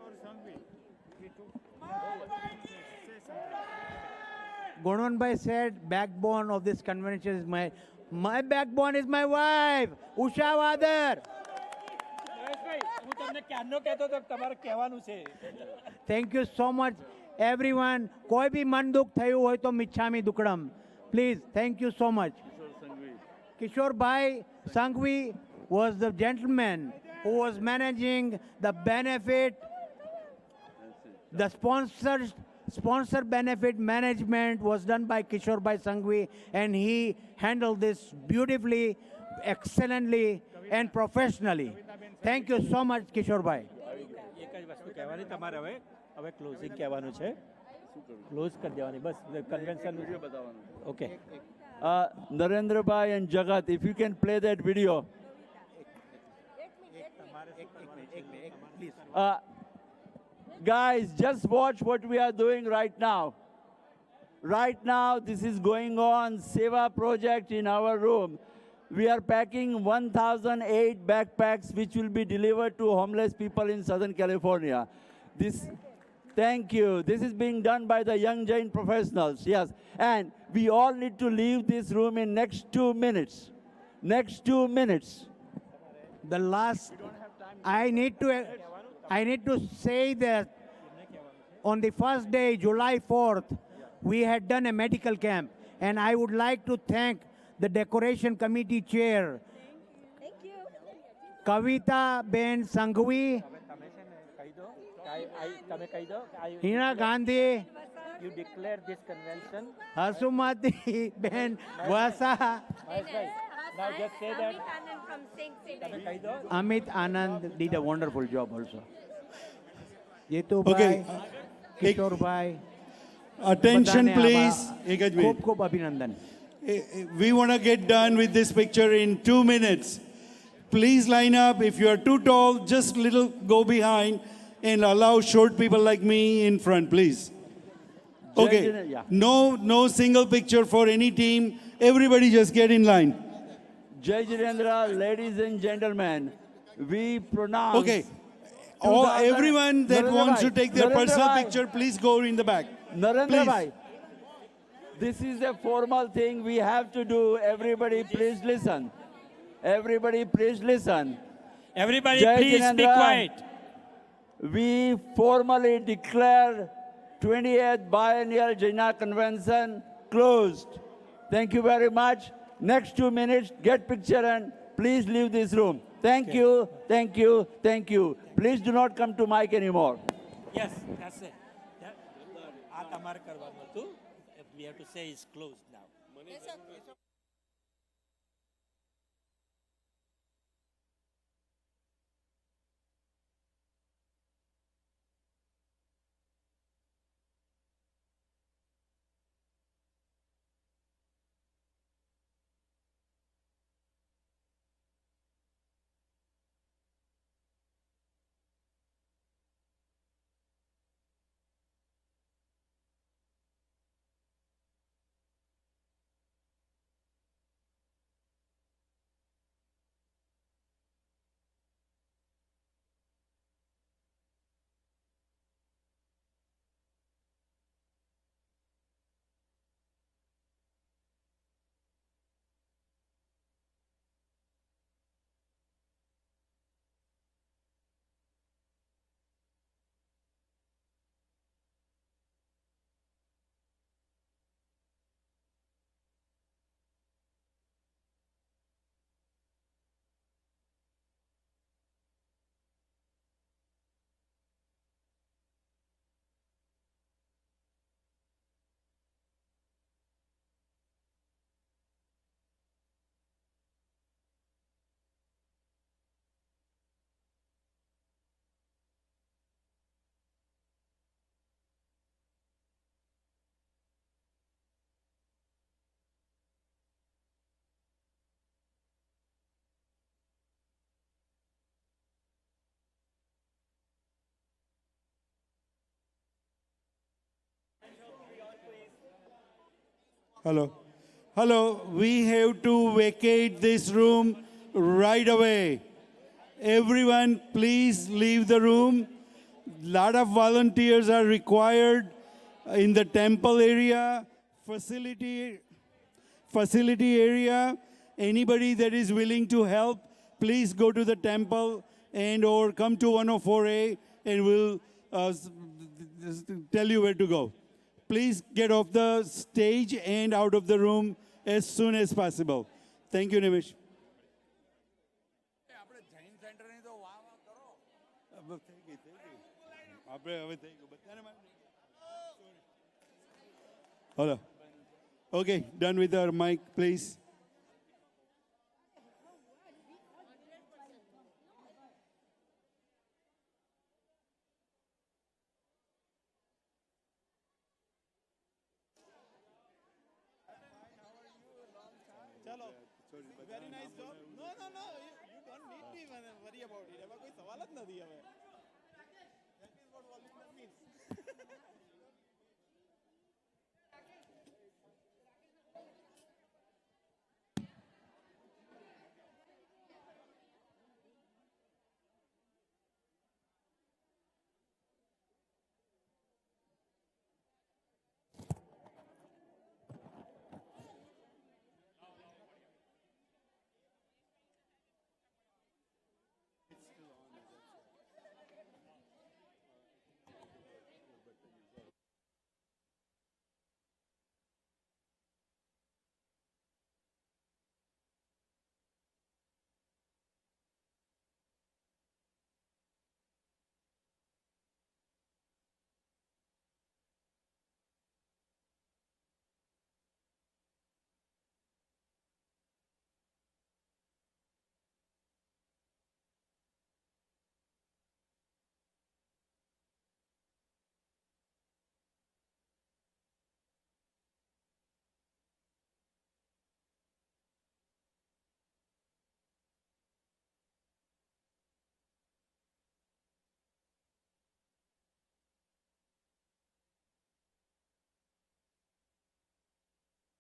Speaker 12: Gunanbhai said, backbone of this convention is my backbone is my wife, Usha Wadar. Thank you so much, everyone. Koi bhi man dukh thayu hoy to michhami dukadam. Please, thank you so much. Kishore Bhai Sanghvi was the gentleman who was managing the benefit, the sponsor benefit management was done by Kishore Bhai Sanghvi, and he handled this beautifully, excellently, and professionally. Thank you so much, Kishore Bhai.
Speaker 18: Closing કહેવાનું છે, close કરી દેવાની બસ convention. Okay,
Speaker 19: Narendra Bhai and Jagat, if you can play that video. Guys, just watch what we are doing right now. Right now, this is going on, Seva project in our room. We are packing 1,008 backpacks, which will be delivered to homeless people in Southern California. Thank you. This is being done by the young Jain professionals, yes. And we all need to leave this room in next 2 minutes. Next 2 minutes.
Speaker 12: The last, I need to say that on the first day, July 4th, we had done a medical camp. And I would like to thank the decoration committee chair, Kavita Ben Sanghvi,
Speaker 10: તમે કહી દો
Speaker 12: Hina Gandhi
Speaker 10: you declare this convention
Speaker 12: Hasumati ben Vasa
Speaker 10: now just say that તમે કહી દો
Speaker 12: Amit Anand did a wonderful job also. Jetu
Speaker 11: Okay.
Speaker 12: bhai, Kishore bhai.
Speaker 11: Attention,
Speaker 12: બધાને
Speaker 11: please.
Speaker 12: આભાર.
Speaker 11: એક જ minute.
Speaker 12: ખૂબ ખૂબ અભિનંદન.
Speaker 11: We want to get done with this picture in 2 minutes. Please line up. If you are too tall, just little go behind and allow short people like me in front, please. Okay.
Speaker 19: Yeah.
Speaker 11: No single picture for any team. Everybody just get in line.
Speaker 19: Jai Jirendra, ladies and gentlemen, we pronounce.
Speaker 11: Okay.
Speaker 19: to the other-
Speaker 11: Everyone that
Speaker 19: Narendra
Speaker 11: wants to
Speaker 19: bhai,
Speaker 11: take their
Speaker 19: Narendra
Speaker 11: personal
Speaker 19: bhai,
Speaker 11: picture, please go in the back.
Speaker 19: Narendra
Speaker 11: Please.
Speaker 19: bhai, this is a formal thing we have to do. Everybody, please listen. Everybody, please listen.
Speaker 18: Everybody,
Speaker 19: Jai
Speaker 18: please be
Speaker 19: Jirendra,
Speaker 18: quiet.
Speaker 19: We formally declare 20th Biennial Jaina Convention closed. Thank you very much. Next 2 minutes, get picture and please leave this room. Thank you, thank you, thank you. Please do not come to mic anymore.
Speaker 18: Yes, that's it. આ તમારે કરવાનું હતું. We have to say it's closed now.
Speaker 11: Hello. Hello. We have to vacate this room right away. Everyone, please leave the room. Lot of volunteers are required in the temple area, facility area. Anybody that is willing to help, please go to the temple and or come to 104A and we'll tell you where to go. Please get off the stage and out of the room as soon as possible. Thank you, Nimish. Hello. Okay, done with our mic, please.
Speaker 20: Very nice job. No, you don't need to worry about it. એમાં કોઈ સવાલ જ નથી હવે.